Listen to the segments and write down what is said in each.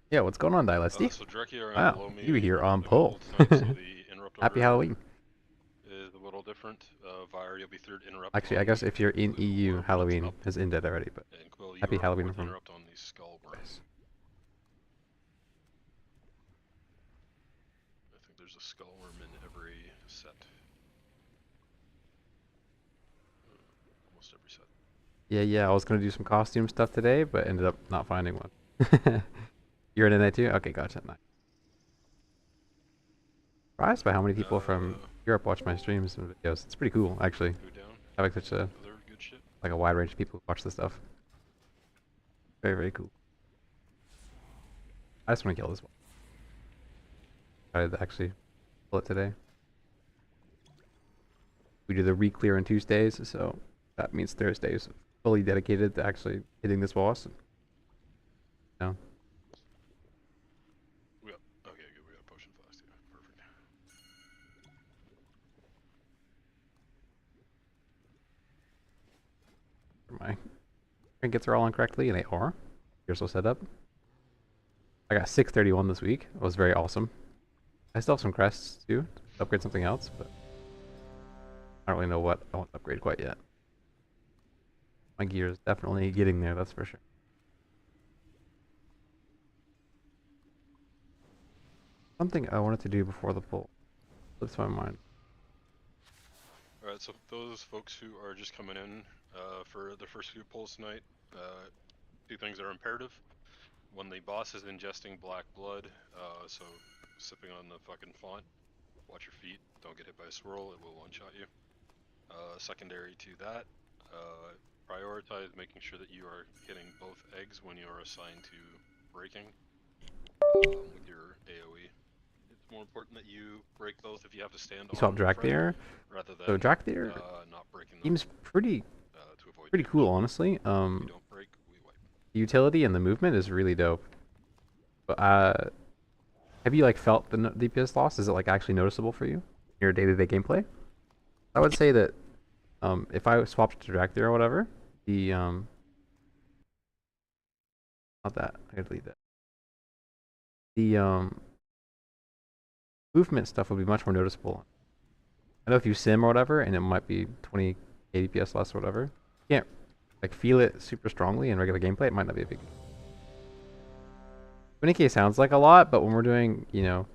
Yeah, what's going on, Dynasty? So directly around Wow, below me, you were here on I've got pull. pull tonight, so the interrupt Happy order Halloween. is a little different. Vire, you'll be third interrupt Actually, I on guess the if you're in blue EU, orb that's Halloween up, has ended already, but and Quill, you happy are Halloween fourth from interrupt on the skull worm. guys. I think there's a skull worm in every set. Almost every set. Yeah, I was gonna do some costume stuff today, but ended up not finding one. You're in it too? Okay, gotcha. Nice. Surprised by how many people from Europe watch my streams and videos. It's pretty cool, actually. Go down. Having such a Other good shit. like a wide range of people who watch this stuff. Very cool. I just want to kill this one. I decided to actually pull it today. We do the re-clear on Tuesdays, so that means Thursdays fully dedicated to actually hitting this boss. No. We got, okay, good. We got potion flask, yeah. Perfect. My trinkets are all on correctly, and they are. Here's what's set up. I got 631 this week. It was very awesome. I still have some crests too to upgrade something else, but I don't really know what I want to upgrade quite yet. My gear is definitely getting there, that's for sure. Something I wanted to do before the pull slips my mind. Alright, so those folks who are just coming in for the first few pulls tonight, two things are imperative. When the boss is ingesting black blood, so sipping on the fucking font, watch your feet, don't get hit by a swirl, it will one-shot you. Secondary to that, prioritize making sure that you are hitting both eggs when you are assigned to breaking with your AoE. It's more important that you break both if you have to stand You on swap a friend, Drakthir. rather So than Drakthir not breaking them seems pretty to avoid pretty damage. cool, honestly. If you don't break, we wipe. The utility and the movement is really dope. But have you like felt the DPS loss? Is it like actually noticeable for you in your day-to-day gameplay? I would say that if I swapped to Drakthir or whatever, the not that I gotta delete that. The movement stuff would be much more noticeable. I know if you sim or whatever, and it might be 20 DPS less or whatever, you can't like feel it super strongly in regular gameplay. It might not be a big. 20k sounds like a lot, but when we're doing, you know,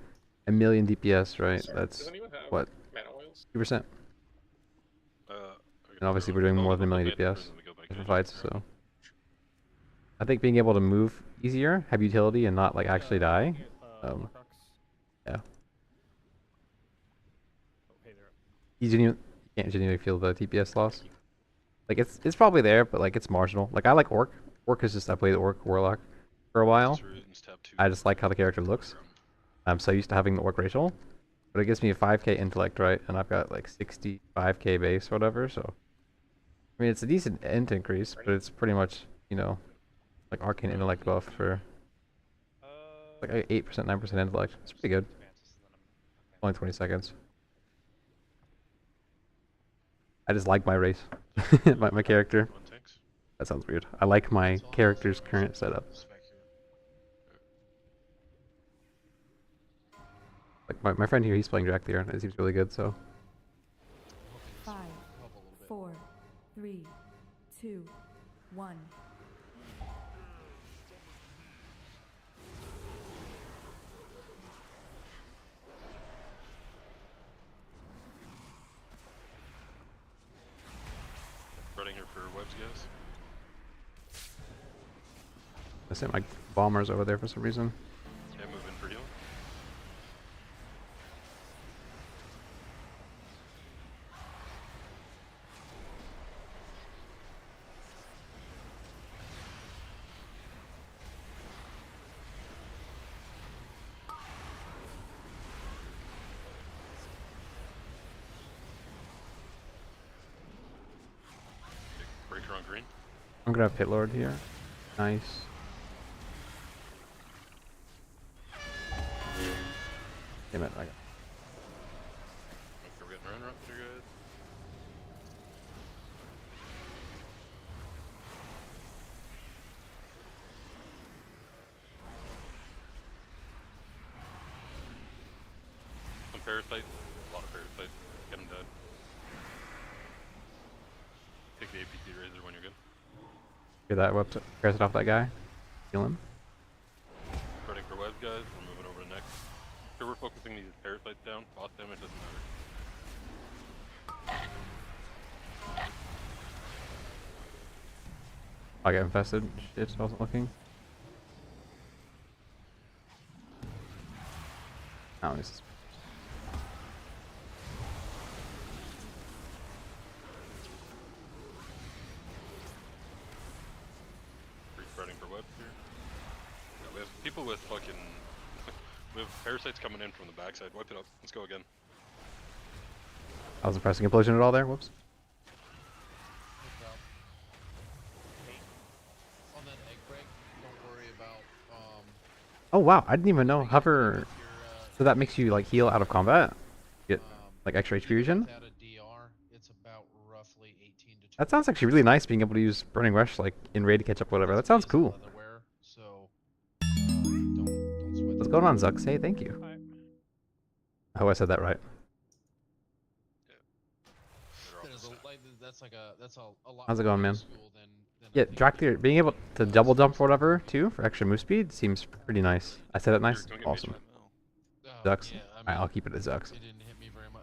a million DPS, right? Sorry, does That's anyone have what mana oils? 2%. I And can obviously, throw we're it. doing I'll, more than a I'll go million bandit and DPS then we go back for in. fights. So I think being able to move easier, have utility, and not like actually die. Yeah. You can't genuinely feel the TPS loss. Like it's probably there, but like it's marginal. Like I like Orc. Orc is just I played Orc Warlock for a while. I just like how the character looks. I'm so used to having the Orc racial, but it gives me a 5k intellect, right? And I've got like 65k base or whatever. So I mean, it's a decent int increase, but it's pretty much, you know, like arcane intellect buff for like 8%, 9% intellect. It's pretty good. Only 20 seconds. I just like my race, my character. That sounds weird. I like my character's current setup. Like my friend here, he's playing Jack the Iron. It seems really good, so. 5, 4, 3, 2, 1. Running here for webs, guys. I sent my bombers over there for some reason. Yeah, moving for healing. Breaker on green. I'm gonna have Pit Lord here. Nice. Damn it, I got. Okay, we're getting run up. You're good. parasite. A lot of parasite. Get him dead. Take the APC razor when you're good. Get that whip to parasite off that guy. Kill him. Spreading for webs, guys. We're moving over to next. So we're focusing these parasites down. Boss damage doesn't matter. I get infested. Shit, I wasn't looking. Oh, this is... Spreading for webs here. Yeah, we have people with fucking... we have parasites coming in from the backside. Wipe it up. Let's go again. I wasn't pressing implosion at all there. Whoops. On that egg break, don't worry about Oh wow, I didn't even know hover. So that makes you like heal out of combat. Get like extra HP fusion. without a DR, it's about roughly 18 to That sounds actually really nice. Being able to use Burning Rush like in raid to catch up, whatever. That sounds cool. Leatherware, so don't sweat What's that. going on, Zuck? Say thank you. I hope I said that right. That's a lot. How's it more going, man? old school than Yeah, I think Drakthir being able to double jump or whatever too for extra move speed seems pretty nice. I said it nice. Here, come get me Awesome. a Zucks. Yeah, Alright, I'll keep it as Zucks. it didn't hit me very much.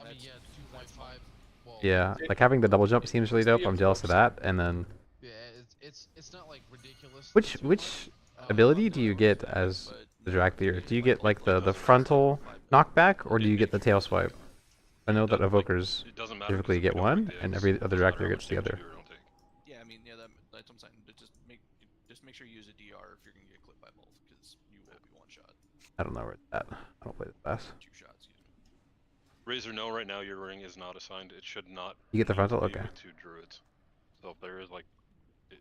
I mean, yeah, 2.5. Well, Yeah, like having the double jump seems really dope. I'm jealous of that. And then, yeah, it's not like ridiculous. which ability do you get as the Drakthir? Do you get like the frontal knockback or do you get the tail swipe? I know that evokers It doesn't matter typically because get we don't one, break the and eggs. every It other doesn't matter Drakthir how gets much the damage other. you do or don't take. Yeah, I mean, yeah, that's what I'm saying. But just make sure you use a DR if you're gonna get clipped by both, because you will be one shot. I don't know where it's at. I don't play the fast. 2 shots, excuse me. Razor, no, right now your ring is not assigned. It should not. You get the frontal? be Okay. with 2 druids. So if there is like,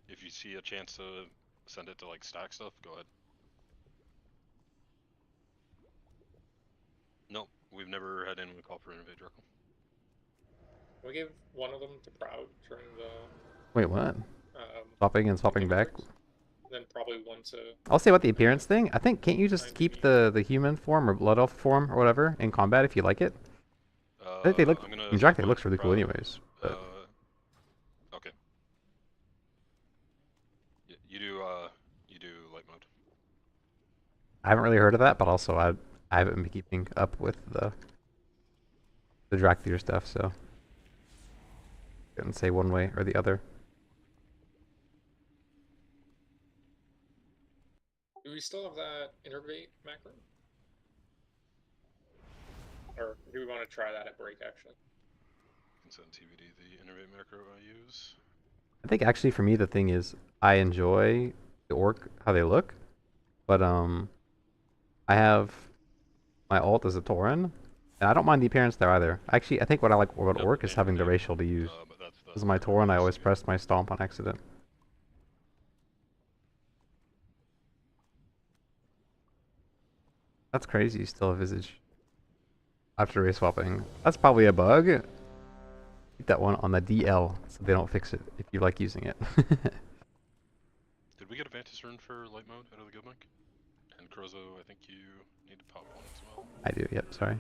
if you see a chance to send it to like stack stuff, go ahead. Nope, we've never had anyone call for Innovate Druckle. We gave one of them to Proud during the Wait, what? Swapping and swapping back? then probably one to I'll say about the appearance thing. I think can't you just keep the human form or blood elf form or whatever in combat if you like it? I think they look. In Drakthir looks really cool, anyways. But Okay. You do light mode. I haven't really heard of that, but also I haven't been keeping up with the Drakthir stuff, so couldn't say one way or the other. Do we still have that Innervate macro? Or do we want to try that at break actually? You can send TBD the Innovate macro I use. I think actually for me the thing is I enjoy the orc how they look, but I have my ult as a Tauren, and I don't mind the appearance there either. Actually, I think what I like about orc is having the racial to use. But This is my Tauren. I always press my stomp on accident. That's crazy. You still have visage after race swapping. That's probably a bug. Keep that one on the DL so they don't fix it if you like using it. Did we get a Vantis rune for light mode out of the guild link? And Crozo, I think you need to pop one as well. I do. Yep. Sorry.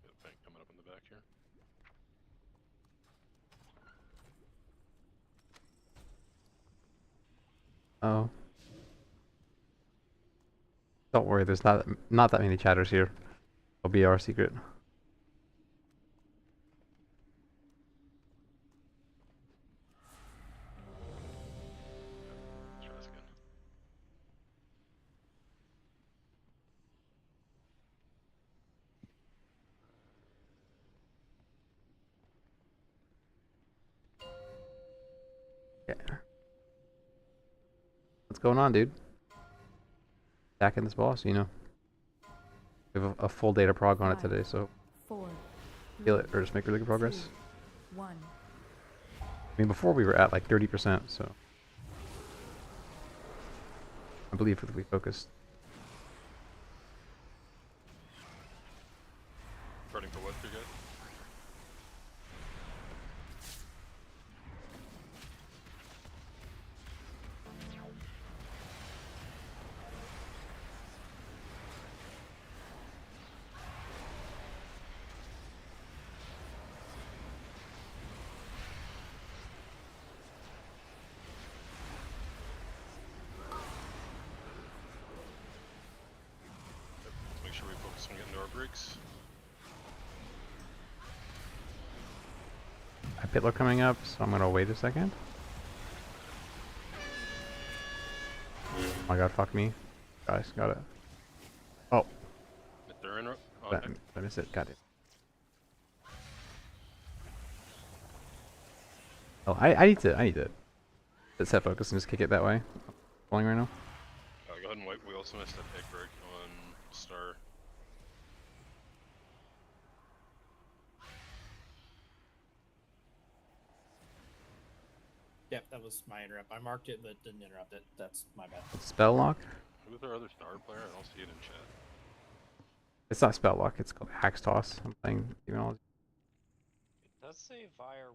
Got a bank coming up in the back here. Oh. Don't worry. There's not that many chatters here. It'll be our secret. Let's try this again. Yeah. What's going on, dude? Attacking this boss, you know. We have a full data prog on it today, so 4, kill it or just make really good progress. 2, 1. I mean, before we were at like 30%, so I believe if we focused. Running for what, you guys? Focus on getting to our breaks. I have Pitler coming up, so I'm gonna wait a second. Oh my god, fuck me. Guys, got it. Oh, If they're in, I missed it. Got it. Oh, I need to set focus and just kick it that way. I'm pulling right now. go ahead and wipe. We also missed a peg break on Star. Yep, that was my interrupt. I marked it, but didn't interrupt it. That's my bad. Spell lock? Who's our other Star player? I don't see it in chat. It's not spell lock. It's called Axe Toss. I'm playing Demonology. It does say Fire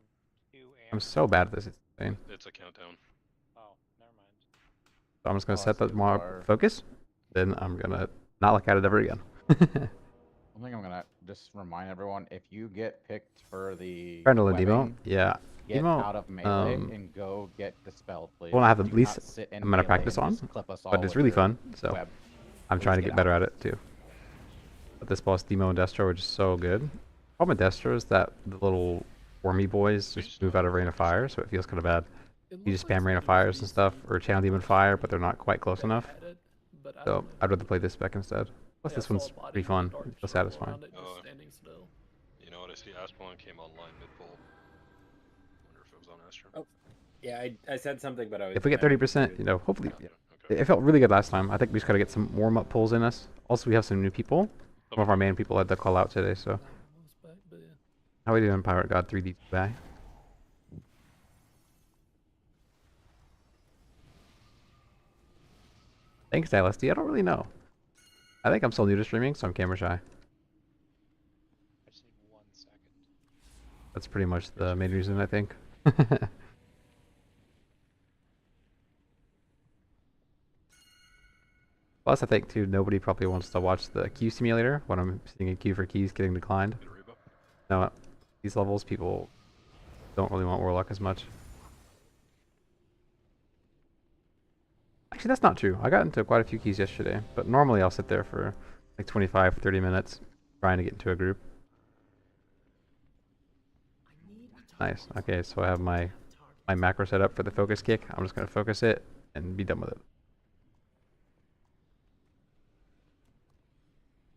2 and... I'm so bad at this. It's insane. It's a countdown. Oh, never mind. So I'm just gonna Oh, I set see that the more bar. focus. Then I'm gonna not look at it ever again. I think I'm gonna just remind everyone, if you get picked for the Friendly demo. webbing, Yeah. get Demo, out of melee and go get dispelled, please. well, I have at Do least not sit in I'm gonna melee practice and on, just clip us all but it's with really your fun. So web. I'm Please trying to get get better out. at it too. But this boss, Demo and Destro, are just so good. Problem with Destro is that the little wormy boys just move out of Rain of Fire, so it feels kind of bad. You just spam Rain of Fires and stuff, or Channel Demon Fire, but they're not quite close enough. So I'd rather play this spec instead. Plus this one's pretty fun. It feels satisfying. Oh. You know what? I see Asplon came online mid-pull. Wonder if it was on Astro. Oh, yeah, I said something, but I was. If we get 30%, you know, hopefully. Okay, Yeah. okay. It felt really good last time. I think we just gotta get some warm-up pulls in us. Also, we have some new people. Some of our main people had to call out today, so. How we doing, Pirate God 3D guy? Thanks, LSD. I don't really know. I think I'm still new to streaming, so I'm camera shy. I just need 1 second. That's pretty much the main reason, I think. Plus, I think, too, nobody probably wants to watch the queue simulator when I'm seeing a queue for keys getting declined. Get a rebuff. No, at these levels, people don't really want Warlock as much. Actually, that's not true. I got into quite a few keys yesterday, but normally I'll sit there for like 25, 30 minutes trying to get into a group. Nice. Okay, so I have my macro set up for the focus kick. I'm just going to focus it and be done with it.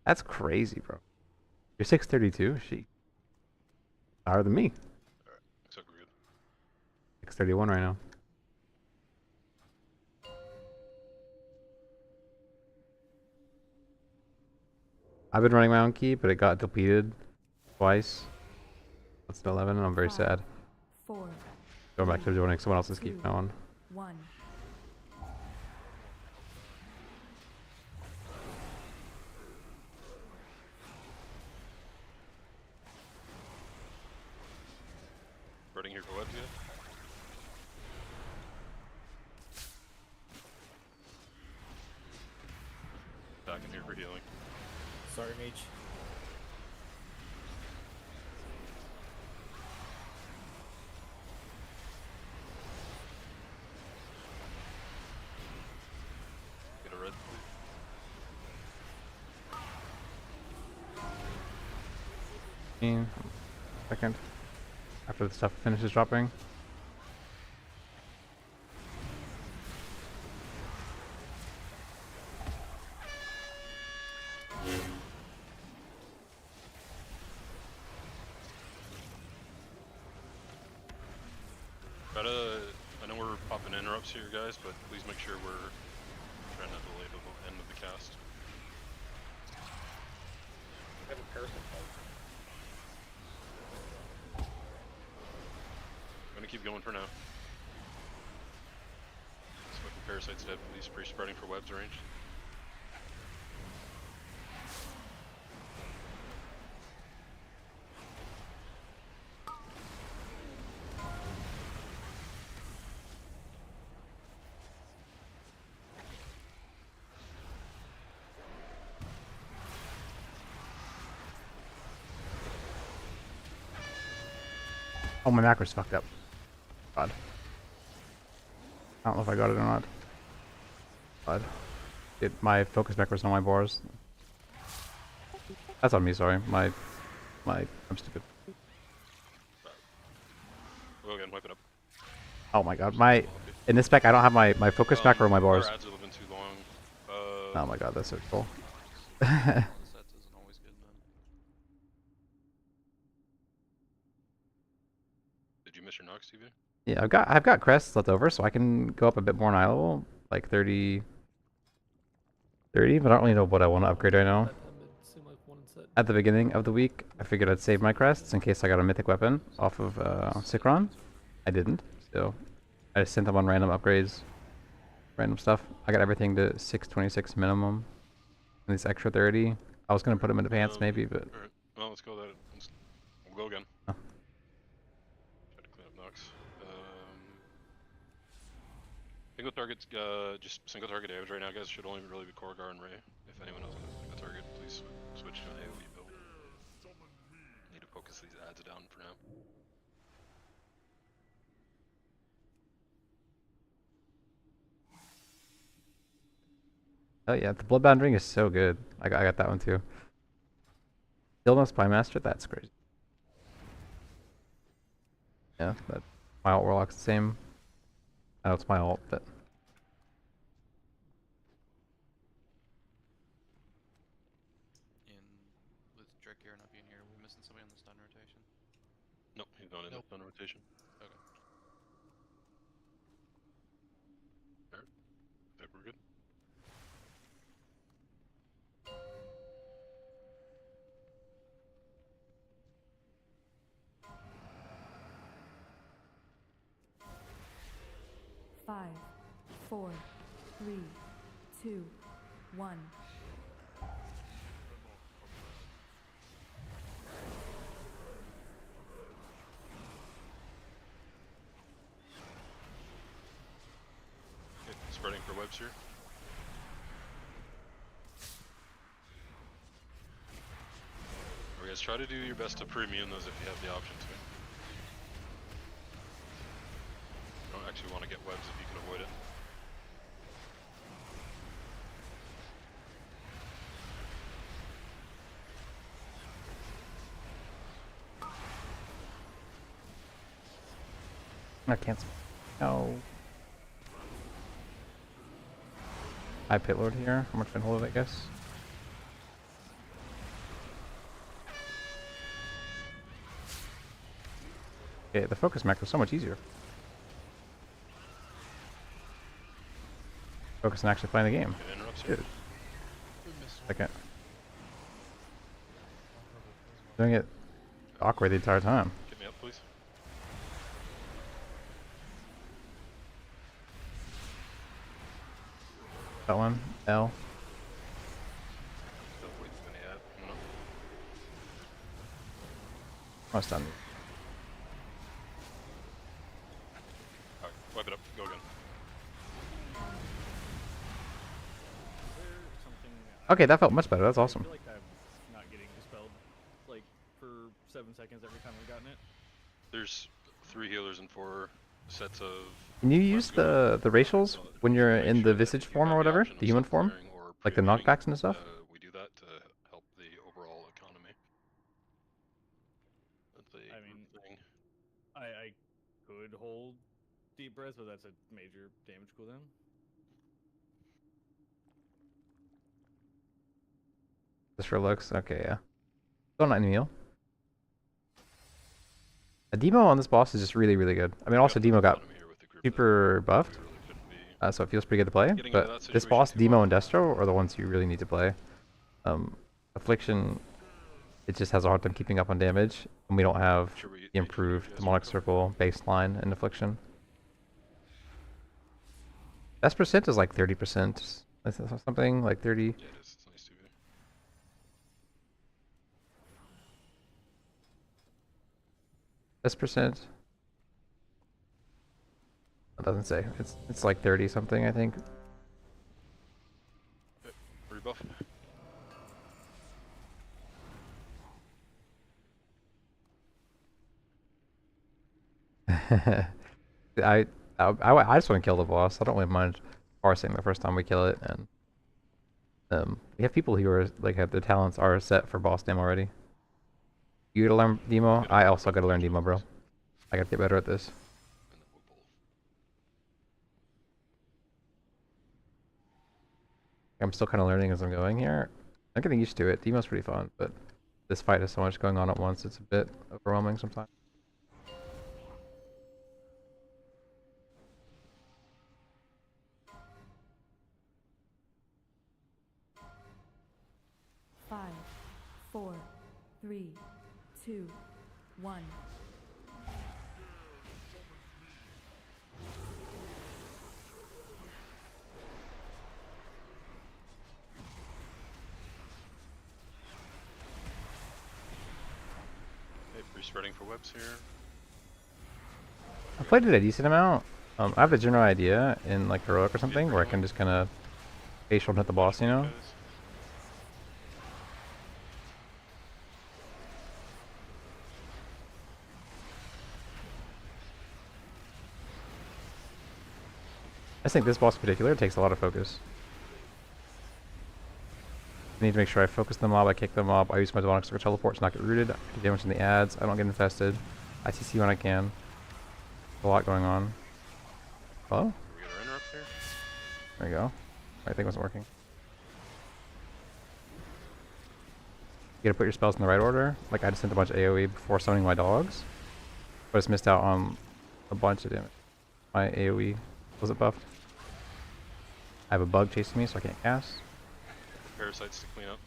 That's crazy, bro. You're 632? She higher than me. Alright, looks like we're good. 631 right now. I've been running my own key, but it got deleted twice. That's an 11, and I'm very sad. 4, Going back to joining someone else's key 2, now on. 1. Running here for webs yet? Back in here for healing. Sorry, Mage. Get a red, please. Second. After the stuff finishes dropping. I know we're popping interrupts here, guys, but please make sure we're trying not to delay the end of the cast. I have a parasite bug. I'm gonna keep going for now. Smoking parasites dead, please. Pre-spreading for webs range. Oh, my macro's fucked up. God. I don't know if I got it or not. God. My focus macro's on my bars. That's on me, sorry. I'm stupid. Go again, wipe it up. Oh my god, in this spec I don't have my focus back or my bars. Our ads have been too long. Oh my god, that's so cool. The sets isn't always good, man. Did you miss your Nox TV? Yeah, I've got crests left over, so I can go up a bit more on eye level, like 30, but I don't really know what I want to upgrade right now. At the beginning of the week, I figured I'd save my crests in case I got a mythic weapon off of Sikron. I didn't, so I just sent them on random upgrades, random stuff. I got everything to 626 minimum, and this extra 30. I was gonna put them into pants maybe, but. Alright, well, let's go that. We'll go again. Oh. Try to clean up Nox. Single target, just single target damage right now, guys. Should only really be Korgar and Ray. If anyone else has a single target, please switch to an AoE build. Need to focus these ads down for now. Oh yeah, the Bloodbound Ring is so good. I got that one too. Stillness Spymaster, that's crazy. Yeah, but my alt Warlock's the same. I know it's my alt, but. With Drakir not being here, we're missing somebody on the stun rotation. Nope, he's not in the stun rotation. Okay. Alright, I think we're good. Five, 4, 3, 2, 1. Okay, spreading for webs here. Alright guys, try to do your best to pre-immune those if you have the option to. You don't actually want to get webs if you can avoid it. I can't. No. I pit lord here. How much can hold it, I guess. Okay, the focus mech was so much easier. Focus on actually playing the game. Dude. Second. Doing it awkward the entire time. Get me up, please. That one. L. Still way too many ads. No. Almost done. Alright, wipe it up. Go again. Okay, that felt much better. That's awesome. I feel like I'm not getting dispelled, like, for 7 seconds every time I've gotten it. There's 3 healers and 4 sets of... Can you use the racials when you're in the visage form or whatever? The human form? Like the knockbacks and stuff? We do that to help the overall economy. That's a I mean, thing. I could hold deep breaths, but that's a major damage cooldown. Just for looks? Okay, yeah. Still not Neil. A demo on this boss is just really, really good. I mean, also demo got super buffed, so it feels pretty good to play. But this boss, Demo and Destro, are the ones you really need to play. Affliction, it just has a hard time keeping up on damage, and we don't have the improved Demonic Circle baseline in Affliction. Best percent is like 30%, something like 30. Yeah, it is. It's nice to be. Best percent. It doesn't say. It's like 30 something, I think. Okay, rebuff. I just want to kill the boss. I don't really mind parsing the first time we kill it, and We have people who are like have their talents are set for boss demo already. You gotta learn demo. I also gotta learn demo, bro. I gotta get better at this. And then we'll both. I'm still kind of learning as I'm going here. I'm getting used to it. Demo's pretty fun, but this fight has so much going on at once. It's a bit overwhelming sometimes. Five, 4, 3, 2, 1. Okay, pre-spreading for webs here. I played it a decent amount. I have a general idea in like heroic or something where I can just kind of facial hit the boss, you know. Guys. I think this boss in particular takes a lot of focus. I need to make sure I focus the mob, I kick the mob, I use my demonic circle teleport to not get rooted, I do damage in the ads, I don't get infested, I CC when I can. A lot going on. Hello? We got our interrupt here. There you go. My thing wasn't working. You gotta put your spells in the right order. Like I just sent a bunch of AoE before summoning my dogs. But I just missed out on a bunch of damage. My AoE wasn't buffed. I have a bug chasing me so I can't cast. Parasites to clean up.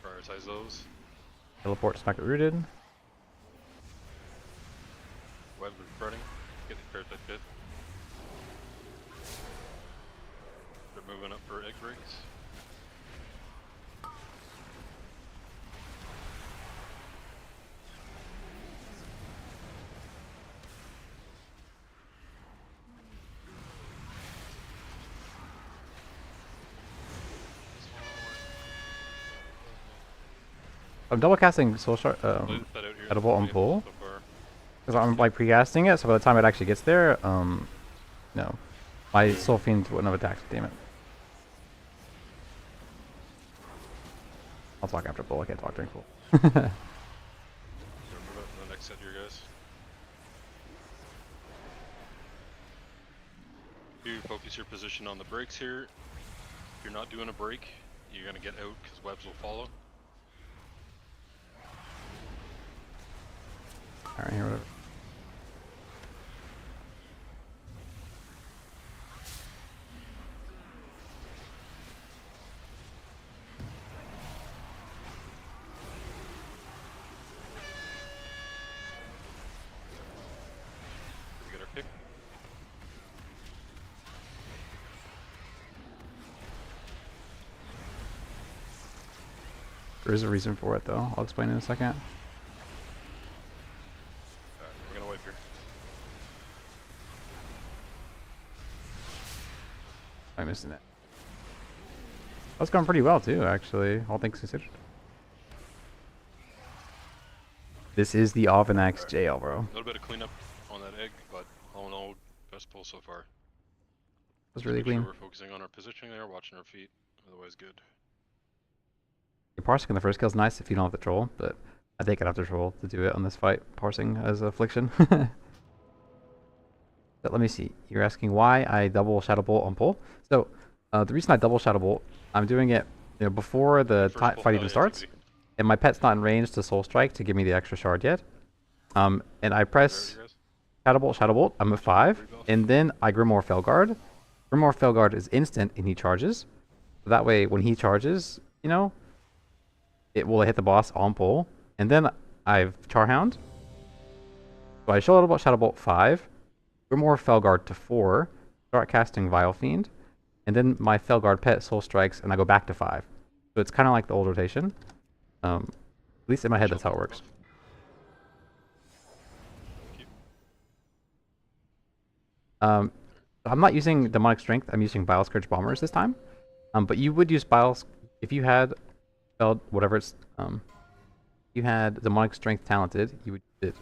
Prioritize those. Teleport to not get rooted. Webs are spreading. Get the parasite pit. They're moving up for egg breaks. I'm double casting Soul Shard, Play that out here. Edible on pull. So far. Because I'm like pre-casting it, so by the time it actually gets there, no. My Soul Fiend wouldn't have attacked, damn it. I'll talk after pull, I can't talk during pull. So move up to the next set here, guys. You focus your position on the breaks here. If you're not doing a break, you're gonna get out because webs will follow. Alright, here, whatever. We get our pick. There is a reason for it though, I'll explain in a second. Alright, we're gonna wipe here. I'm missing it. That's going pretty well too, actually, all things considered. This is the ovinaxx jail, bro. A little bit of cleanup on that egg, but all in all, best pull so far. That's really Make sure clean. we're focusing on our positioning there, watching our feet. Otherwise, good. Your parsing on the first kill is nice if you don't have the troll, but I think I'd have to troll to do it on this fight, parsing as Affliction. But let me see. You're asking why I double Shadow Bolt on pull. So the reason I double Shadow Bolt, I'm doing it before the First pull fight even starts, and my pet's not in range to Soul Strike to give me the extra shard yet. And I press Shadow Bolt, I'm at 5, and then I Grimoire Felguard. Grimoire Felguard is instant and he charges. So that way when he charges, you know, it will hit the boss on pull. And then I've Charhound. So I Shadow Bolt 5, Grimoire Felguard to 4, start casting Vile Fiend, and then my Felguard pet Soul Strikes and I go back to 5. So it's kind of like the old rotation. At least in my head that's how it works. I'm not using Demonic Strength, I'm using Bile Scourge Bombers this time. But you would use Bile if you had whatever it's you had Demonic Strength Talented, you would use it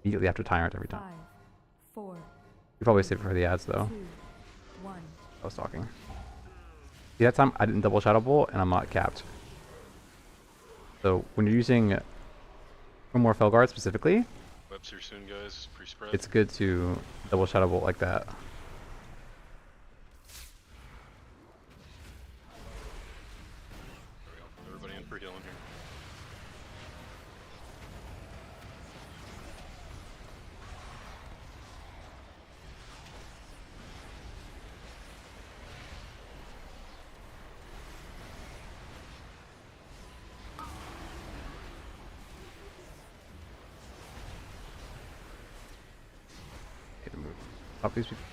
immediately after Tyrant every time. 5, 4, You probably save it for the ads though. 2, 1. I was talking. See, that time I didn't double Shadow Bolt, and I'm not capped. So when you're using more Felguard specifically, Webs here soon, guys. Pre-spread. it's good to double Shadow Bolt like that. There we go. Everybody in for healing here. Okay, move. Stop these people.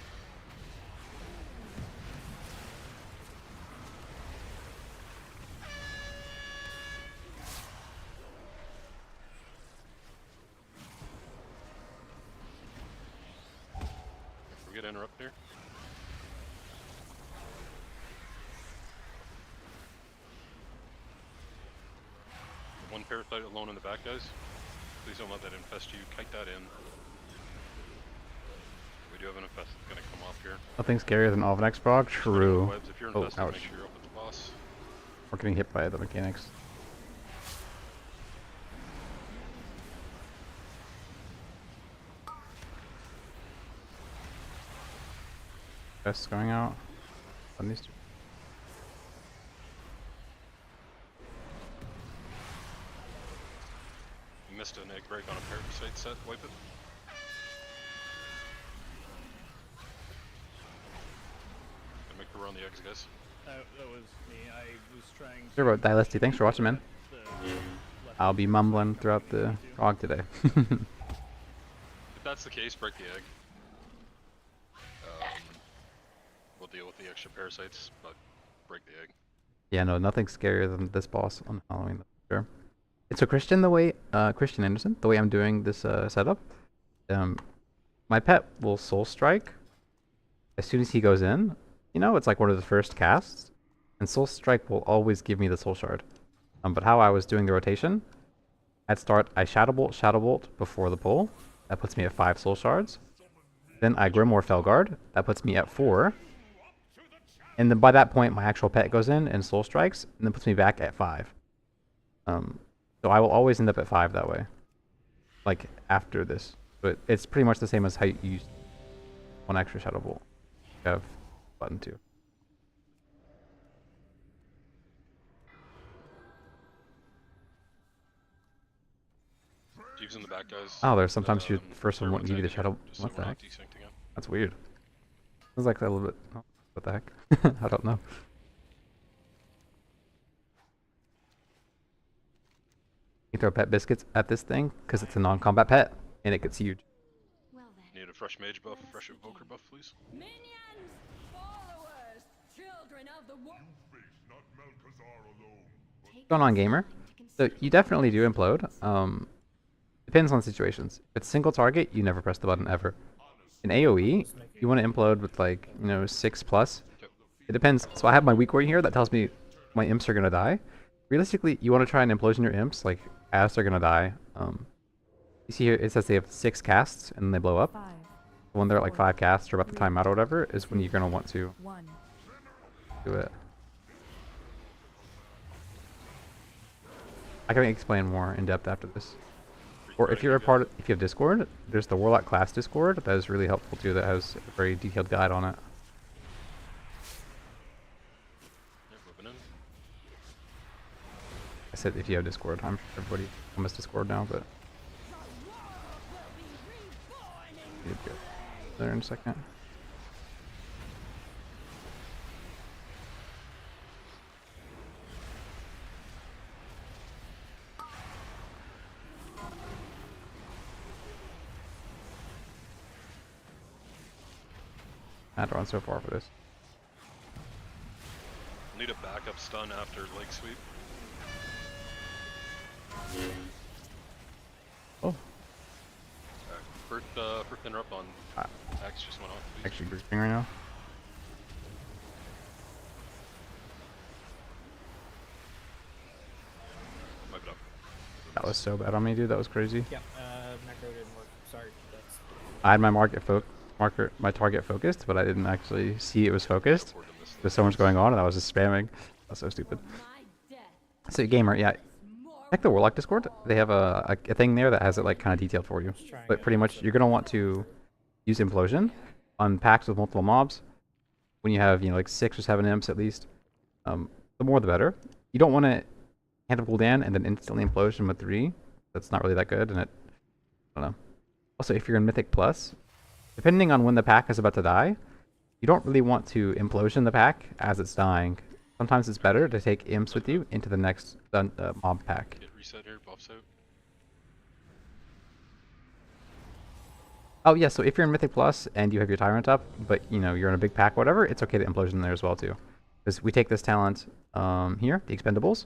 We get interrupt here. One parasite alone in the back, guys. Please don't let that infest you. Kite that in. We do have an infest that's gonna come off here. Nothing scarier than ovinaxx prog. True. Webs, if you're Oh, infested, ouch. make sure you're up with the boss. We're getting hit by the mechanics. Best going out on these two. You missed an egg break on a parasite set. Wipe it. And make the run the eggs, guys. That was me. I was trying to... Sure about Dynasty. Thanks for watching, man. the I'll be mumbling throughout the prog today. If that's the case, break the egg. We'll deal with the extra parasites, but break the egg. Yeah, no, nothing scarier than this boss on Halloween. Sure. It's a Christian the way Christian Anderson, the way I'm doing this setup. My pet will soul strike as soon as he goes in. You know, it's like one of the first casts, and soul strike will always give me the soul shard. But how I was doing the rotation, at start I Shadow Bolt before the pull. That puts me at 5 soul shards. Then I Grimoire Felguard. That puts me at 4. And then by that point, my actual pet goes in and soul strikes, and then puts me back at 5. So I will always end up at 5 that way. Like, after this. But it's pretty much the same as how you use one extra Shadow Bolt. You have button 2. Jeeves in the back, guys. Oh, there's sometimes your first one won't everyone's give you the in Shadow. here, just so What the we're heck? not desynced again. That's weird. It was like a little bit. Oh, what the heck? I don't know. You throw pet biscuits at this thing because it's a non-combat pet and it gets huge. Well then. Need a fresh mage buff, a fresh evoker buff, please. Minions, followers, children of the war. What's going on, gamer? So you definitely do implode. Depends on situations. If it's single target, you never press the button ever. In AoE, you want to implode with like, you know, 6+. It depends. So I have my weak word here that tells me my imps are gonna die. Realistically, you want to try and implosion your imps like as they're gonna die. You see here it says they have 6 casts and then they blow up. 5, When they're at like 5 casts or about the timeout or whatever is when you're gonna want to 1. do it. I can explain more in depth after this. Or if you're a part of, if you have Discord, there's the Warlock class Discord that is really helpful too. That has a very detailed guide on it. Yeah, moving in. I said if you have Discord, I'm sure everybody has Discord now, but you'd get there in a second. I had to run so far for this. Need a backup stun after leg sweep. Oh, First interrupt on Axe just went off. Please. actually grouping right now. Wipe it up. That was so bad on me, dude. That was crazy. Yeah, macro didn't work. Sorry, that's... I had my mark at folk. marker my target focused, but I didn't actually see it was focused. Forward to this There's so much going on, and I was just spamming. That's so stupid. So gamer, yeah. Check the Warlock Discord. They have a thing there that has it like kind of detailed for you. But pretty much, you're gonna want to use Implosion on packs with multiple mobs. When you have, you know, like 6 or 7 imps at least, the more the better. You don't want to hand up cooldown and then instantly Implosion with 3. That's not really that good, and I don't know. Also, if you're in Mythic Plus, depending on when the pack is about to die, you don't really want to Implosion the pack as it's dying. Sometimes it's better to take imps with you into the next mob pack. Get reset here, buffs out. Oh yeah, so if you're in Mythic Plus and you have your Tyrant up, but you know you're in a big pack, whatever, it's okay to Implosion there as well too. Because we take this talent here, the Expendables.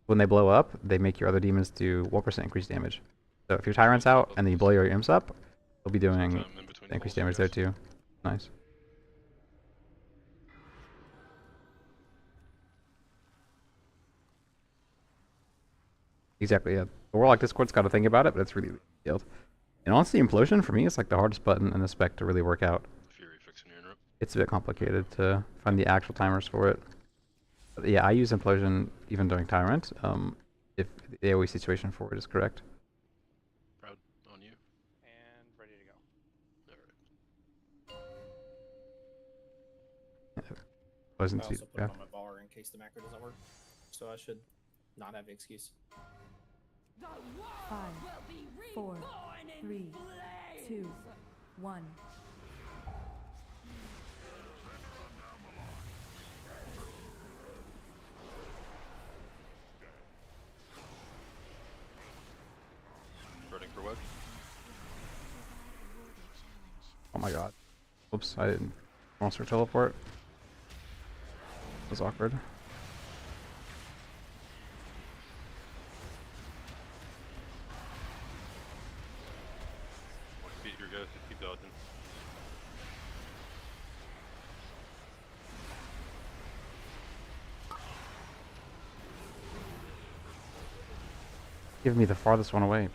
When they blow up, they make your other demons do 1% increased damage. So if your Tyrant's out and then you blow your imps up, they'll be doing increased damage there too. Nice. Exactly, yeah. The Warlock Discord's got to think about it, but it's really detailed. And honestly, Implosion for me is like the hardest button in the spec to really work out. Fury fixing your interrupt. It's a bit complicated to find the actual timers for it. But yeah, I use Implosion even during Tyrant, if the AoE situation for it is correct. Proud on you. And ready to go. Alright. Wasn't I too also put bad. it on my bar in case the macro doesn't work. So I should not have an excuse. 5, 4, 3, 2, 1. Running for web. Oh my god. Oops, I didn't. Monster teleport. That was awkward. Beat your guy, keep dodging. Give me the farthest one away.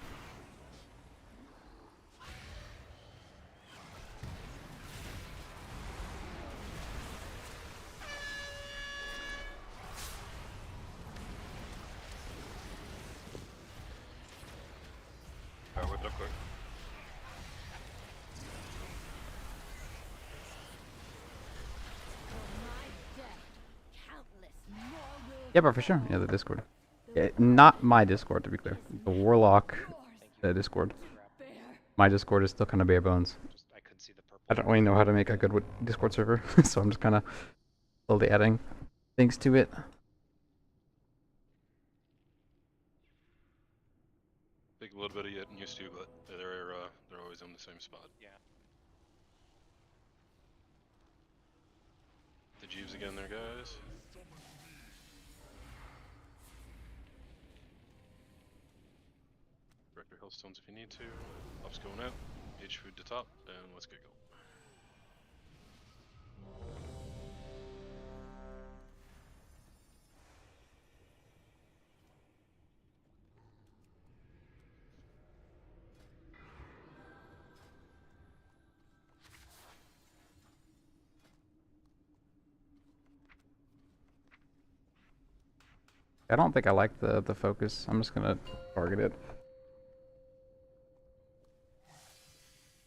Alright, whip it up quick. Yeah, but for sure. Yeah, the Discord. Yeah, not my Discord, to be clear. The Warlock Discord. My Discord is still kind of bare bones. I couldn't see the purple. I don't really know how to make a good Discord server, so I'm just kind of slowly adding things to it. Take a little bit of getting used to, but they're always in the same spot. Yeah. The Jeeves again there, guys. Direct your health stones if you need to. Buff's going out. H food to top, and let's get going. I don't think I like the focus. I'm just gonna target it.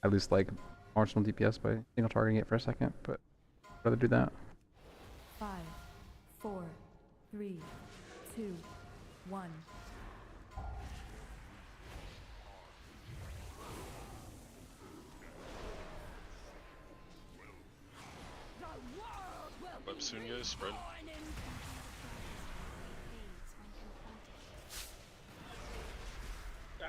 I lose like marginal DPS by single targeting it for a second, but I'd rather do that. 5, 4, 3, 2, 1. Web soon, guys. Spread. Yeah.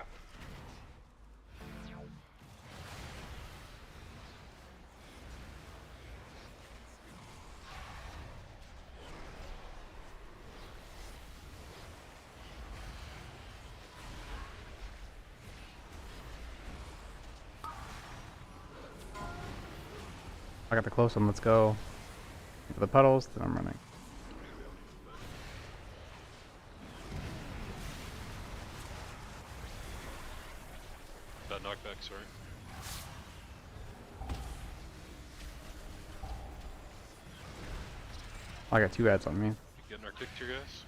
I got the close one. Let's go. For the puddles, then I'm running. That knockback, sorry. I got 2 ads on me. Getting our kick here, guys.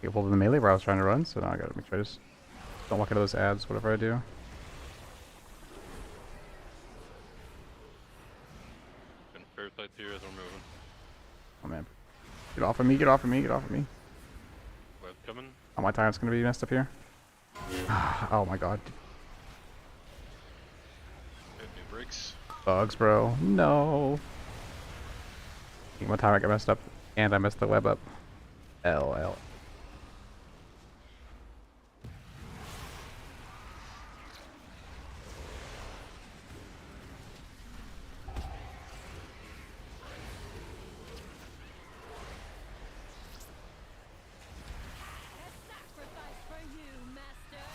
Get hold of the melee where I was trying to run, so now I gotta make sure I just don't walk into those ads, whatever I do. Getting parasite here as we're moving. Oh man. Get off of me, get off of me, get off of me. Web coming. Oh, my time's gonna be messed up here. Oh my god. Hit new brakes. Bugs, bro. No. My timer got messed up, and I messed the web up. LL. Sacrifice for you, master.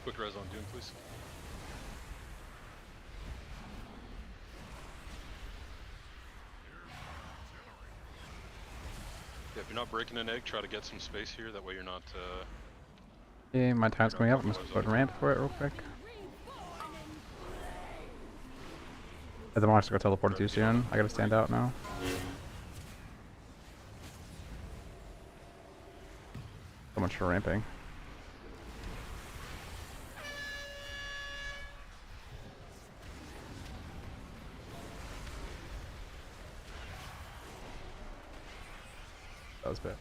Quick res on Doom, please. Yeah, if you're not breaking an egg, try to get some space here. That way you're not. Yeah, my time's coming up. I'm just putting ramp for it real quick. The monster got teleported too soon. I gotta stand out now. So much for ramping. That was bad.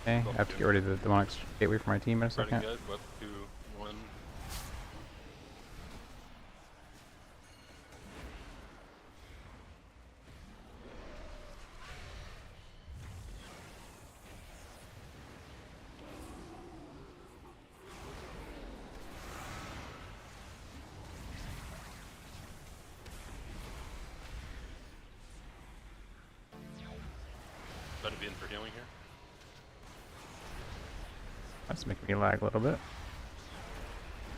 Okay, I have to get rid of the demonic gateway for my team in a Ready, second. guys? What? 2, 1. Better be in for healing here. That's making me lag a little bit.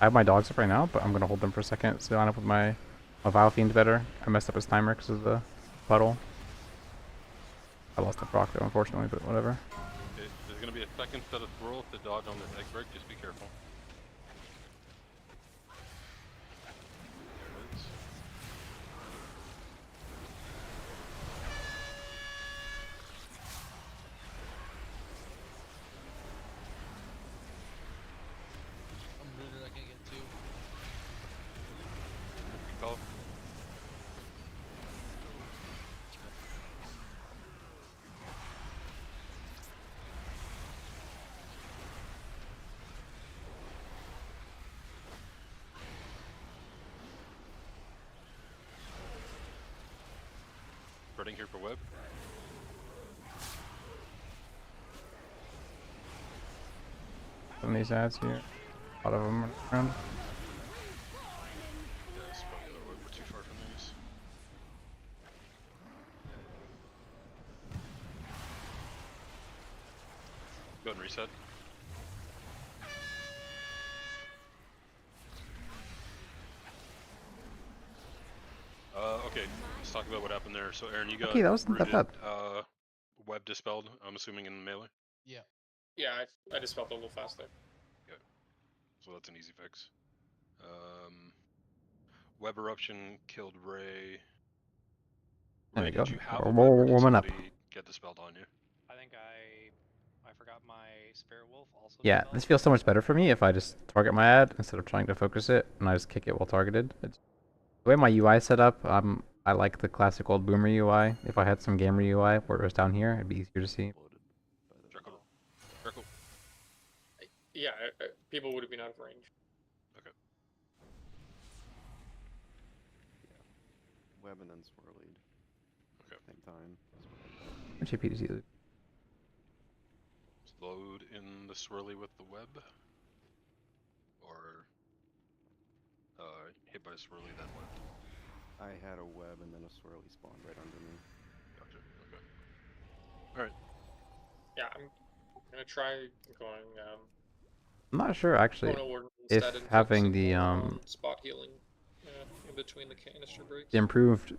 I have my dogs up right now, but I'm gonna hold them for a second to line up with my Vile Fiend better. I messed up his timer because of the puddle. I lost the proc though, unfortunately, but whatever. Okay, there's gonna be a second set of swirls to dodge on this egg break. Just be careful. There it is. I'm rooted, I can't get 2. Good call. Spreading here for web. Some of these ads here. A lot of them around. Yeah, it's probably the other way. We're too far from these. Go ahead and reset. Okay, let's talk about what happened there. So, Aaron, you got Okay, that wasn't that rooted, bad. web dispelled, I'm assuming in melee? Yeah. Yeah, I just felt a little faster. So that's an easy fix. Web eruption killed Ray. There Ray, we go. did you have a We're web or did warming up. somebody get dispelled on you? I think I forgot my spirit wolf also. Yeah, dispelled. this feels so much better for me if I just target my ad instead of trying to focus it, and I just kick it while targeted. The way my UI is set up, I like the classic old boomer UI. If I had some gamer UI where it was down here, it'd be easier to see. Circle. Circle. Yeah, people would have been out of range. Okay. Web and then swirlied. Okay. Same time. GP is easy. Load in the swirly with the web, or hit by a swirly then web. I had a web and then a swirly spawned right under me. Gotcha. Okay. All right. Yeah, I'm gonna try going. I'm not sure actually going over if instead and having focusing the more on spot healing in between the canister breaks. improved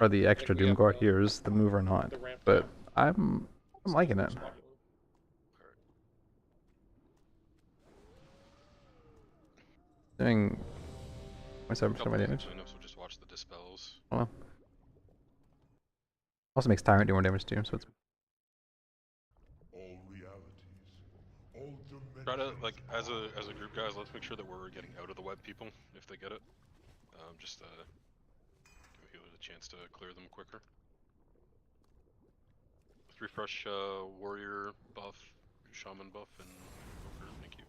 are the extra we have, Doomguard heroes the move or not? the ramp But down. I'm liking it. Alright. Doing 27% Couple my of damage. cleanups, we'll just watch the dispels. Oh well. Also makes Tyrant do more damage too, so it's Try to, like, as a group, guys, let's make sure that we're getting out of the web people if they get it. Just give healers a chance to clear them quicker. Let's refresh warrior buff, shaman buff, and invoker. Thank you.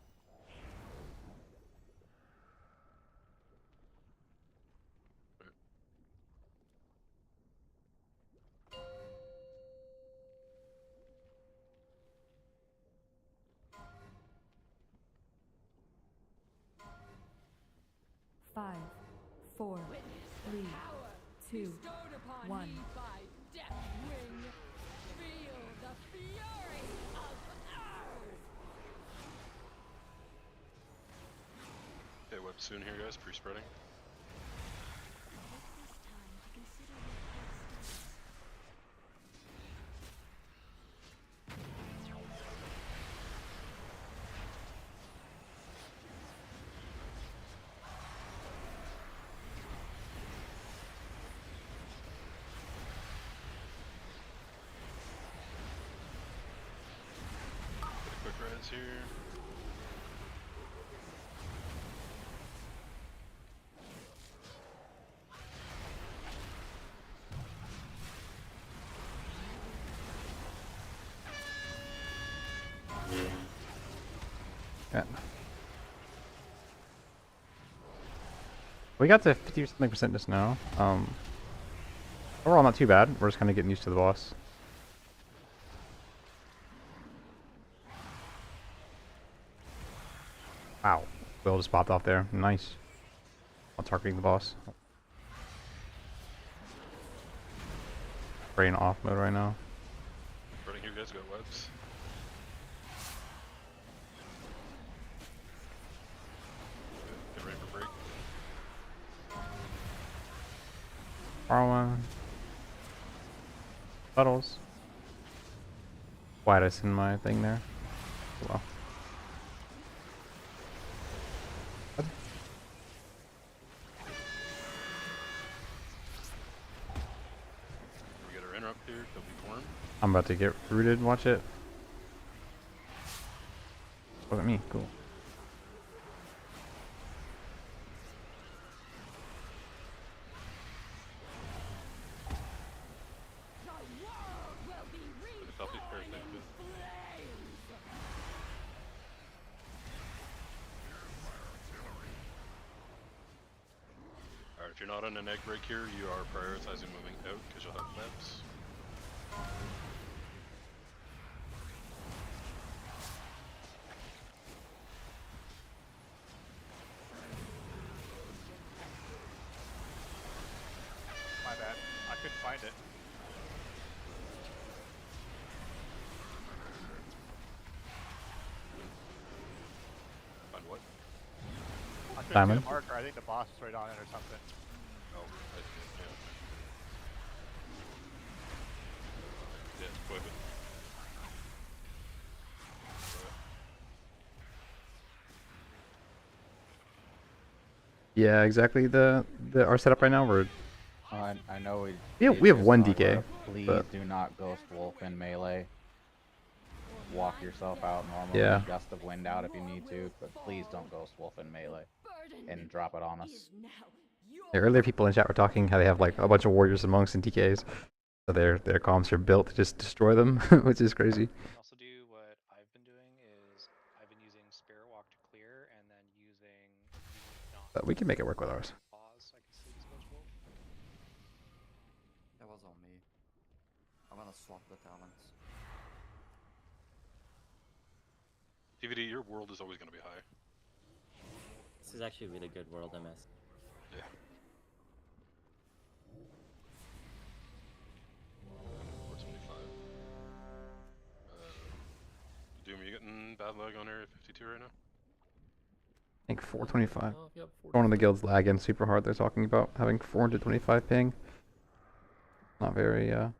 Five, four, three, two, one. By Deathwing, feel the fury of Earth. Okay, web soon here, guys. Pre-spreading. Quick res here. yeah. We got to 50% just now. Overall not too bad. We're just kind of getting used to the boss. Wow. Will just popped off there. Nice. I'm targeting the boss. Brain off mode right now. Running here, guys. Got webs. Get ready for break. Arwen. Puddles. Why'd I send my thing there? Well. We get our interrupt here. W form. I'm about to get rooted, watch it. Look at me, cool. The world will be Selfie fair, reborn thank in you. flames. Alright, if you're not on an egg break here, you are prioritizing moving out because you'll have webs. My bad. I couldn't find it. Find what? I couldn't Diamond? see the marker. I think the boss is right on it or something. Oh, I see it, yeah. Yeah, flip it. Yeah, exactly. Our setup right now, we're I know we. we it's have just one not DK, work. Please but do not Ghost Wolf in melee. Walk yourself out normally. Yeah. Gust of wind out if you need to, but please don't Ghost Wolf in melee and drop it on us. earlier people in chat were talking how they have like a bunch of warriors and monks and DKs, so their comps are built to just destroy them, which is crazy. You can also do what I've been doing is I've been using Spirit Walk to clear and then using But we can make it work with ours. pause so I can sleep as Ghost Wolf. That was on me. I'm gonna swap the talents. DVD, your world is always going to be high. This is actually a really good world, MS. Yeah. Doom, you getting bad lag on Area 52 right now? I think 425. Yep, One of the guilds lagging super hard. They're talking about having 425 ping. Not very not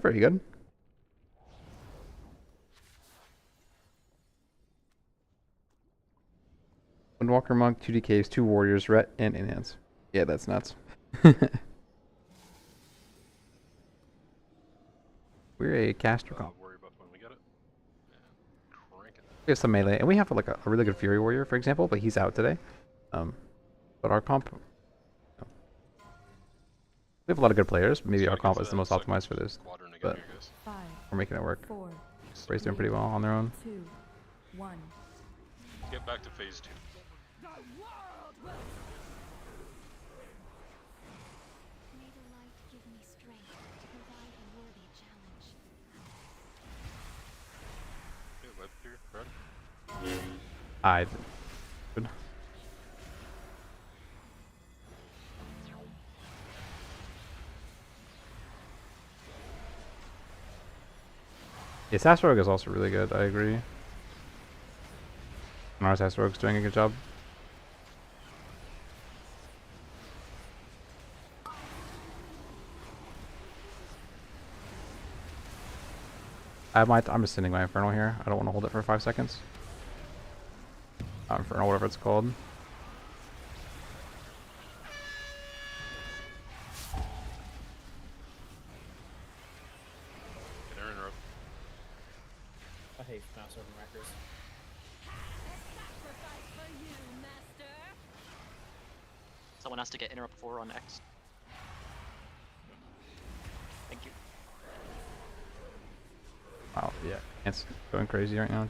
very good. Windwalker Monk, 2 DKs, 2 Warriors, Ret, and Enhance. Yeah, that's nuts. We're a caster comp. Worry about when we get it. And crank it. We have some melee, and we have like a really good Fury Warrior, for example, but he's out today. But our comp, we have a lot of good players. Maybe So our I comp guess is the most second optimized for this, quadrant again but here, guys. 5, we're making it work. 4, Spray's doing pretty well on their own. 2, 1. Get back to phase 2. The world will May the light give me strength to provide a worthy challenge. Okay, web here, Fred. I. Good. Yeah, Sass Rogue is also really good, I agree. And our Sass Rogue's doing a good job. I'm just sending my Infernal here. I don't want to hold it for 5 seconds. Infernal, whatever it's called. Get her interrupt. I hate mouse over macros. sacrifice for you, master. Someone has to get interrupt 4 on X. Thank you. Wow, yeah. It's going crazy right now.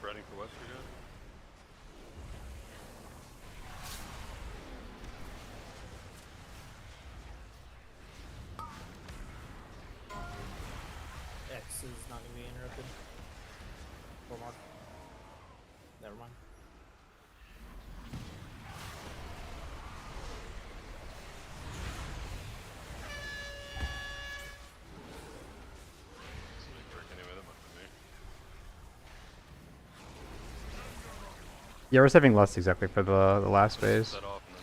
Ready for web here, guys. X is not gonna be interrupted. Or mark. Never mind. Yeah, we're saving lust exactly for the last phase. Set off and then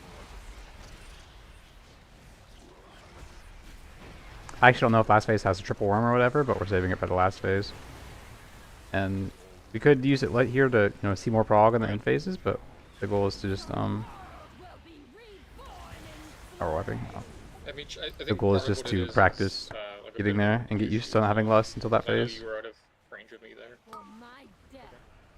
I actually don't know if last phase has a triple worm or whatever, but we're saving it for the last phase. And we could use it light here to, see more prog in the end phases, but the goal is to just Will be reborn in or wiping. Oh. I mean, I think The goal is part of just what it to is practice like a getting bit of there and get used to not having lust until that I know phase. you were out of range of me there. for my death.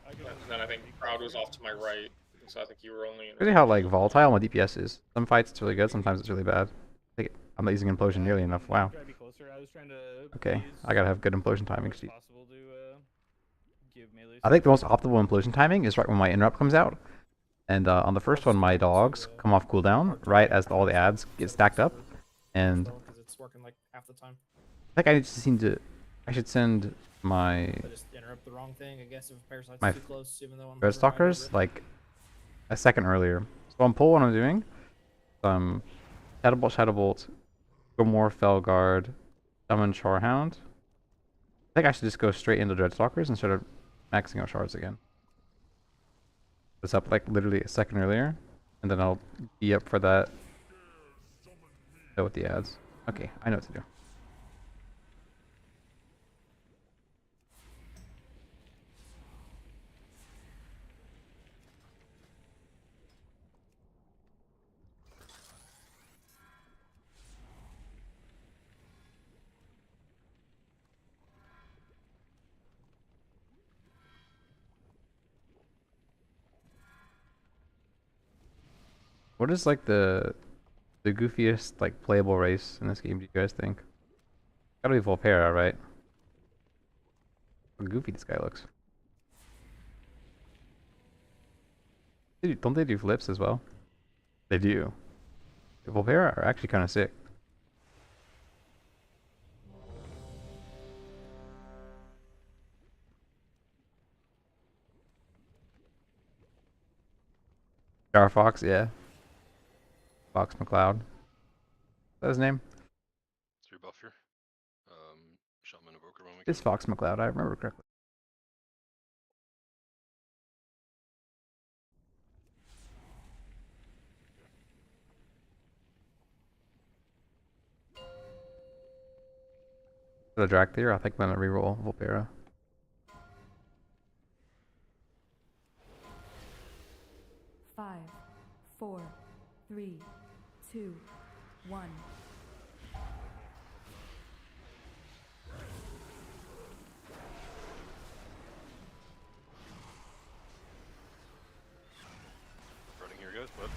And then I think Proud was off to my right, so I think you were only in. Crazy how like volatile my DPS is. Some fights it's really good, sometimes it's really bad. I think I'm not using implosion nearly enough. Wow. Try to be closer. I was trying to Okay, I gotta have good implosion timing. possible to give melee. I think the most optimal implosion timing is right when my interrupt comes out. And on the first one, my dogs come off cooldown right as all the ads get stacked up. And Because it's working like half the time. I think I should send my I just interrupt the wrong thing, I guess, if a parasite's My too close, even though I'm Red Stalkers like a second earlier. So on pull, what I'm doing, Shadow Bolt, Gomor, Felguard, Summon Charhound. I think I should just go straight into Dread Stalkers instead of maxing out shards again. It's up like literally a second earlier, and then I'll be up for that. With the ads. Okay, I know what to do. What is like the goofiest like playable race in this game? Do you guys think? Gotta be Volpera, right? How goofy this guy looks. Don't they do flips as well? They do. The Volpera are actually kind of sick. Star Fox, yeah. Fox McCloud. Is that his name? It's your buff here. Shaman Evoker when we It's Fox McCloud, I remember correctly. Put a drag clear. I think I'm gonna reroll Volpera. Five, 4, 3, 2, 1. Running here, guys, but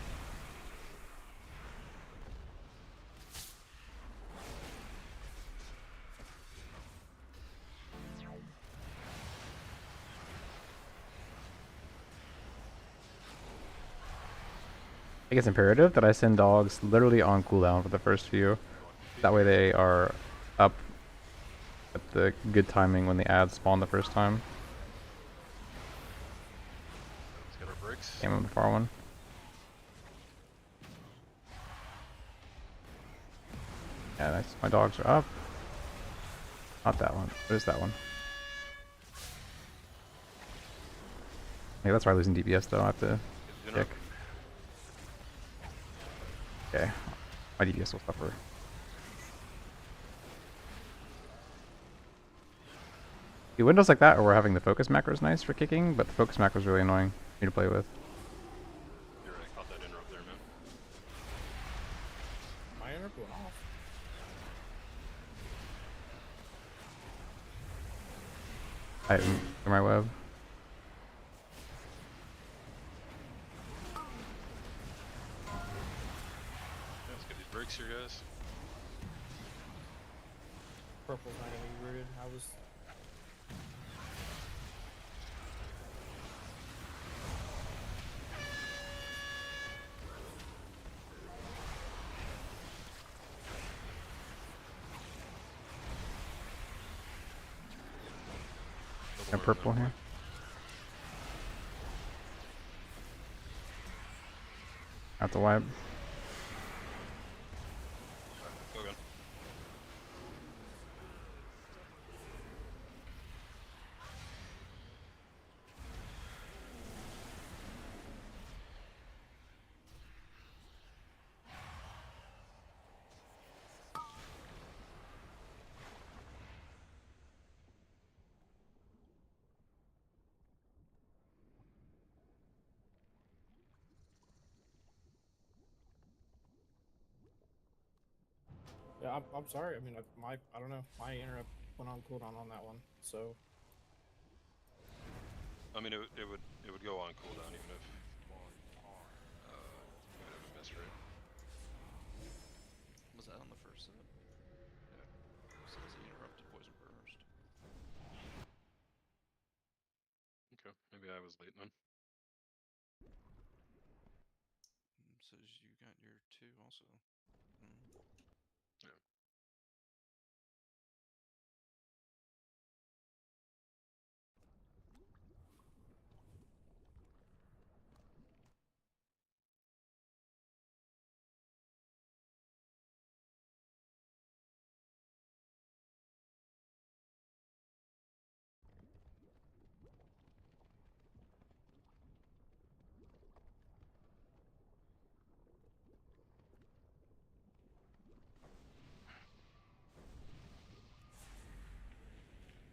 I think it's imperative that I send dogs literally on cooldown for the first few. That way they are up at the good timing when the ads spawn the first time. let's get our breaks. Aim on the far one. Yeah, nice. My dogs are up. Not that one. What is that one? Yeah, that's why I'm losing DPS though. I have to check. Okay. My DPS will suffer. The windows like that, or we're having the focus macro is nice for kicking, but the focus macro is really annoying for me to play with. You're right, caught that interrupt there, man. My interrupt went off. I for my web. Let's get these breaks here, guys. Purple's not gonna be rooted. I was. And purple here. Out the wipe. Go again. Yeah, I'm sorry. I mean, I don't know. My interrupt went on cooldown on that one, so. I mean, it would go on cooldown even if it missed, right? Was that on the first set? Yeah. So it was the interrupted poison burst. Okay, maybe I was late then. Says you got your 2 also. Yeah.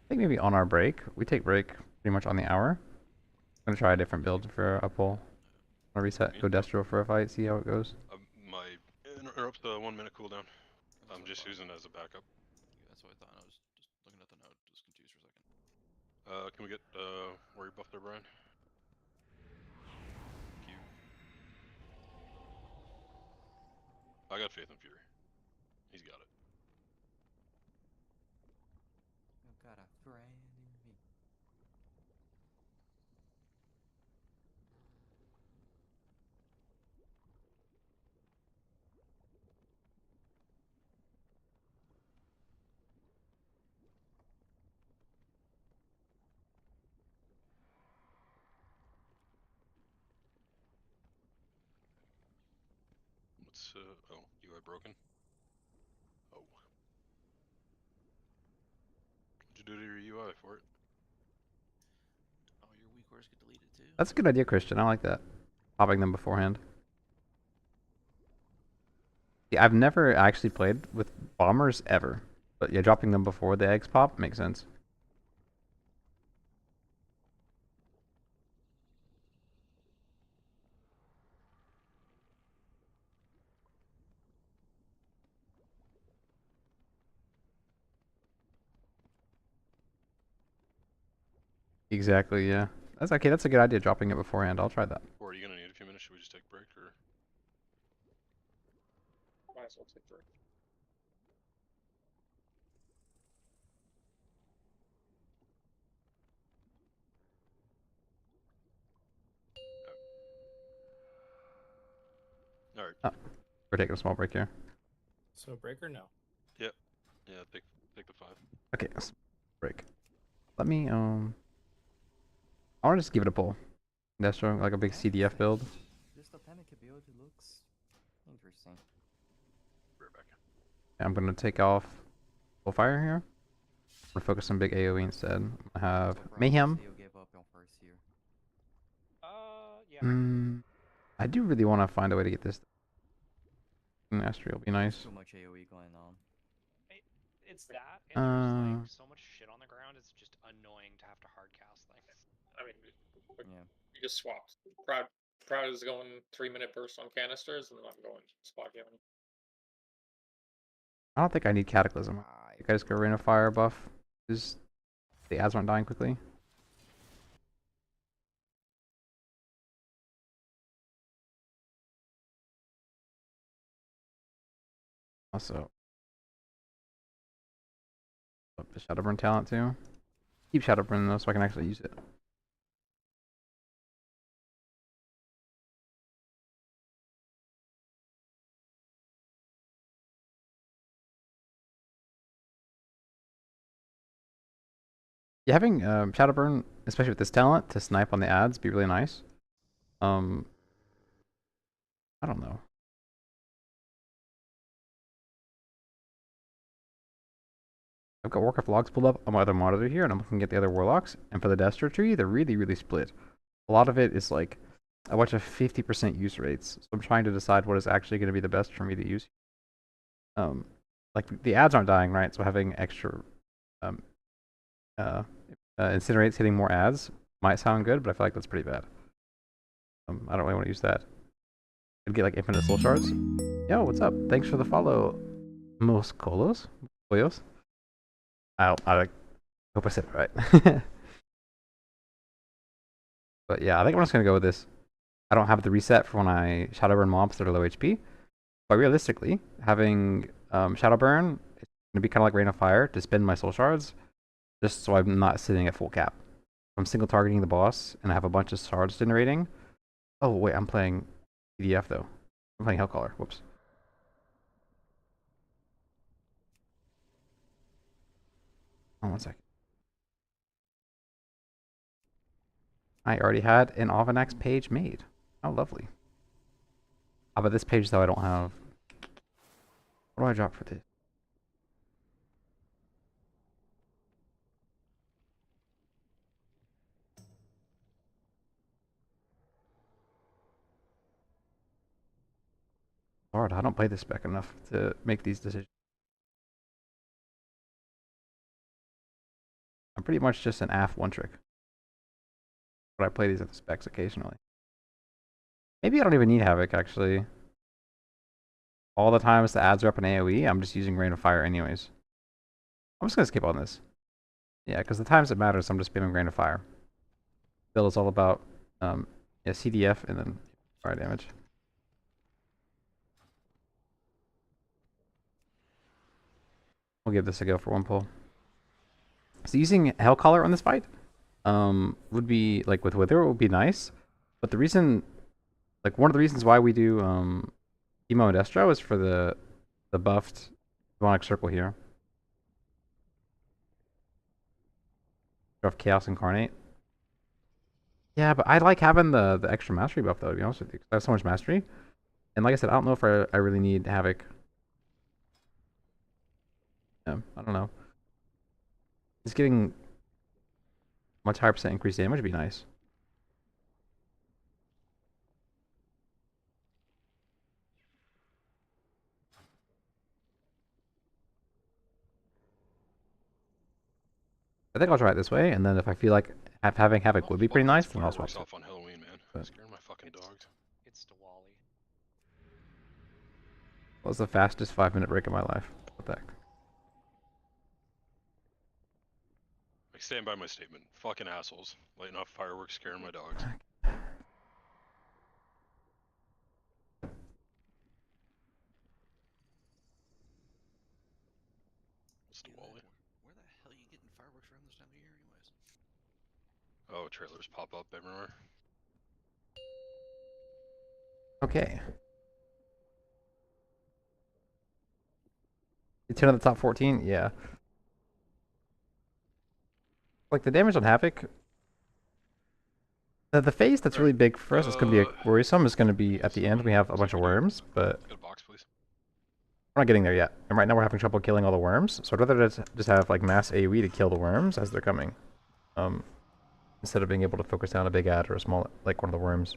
I think maybe on our break. We take break pretty much on the hour. I'm gonna try a different build for a pull. I'm gonna reset, go Destro for a fight, see how it goes. My interrupt's 1 minute cooldown. I'm just using it as a backup. Yeah, that's what I thought. I was just looking at the note, just confused for a second. Can we get worry buff there, Brian? Thank you. I got faith in Fury. He's got it. You got a friend in me. What's oh, UI broken? Oh. What'd you do to your UI for it? Oh, your weak words get deleted too? That's a good idea, Christian. I like that. Popping them beforehand. Yeah, I've never actually played with bombers ever. But yeah, dropping them before the eggs pop makes sense. Exactly, yeah. That's okay, that's a good idea, dropping it beforehand. I'll try that. Or are you gonna need a few minutes? Should we just take a break or? Might as well take a break. All right. Oh, we're taking a small break here. So break or no? Yep. Yeah. Take the 5. Okay, break. Let me I want to just give it a pull. Destro, like a big CDF build. This totemic ability looks interesting. Right back. I'm gonna take off full fire here. I'm gonna focus on big AoE instead. I have Mayhem. You gave up on first here. Yeah. I do really want to find a way to get this. Mastery will be nice. Too much AoE going on. It's that, and there's like so much shit on the ground. It's just annoying to have to hard cast things. I mean, Yeah. you just swapped. Proud is going 3-minute burst on canisters, and I'm going spot healing. I don't think I need Cataclysm. You guys go Rain of Fire buff. Is the ads aren't dying quickly. Also, up the Shadowburn talent too. Keep Shadowburn though, so I can actually use it. Yeah, having Shadowburn, especially with this talent, to snipe on the ads, be really nice. I don't know. I've got Warcraft logs pulled up on my other monitor here, and I'm looking at the other warlocks. And for the Destro tree, they're really, really split. A lot of it is like a bunch of 50% use rates. So I'm trying to decide what is actually going to be the best for me to use. Like the ads aren't dying, right? So having extra incinerates hitting more ads might sound good, but I feel like that's pretty bad. I don't really want to use that. I'd get like infinite soul shards. Yo, what's up? Thanks for the follow, Mos Colos. I hope I said it right. But yeah, I think I'm just gonna go with this. I don't have the reset for when I Shadowburn mobs that are low HP. But realistically, having Shadowburn, it's gonna be kind of like Rain of Fire to spend my soul shards, just so I'm not sitting at full cap. I'm single targeting the boss, and I have a bunch of shards generating. Oh wait, I'm playing EDF though. I'm playing Hellcaller. Whoops. Oh, 1 second. I already had an ovinaxx page made. How lovely. But this page though I don't have. What do I drop for this? Lord, I don't play this spec enough to make these decisions. I'm pretty much just an AF one trick. But I play these at the specs occasionally. Maybe I don't even need Havoc actually. All the times the ads are up in AoE, I'm just using Rain of Fire anyways. I'm just gonna skip on this. Yeah, because the times it matters, I'm just spamming Rain of Fire. Build is all about yeah, CDF and then fire damage. We'll give this a go for one pull. So using Hellcaller on this fight would be, like with Wither, would be nice. But the reason, like one of the reasons why we do Emo and Destro is for the buffed demonic circle here. Of Chaos Incarnate. Yeah, but I like having the extra mastery buff though, to be honest with you. 'Cause I have so much mastery. And like I said, I don't know if I really need Havoc. Yeah, I don't know. Just getting much higher percent increased damage would be nice. I think I'll try it this way, and then if I feel like having Havoc would be pretty nice, then I'll swap Fireworks it. off on Halloween, man. But- Scaring my fucking dogs. It's Diwali. What was the fastest 5-minute break of my life? What the heck? I stand by my statement. Fucking assholes. Lighting off fireworks, scaring my dogs. It's Diwali. Where the hell are you getting fireworks around this time of year, anyways? Oh, trailers pop up everywhere. Okay. You 10 of the top 14? Yeah. Like the damage on Havoc. The phase that's really big for us is going to be worrisome. Is going to be at the end. We have a bunch of worms, but Get a box, please. we're not getting there yet. And right now we're having trouble killing all the worms. So I'd rather just have like mass AoE to kill the worms as they're coming, instead of being able to focus down a big ad or a small like one of the worms.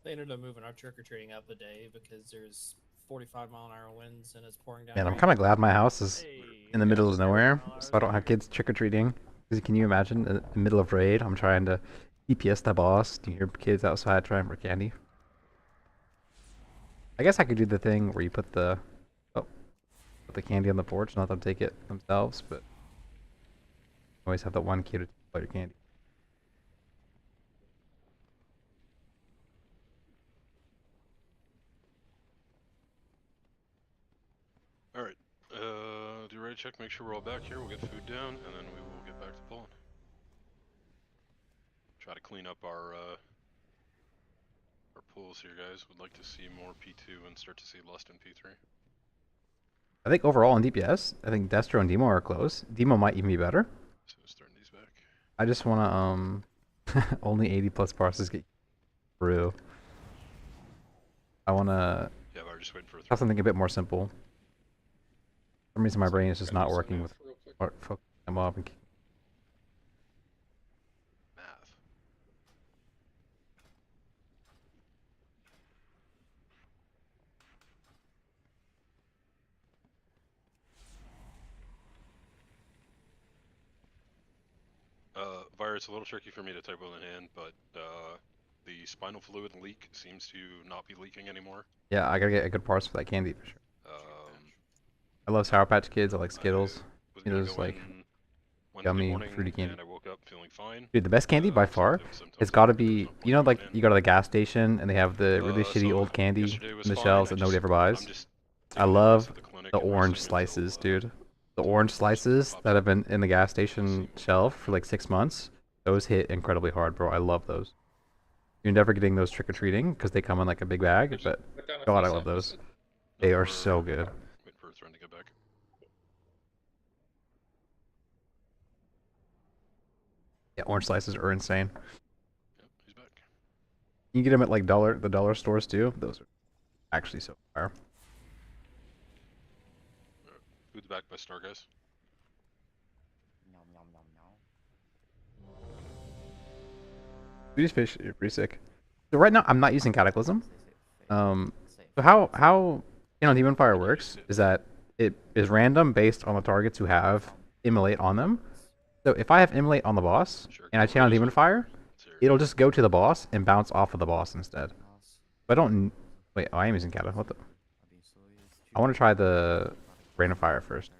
They ended up moving our trick-or-treating out the day because there's 45-mile-an-hour winds and it's pouring down. Man, I'm rain. kind of glad my house is in the middle of nowhere, so I don't have kids trick-or-treating. Because can you imagine, in the middle of raid, I'm trying to DPS the boss, you hear kids outside trying for candy. I guess I could do the thing where you put the candy on the porch and let them take it themselves, but you always have that one kid to take all your candy. Alright. Do a raid check, make sure we're all back here. We'll get food down, and then we will get back to pulling. Try to clean up our pools here, guys. Would like to see more P2 and start to see less in P3. I think overall in DPS, I think Destro and Demo are close. Demo might even be better. So starting these back. I just want to, only 80 plus parses get through. I want to Yeah, but we're just waiting for have something a bit more simple. For some reason my brain is just not working with focusing them up and math. Virus, a little tricky for me to type with in hand, but the spinal fluid leak seems to not be leaking anymore. yeah, I gotta get a good parse for that candy for sure. I love Sour Patch Kids. I like Skittles. Skittles like yummy, fruity candy. And I woke up feeling fine. Dude, the best candy by far has got to be, you know, like you go to the gas station and they have the really shitty old candy in the shelves that nobody ever buys. I love the orange slices, dude. The orange slices that have been in the gas station shelf for like 6 months, those hit incredibly hard, bro. I love those. You're never getting those trick-or-treating because they come in like a big bag, but God, I love those. They are so good. Wait for Throne to get back. Yeah, orange slices are insane. Yep, he's back. You can get them at like the dollar stores too. Those are actually so fire. Food's back by Star, guys. Nom nom nom nom. These fish are pretty sick. So right now I'm not using Cataclysm. So how Demon Fire works is that it is random based on the targets who have Immolate on them. So if I have Immolate on the boss and I channel Demon Fire, it'll just go to the boss and bounce off of the boss instead. But I don't. Wait, oh, I am using Cata. What the? I want to try the Rain of Fire first.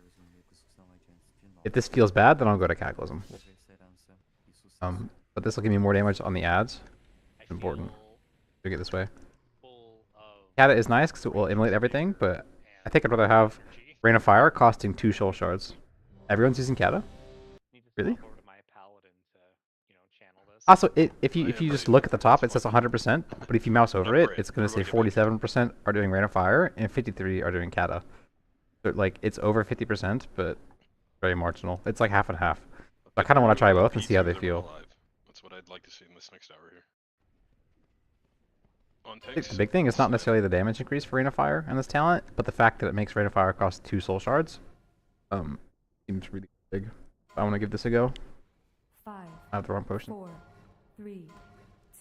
If this feels bad, then I'll go to Cataclysm. But this will give me more damage on the ads. It's important to get this way. Cata is nice because it will immolate everything, but I think I'd rather have Rain of Fire costing 2 Shoal Shards. Everyone's using Cata? Really? Also, if you just look at the top, it says 100%, but if you mouse over it, it's going to say 47% are doing Rain of Fire and 53 are doing Cata. So, like, it's over 50%, but very marginal. It's like half and half. I kind of want to try both and see how they feel. That's what I'd like to see in this next hour here. On I think takes. the big thing is not necessarily the damage increase for Rain of Fire in this talent, but the fact that it makes Rain of Fire cost 2 soul shards. Seems really big. I want to give this a go. 5, I have the wrong potion. 4, 3,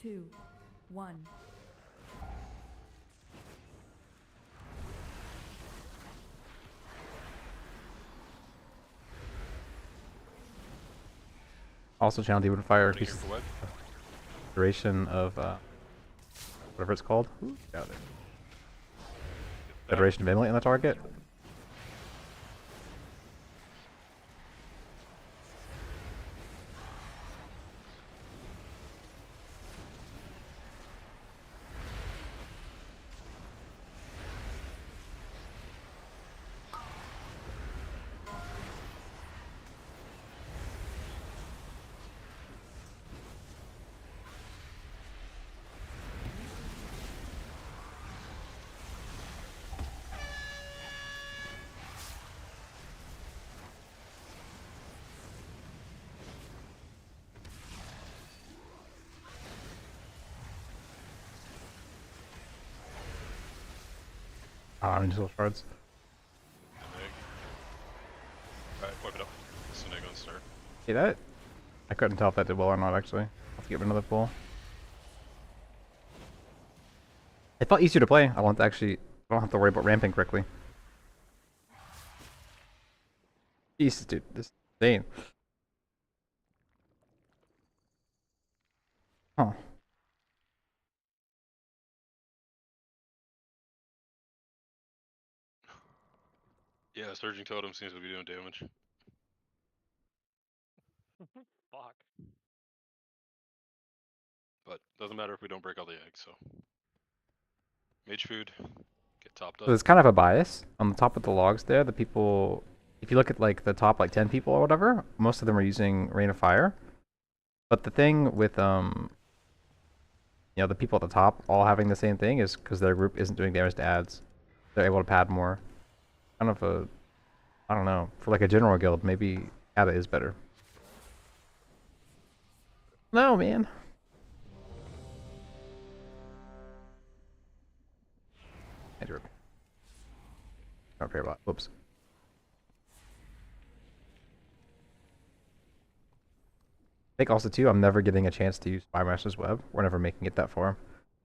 2, 1. Also, Channel Demon Fire Already here increases for web. duration of whatever it's called. Got it. The duration of emulate on the target. I need soul shards. Alright, wipe it up. This is an egg on start. See that? I couldn't tell if that did well or not, actually. I'll have to give it another pull. It felt easier to play. I don't have to worry about ramping correctly. Jesus, dude, this is insane. Huh. Yeah, Surging Totem seems to be doing damage. Fuck. But doesn't matter if we don't break all the eggs, so. Mage food. Get topped up. So there's kind of a bias on the top of the logs there. The people, if you look at like the top like 10 people or whatever, most of them are using Rain of Fire. But the thing with you know, the people at the top all having the same thing is because their group isn't doing damage to ads. They're able to pad more. Kind of a, I don't know, for like a general guild, maybe ADA is better. No, man. I do. Don't care about. Whoops. I think also too, I'm never getting a chance to use Spymaster's Web. We're never making it that far.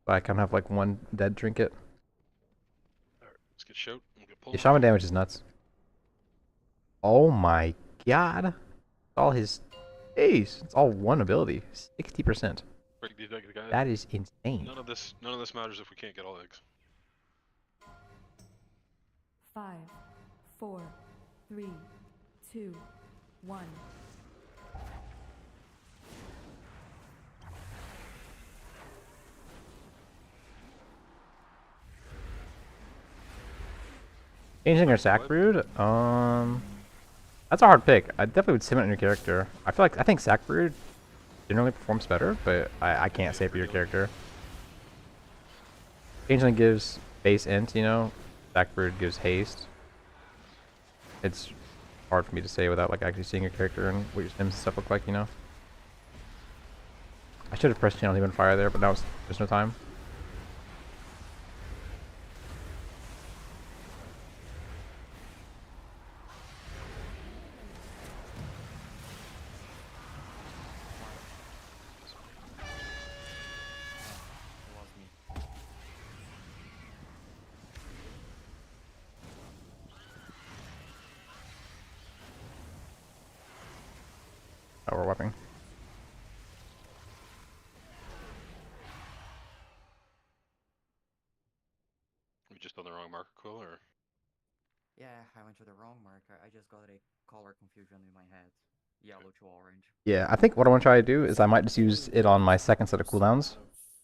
So I kind of have like one dead trinket. Alright, let's get shout. We'll get pulled. Yeah, shaman damage is nuts. Oh my god. It's all his ace. It's all one ability. 60%. Break these eggs, guys. That is insane. None of this matters if we can't get all eggs. 5, 4, 3, 2, 1. Changing our sack brood? That's a hard pick. I definitely would sim it on your character. I think sack brood generally performs better, but I can't say for your character. Changeling gives base int, you know. Sack brood gives haste. It's hard for me to say without like actually seeing your character and what your sims and stuff look like, you know. I should have pressed channel demon fire there, but now there's no time. Oh, we're weapon. We just on the wrong marker, Quill, or? Yeah, I went to the wrong marker. I just got a color confusion in my head. Yellow to orange. Yeah, I think what I want to try to do is I might just use it on my second set of cooldowns.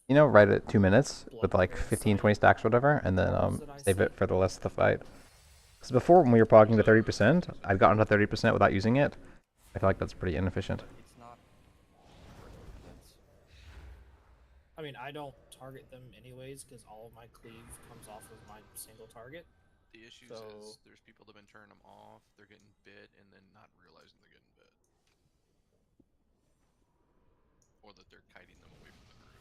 You know, right at 2 minutes with like 15, 20 stacks or whatever, and then save it for the rest of the fight. Because before, when we were progging to 30%, I'd gotten to 30% without using it. I feel like that's pretty inefficient. It's not. I mean, I don't target them anyways because all of my cleave comes off of my single target. The issue is there's people that have been turning them off, they're getting bit, and then not realizing they're getting bit. Or that they're kiting them away from the group.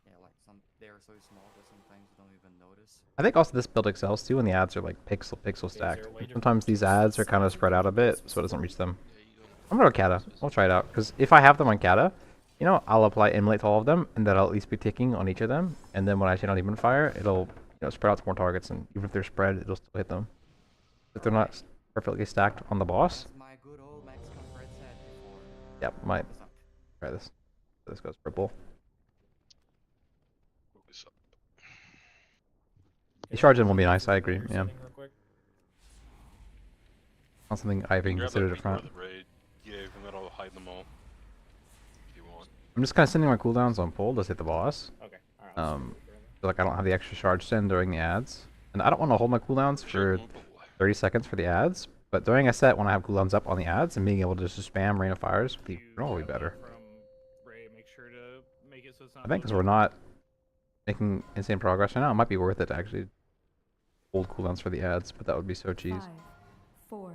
Yeah, like they are so small that sometimes you don't even notice. I think also this build excels too when the ads are like pixel stacked. Sometimes these ads are kind of spread out a bit, so it doesn't reach them. I'm gonna go Kata. I'll try it out because if I have them on Kata, you know, I'll apply Immolate to all of them, and then I'll at least be ticking on each of them. And then when I turn on Demon Fire, it'll spread out to more targets, and even if they're spread, it'll still hit them. If they're not perfectly stacked on the boss. My good old Max Comfort said before. Yep, might try this. This goes purple. The charge in will be nice. I agree. Yeah. Not something I even considered up front. Yeah, and that'll hide them all. If you want. I'm just kind of sending my cooldowns on pull to hit the boss. Okay. Alright. So like I don't have the extra charge send during the ads, and I don't want to hold my cooldowns for 30 seconds for the ads. But during a set when I have cooldowns up on the ads and being able to just spam Rain of Fires would be probably better. Make sure to make it so it's not I think because we're not making insane progress right now, it might be worth it to actually hold cooldowns for the ads, but that would be so cheese. 5, 4,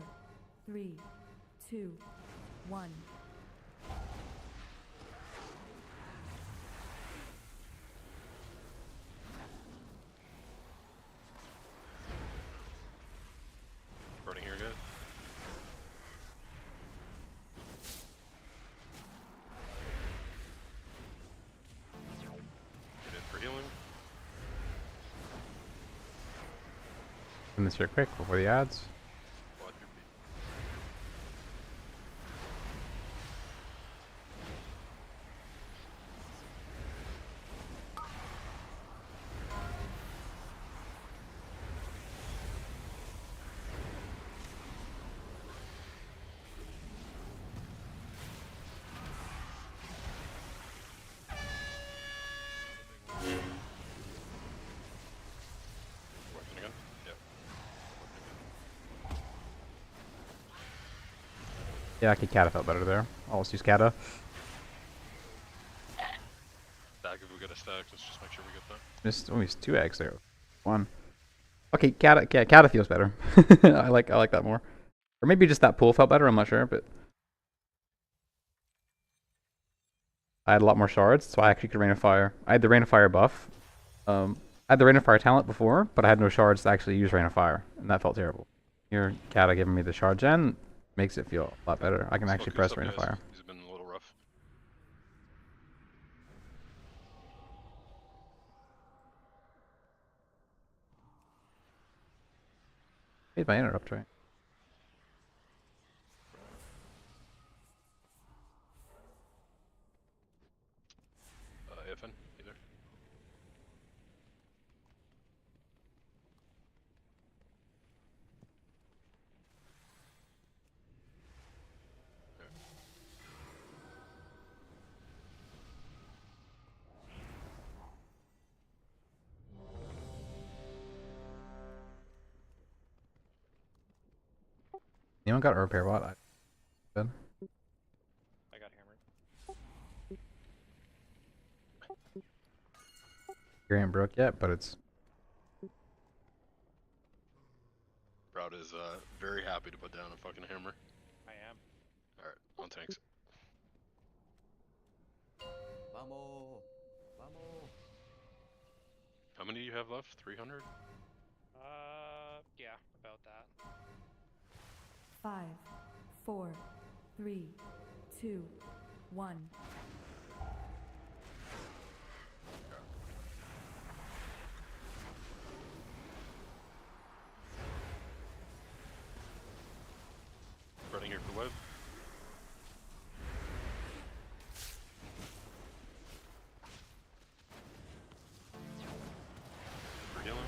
3, 2, 1. Running here, guys. Get in for healing. And this here quick before the ads. Watch your feet. Weapon again? Yep. Yeah, I could Kata felt better there. I'll just use Kata. Stack if we get a stack, let's just make sure we get that. Just only 2 eggs there. 1. Okay, Kata feels better. I like that more. Or maybe just that pull felt better, I'm not sure, but I had a lot more shards, so I actually could Rain of Fire. I had the Rain of Fire buff. I had the Rain of Fire talent before, but I had no shards to actually use Rain of Fire, and that felt terrible. Here, Kata giving me the shard gen makes it feel a lot better. I can actually press Rain of Fire. These have been a little rough. Made my interrupt, right? AFN, either. Anyone got a repair bot? Good. I got hammered. You ain't broke yet, but it's... Proud is very happy to put down a fucking hammer. I am. Alright, on tanks. Vamos! Vamos! How many do you have left? 300? Yeah, about that. 5, 4, 3, 2, 1. Running here for web. For healing.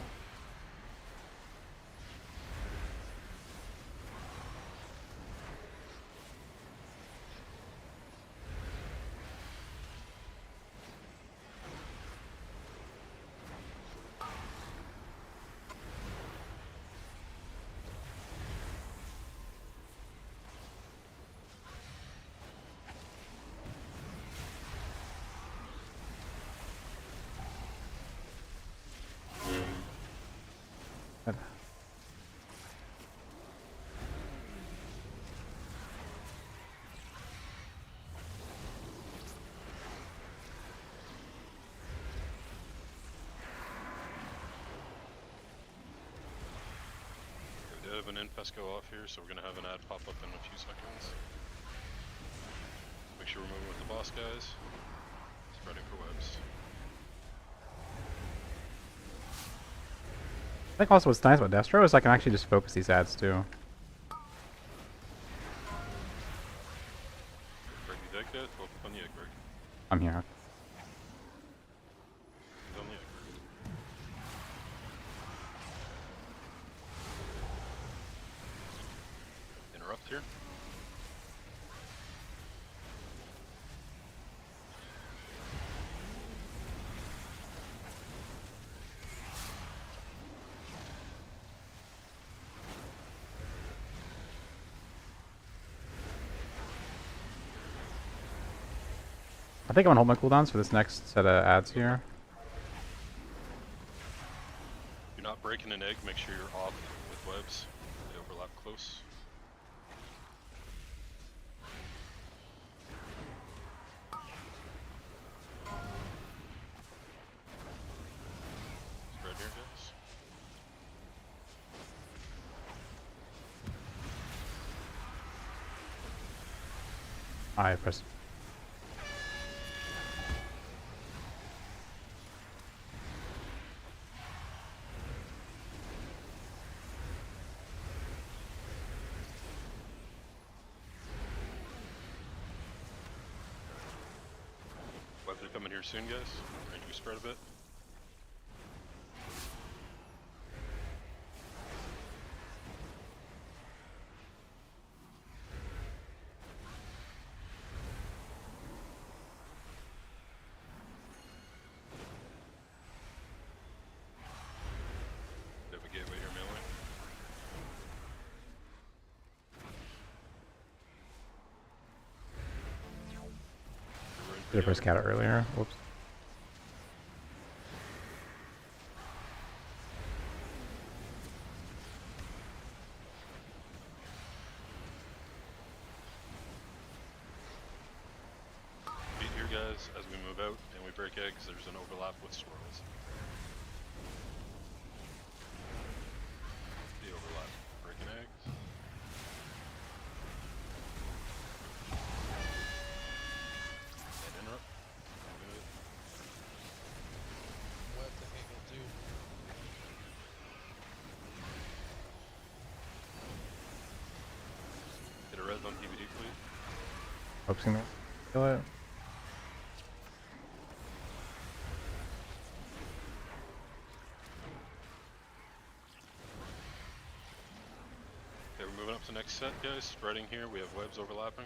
have an infest go off here, so we're gonna have an ad pop up in a few seconds. Make sure we're moving with the boss guys. Spreading for webs. I think also what's nice about Destro is I can actually just focus these ads too. Greg, you deck that? Focus on the egg, Greg. I'm here. He's on the egg, Greg. Interrupt here. I think I'm gonna hold my cooldowns for this next set of ads here. If you're not breaking an egg, make sure you're off with webs. They overlap close. Spread here, guys. I press. Webs are coming here soon, guys. Ready to spread a bit. They have a gateway here, melee. Did I press cat earlier? Whoops. Beat here, guys. As we move out and we break eggs, there's an overlap with swirls. The overlap. Breaking eggs. And interrupt. Good. Web to angle too. Get a res on DVD, please. Hope's gonna kill it. Okay, we're moving up to the next set, guys. Spreading here. We have webs overlapping.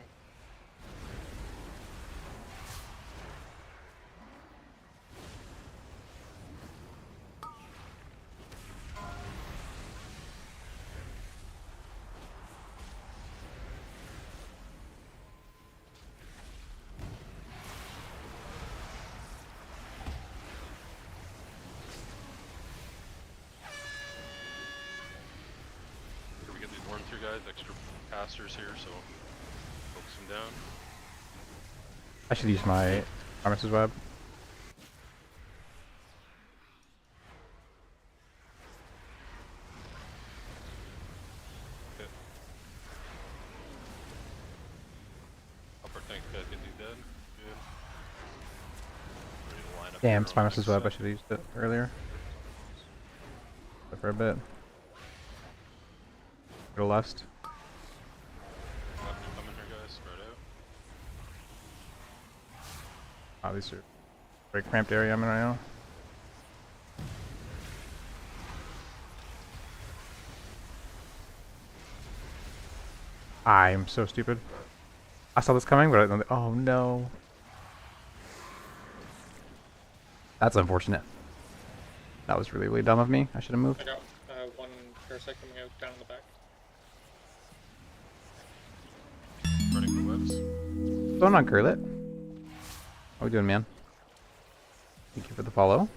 Here we get these worms here, guys. Extra casters here, so focus them down. I should use my Armistice Web. Okay. Upper tank guys get these dead. Good. Ready to line up. Damn, here it's on my the Armistice next Web. I set. should have used it earlier. For a bit. Go left. Left are coming here, guys. Spread out. Oh, these are very cramped area I'm in right now. I'm so stupid. I saw this coming, but I don't. Oh no. That's unfortunate. That was really, really dumb of me. I should have moved. I got one parasite coming out down in the back. Running for webs. What's going on, Gurlit? How we doing, man? Thank you for the follow.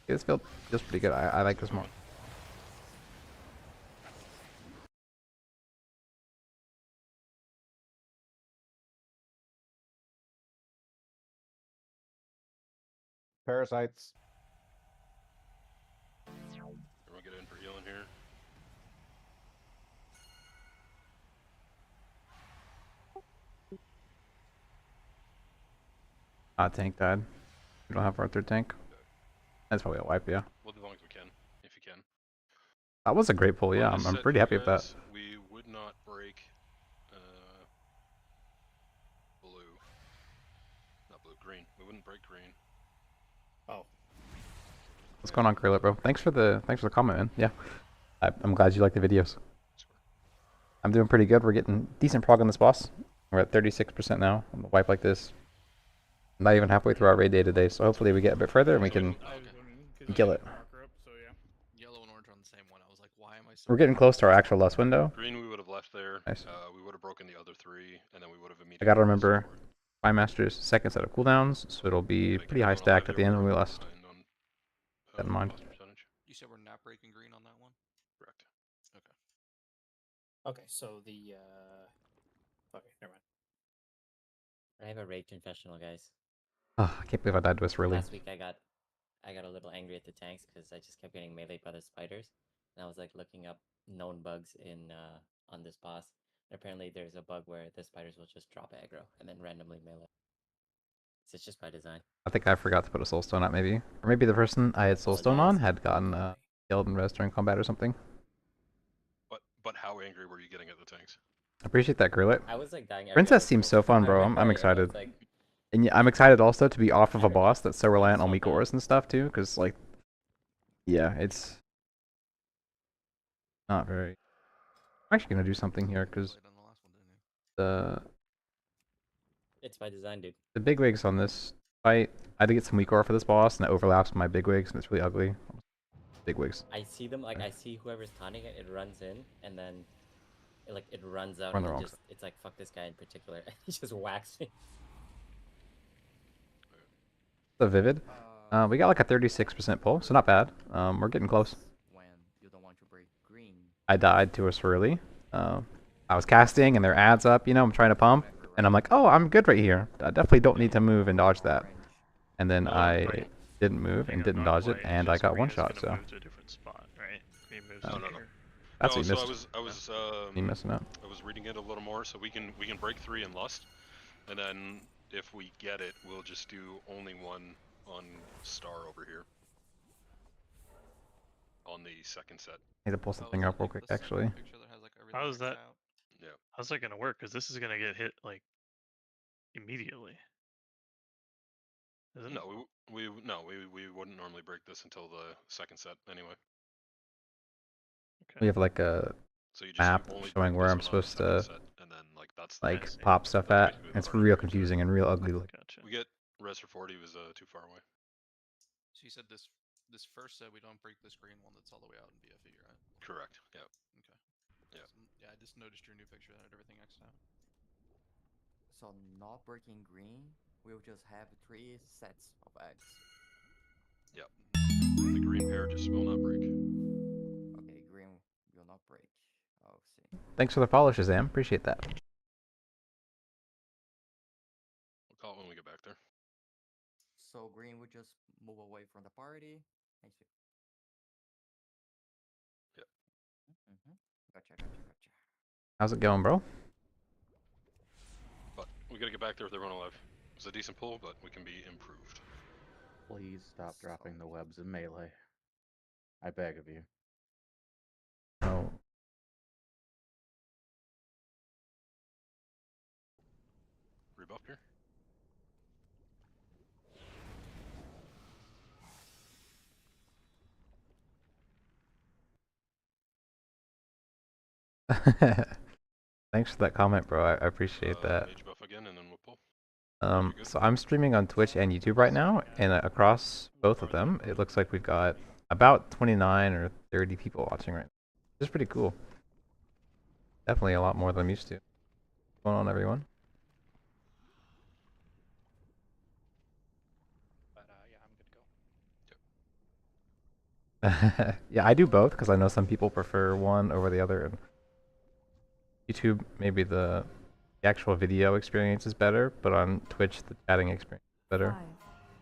Yeah, this feels pretty good. I like this more. Parasites. Tank died. We don't have our third tank. That's probably a wipe, yeah. We'll do as long as we can, if you can. That was a great pull, yeah. On this I'm set pretty here, happy with that. guys, we would not break blue. Not blue, green. We wouldn't break green. Oh. What's going on, Curler, bro? Thanks for the comment, man. Yeah. I'm glad you like the videos. I'm doing pretty good. We're getting decent prog on this boss. We're at 36% now on the wipe like this. Not even halfway through our raid day today, so hopefully we get a bit further and we can kill it. Yellow and orange are on the same one. I was like, why am I so... We're getting close to our actual lust window. Green we would have left there. Nice. We would have broken the other 3, and then we would have I immediately... gotta remember my master's second set of cooldowns, so it'll be pretty high stacked at the end when we lust. That in mind. You said we're not breaking green on that one? Correct. Okay. Okay, so the okay, never mind. I have a raid confessional, guys. Oh, I can't believe I died to us early. Last week I got a little angry at the tanks because I just kept getting meleeed by the spiders, and I was like looking up known bugs in on this boss. And apparently, there's a bug where the spiders will just drop aggro and then randomly melee. So it's just by design. I think I forgot to put a soulstone out, maybe, or maybe the person I had soulstone on had gotten killed and res during combat or something. But how angry were you getting at the tanks? I appreciate that, Grillet. I was like dying. every Princess other seems pull. so fun, bro. remember I'm I excited. was like, And yeah, I'm excited also to be off of a boss that's so reliant on weak auras and stuff too, because like, yeah, it's not very. I'm actually gonna do something here because it's by design, dude. the bigwigs on this fight, I had to get some weak aura for this boss, and it overlaps with my bigwigs, and it's really ugly. Bigwigs. I see them like I see whoever's taunting it. It runs in and then it runs out We're on and the it wrong just it's like fuck this guy in particular. He just whacks me. So vivid. We got like a 36% pull, so not bad. We're getting close. When you don't want to break green. I died to us early. I was casting and their ads up, you know, I'm trying to pump, and I'm like, oh, I'm good right here. I definitely don't need to move and dodge that. And then I didn't move and didn't dodge it, and I got one shot. So that's what you missed. I was you missing out. I was reading it a little more, so we can break 3 in lust, and then if we get it, we'll just do only one on star over here on the second set. Need to pull something up real quick, actually. How's that? Yeah. How's that gonna work? Because this is gonna get hit like immediately. Isn't it? No, we wouldn't normally break this until the second set anyway. We have like a So you just map only showing break where this I'm one on the supposed second to set, and then like that's pop stuff at. And it's real confusing and real ugly. We get res for 40 was too far away. So you said this first set we don't break this green one that's all the way out in BFE, right? Correct. Yeah. Okay. Yeah. So, yeah, I just noticed your new picture that had everything X'd out. So not breaking green, we'll just have 3 sets of eggs. Yep. The green pair just will not break. Okay, green will not break. Oh, see. Thanks for the follow, Shazam. Appreciate that. We'll call it when we get back there. So green would just move away from the party. I see. Yep. Gotcha. How's it going, bro? But we gotta get back there with everyone alive. It's a decent pull, but we can be improved. Please stop dropping the webs in melee. I beg of you. Oh. Rebuff here. Thanks for that comment, bro. I appreciate that. Mage buff again, and then we'll pull. So I'm streaming on Twitch and YouTube right now, and across both of them, it looks like we've got about 29 or 30 people watching right now. It's pretty cool. Definitely a lot more than I'm used to. What's going on, everyone? But yeah, I'm good to go. Yeah, I do both because I know some people prefer one over the other. And YouTube, maybe the actual video experience is better, but on Twitch, the chatting experience is better.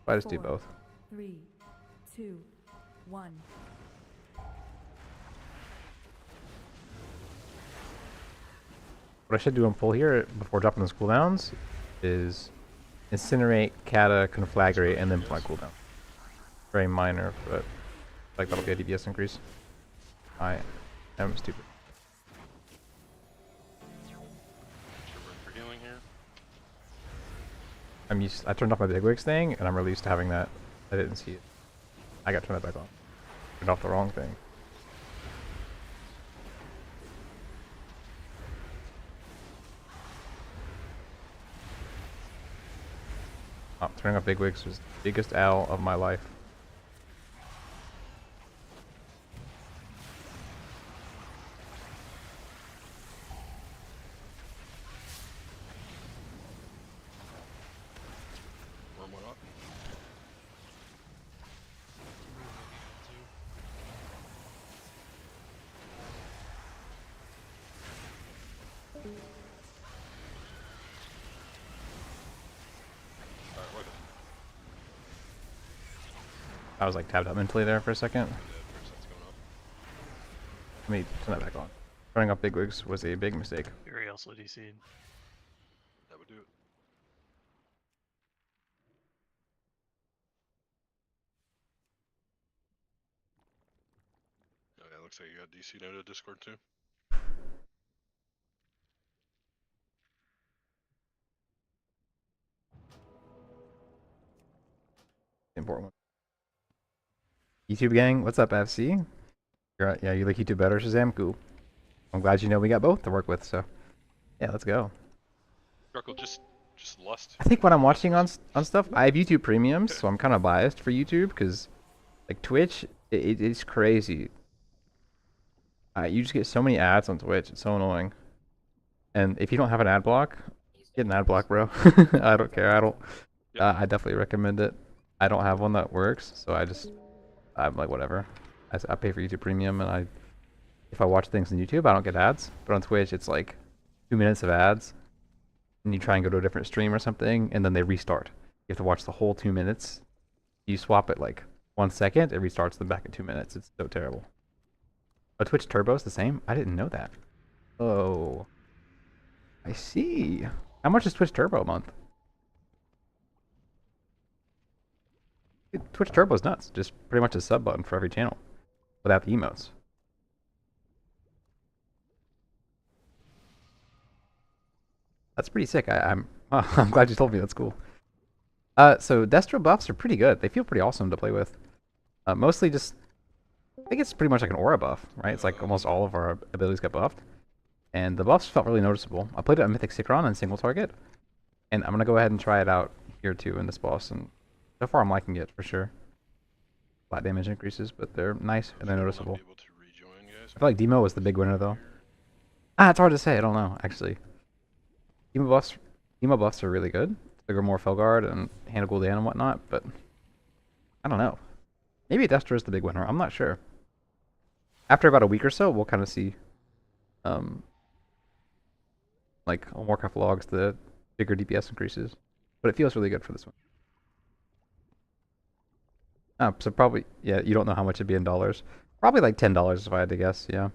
5, I just do 4, both. 3, 2, 1. What I should do in full here before dropping those cooldowns is Incinerate, Kata, Conflagrate, and then my cooldown. Very minor, but like that'll be a DPS increase. I am stupid. For healing here. I turned off my bigwigs thing, and I'm really used to having that. I didn't see it. I got to turn it back on. Turned off the wrong thing. Oh, turning off bigwigs was the biggest owl of my life. Worm went up. Alright, what? I was like tabbed out mentally there for a second. Yeah, percent's going up. Let me turn that back on. Turning off bigwigs was a big mistake. Fury also DC'd. That would do it. Oh yeah, looks like you got DC'd out of Discord too. Important one. YouTube gang, what's up, FC? Yeah, you like YouTube better, Shazam? Cool. I'm glad you know we got both to work with, so yeah, let's go. Druckle, just lust. I think when I'm watching on stuff, I have YouTube Premium, so I'm kind of biased for YouTube because, like Twitch, it's crazy. You just get so many ads on Twitch. It's so annoying. And if you don't have an ad block, get an ad block, bro. I don't care. I definitely recommend it. I don't have one that works, so I'm like whatever. I pay for YouTube Premium, and if I watch things on YouTube, I don't get ads. But on Twitch, it's like 2 minutes of ads, and you try and go to a different stream or something, and then they restart. You have to watch the whole 2 minutes. You swap it like 1 second, it restarts them back in 2 minutes. It's so terrible. But Twitch Turbo's the same? I didn't know that. Oh. I see. How much is Twitch Turbo a month? Twitch Turbo's nuts. Just pretty much a sub button for every channel. Without the emotes. That's pretty sick. I'm glad you told me. That's cool. So Destro buffs are pretty good. They feel pretty awesome to play with. Mostly just, I think it's pretty much like an aura buff, right? It's like almost all of our abilities got buffed. And the buffs felt really noticeable. I played it on Mythic Sikron on single target. And I'm going to go ahead and try it out here too in this boss. And so far I'm liking it for sure. Flat damage increases, but they're nice and they're noticeable. I feel like Demo was the big winner though. It's hard to say. I don't know, actually. Demo buffs are really good. They go more Felguard and Hand of Gul'dan and whatnot, but I don't know. Maybe Destro is the big winner. I'm not sure. After about a week or so, we'll kind of see like on Warcraft logs the bigger DPS increases. But it feels really good for this one. So probably, yeah, you don't know how much it'd be in dollars. Probably like $10 if I had to guess, yeah.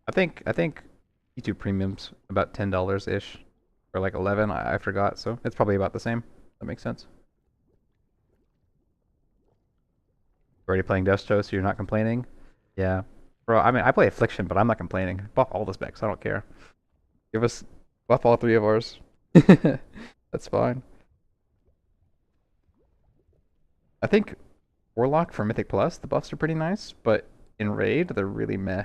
I think YouTube Premium's about $10-ish. Or like 11, I forgot, so it's probably about the same. That makes sense. You're already playing Destro, so you're not complaining? Yeah. Bro, I mean, I play Affliction, but I'm not complaining. Buff all the specs, I don't care. Buff all 3 of ours. That's fine. I think Warlock for Mythic Plus, the buffs are pretty nice, but in Raid, they're really meh.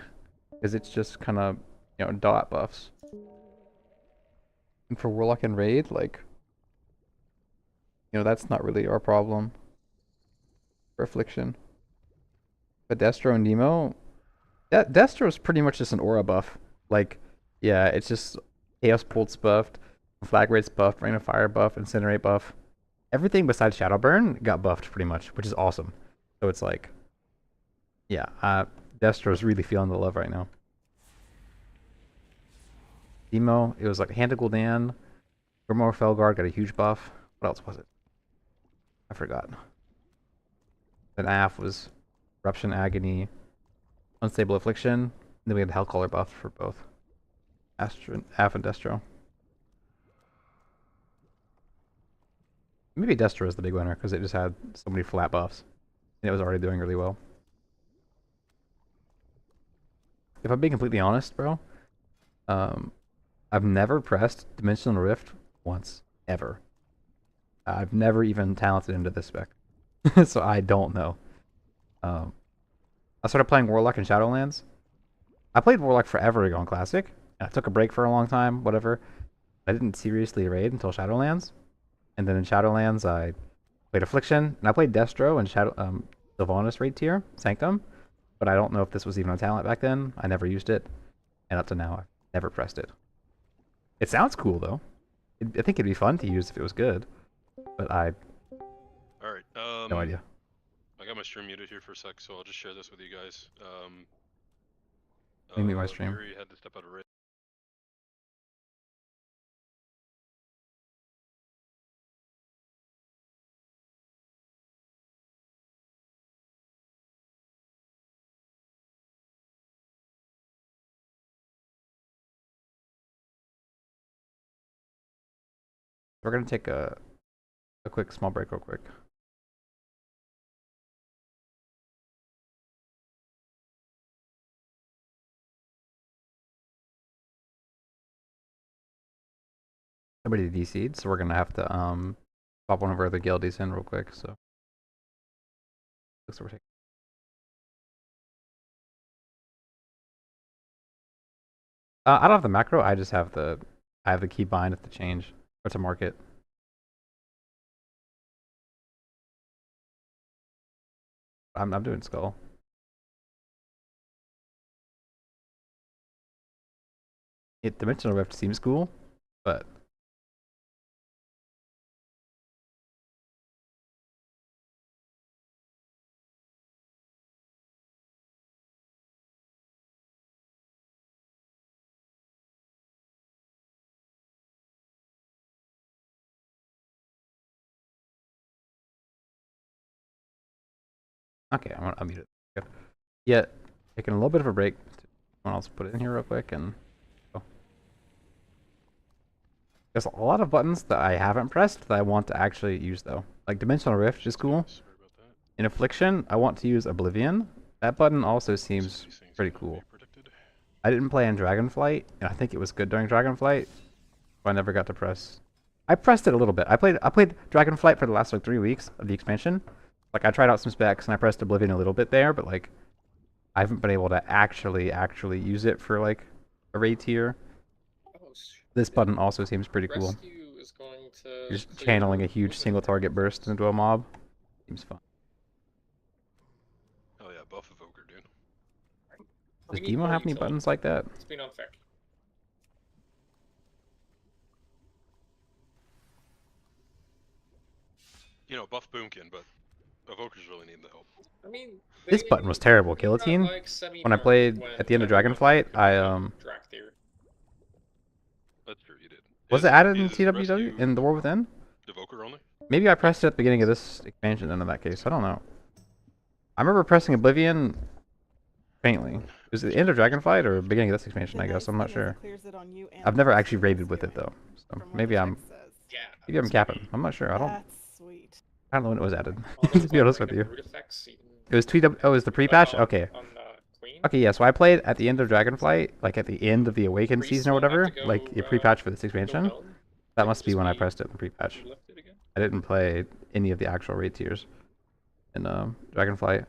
Because it's just kind of, dot buffs. And for Warlock and Raid, like, that's not really our problem. For Affliction. But Destro and Demo, Destro is pretty much just an aura buff. Like, yeah, it's just Chaos Pulse buffed, Flag Rate's buffed, Rain of Fire buff, Incinerate buff. Everything besides Shadowburn got buffed pretty much, which is awesome. So it's like, yeah, Destro's really feeling the love right now. Demo, it was like Hand of Gul'dan, Grimoire Felguard got a huge buff. What else was it? I forgot. Then AF was Eruption Agony, Unstable Affliction, and then we had the Hellcaller buff for both AF and Destro. Maybe Destro is the big winner because it just had so many flat buffs. And it was already doing really well. If I'm being completely honest, bro, I've never pressed Dimensional Rift once, ever. I've never even talented into this spec. So I don't know. I started playing Warlock in Shadowlands. I played Warlock forever ago in Classic. And I took a break for a long time, whatever. I didn't seriously raid until Shadowlands. And then in Shadowlands, I played Affliction. And I played Destro and Sylvanas raid tier, Sanctum. But I don't know if this was even a talent back then. I never used it. And up to now, I've never pressed it. It sounds cool, though. I think it'd be fun to use if it was good. But I... Alright, no idea. I got my stream muted here for a sec, so I'll just share this with you guys. Let me mute my stream. Yuri had to step out of raid. We're gonna take a quick small break real quick. Somebody DC'd, so we're gonna have to pop one of our other guildies in real quick. So looks like we're taking. I don't have the macro. I just have the key bind at the change or to market. I'm doing skull. Dimensional Rift seems cool, but okay, I'm gonna unmute it. Good. Yeah, taking a little bit of a break. Someone else put it in here real quick and go. There's a lot of buttons that I haven't pressed that I want to actually use though. Like Dimensional Rift is cool. In Affliction, I want to use Oblivion. That button also seems pretty cool. I didn't play in Dragonflight, and I think it was good during Dragonflight, but I never got to press. I pressed it a little bit. I played Dragonflight for the last like 3 weeks of the expansion. Like I tried out some specs and I pressed Oblivion a little bit there, but like I haven't been able to actually use it for like a raid tier. This button also seems pretty cool. Rescue is going to You're just channeling a huge single target burst into a mob. Seems fun. Oh yeah, buff evoker, dude. Does Demo have any buttons like that? It's been unfair. You know, buff Boomkin, but evokers really need the help. I mean, This button was terrible. Guillotine. When I played at the end of Dragonflight, I That's true, you did. Was it added in TWW in the War Within? Evoker only? Maybe I pressed it at the beginning of this expansion. Then in that case, I don't know. I remember pressing Oblivion faintly. Was it the end of Dragonflight or beginning of this expansion? I guess I'm not sure. I've never actually raided with it though, so maybe I'm capping. I'm not sure. I don't know when it was added. To be honest with you, it was tweet. Oh, it was the pre-patch. Okay. Okay, yeah. So I played at the end of Dragonflight, like at the end of the Awakened season or whatever, like the pre-patch for this expansion. That must be when I pressed it in the pre-patch. I didn't play any of the actual raid tiers in Dragonflight.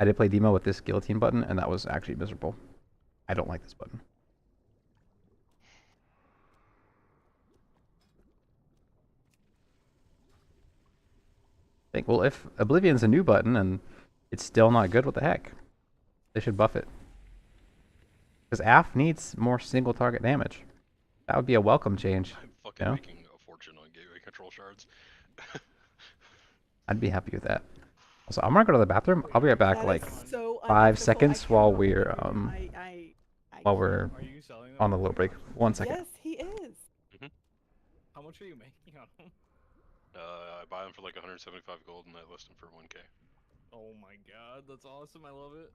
I did play Demo with this guillotine button, and that was actually miserable. I don't like this button. Well, if Oblivion's a new button and it's still not good, what the heck? They should buff it. Because AF needs more single target damage. That would be a welcome change. I'm fucking making a fortune on gateway control shards. I'd be happy with that. Also, I'm gonna go to the bathroom. I'll be right back, like 5 seconds while we're on the little break. 1 second. Yes, he is. How much are you making on them? I buy them for like 175 gold and I list them for 1k. Oh my god, that's awesome. I love it.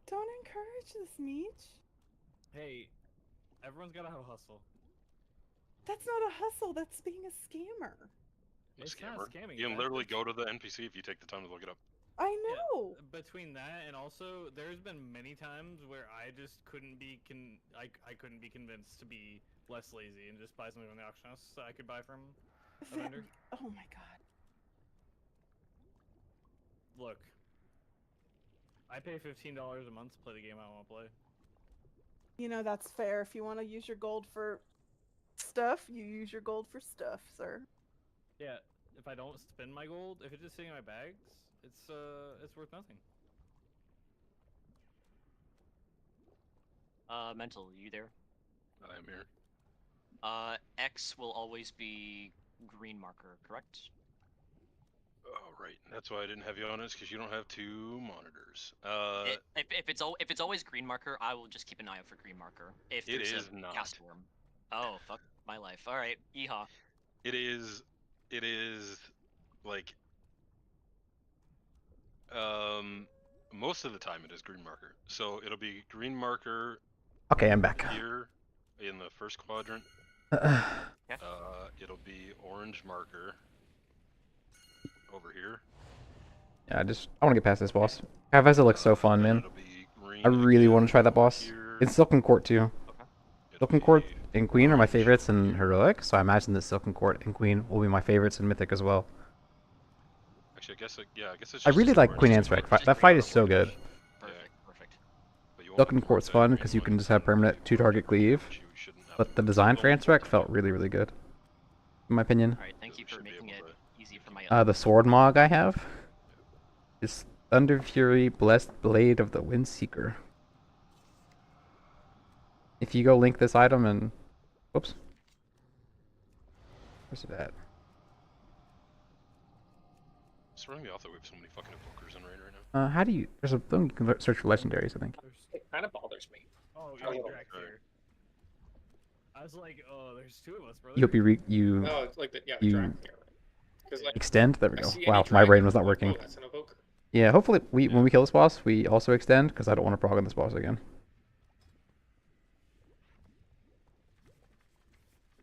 Don't encourage this, Meech. Hey, everyone's gotta have a hustle. That's not a hustle. That's being a scammer. It's Scammer. not scamming. You can literally go to the NPC if you take the time to look it up. I know. Between that and also, there's been many times where I just couldn't be I couldn't be convinced to be less lazy and just buy something from the auction house so I could buy from a vendor. Oh my god. Look, I pay $15 a month to play the game I want to play. You know, that's fair. If you want to use your gold for stuff, you use your gold for stuff, sir. Yeah, if I don't spend my gold, if it's just sitting in my bags, it's worth nothing. Mental, you there? I am here. X will always be green marker, correct? Oh, right. That's why I didn't have you on it, because you don't have 2 monitors. If it's always green marker, I will just keep an eye out for green marker. If It there's is a not. cast worm. Oh, fuck my life. Alright, yeehaw. It is, like, most of the time it is green marker. So it'll be green marker. Okay, I'm back. Here, in the first quadrant. It'll be orange marker. Over here. Yeah, I want to get past this boss. Kaveza looks so fun, man. I really want to try that boss. It's Silken Court too. Silken Court and Queen are my favorites in Heroic, so I imagine that Silken Court and Queen will be my favorites in Mythic as well. Actually, I guess it's I really like Queen Ansrek. That fight is so good. Perfect. Silken Court's fun because you can just have permanent 2-target cleave, but the design for Ansrek felt really, really good, in my opinion. Alright, thank you for making it easy for my The sword mog I have is Thunder Fury, Blessed Blade of the Windseeker. If you go link this item and... Whoops. Where's it at? It's throwing me off that we have so many fucking invokers in right now. How do you... There's a thing you can search for legendaries, I think. It kind of bothers me. Oh, Oh, you're well. direct here. I was like, oh, there's 2 of us, brother. You hope you No, it's like the you drag here. 'Cause, like, extend? There we I go. see Wow, any my brain dragon, was not I'm like, working. oh, that's an evoker. Yeah, hopefully when we kill this boss, we also extend, because I don't want to prog on this boss again.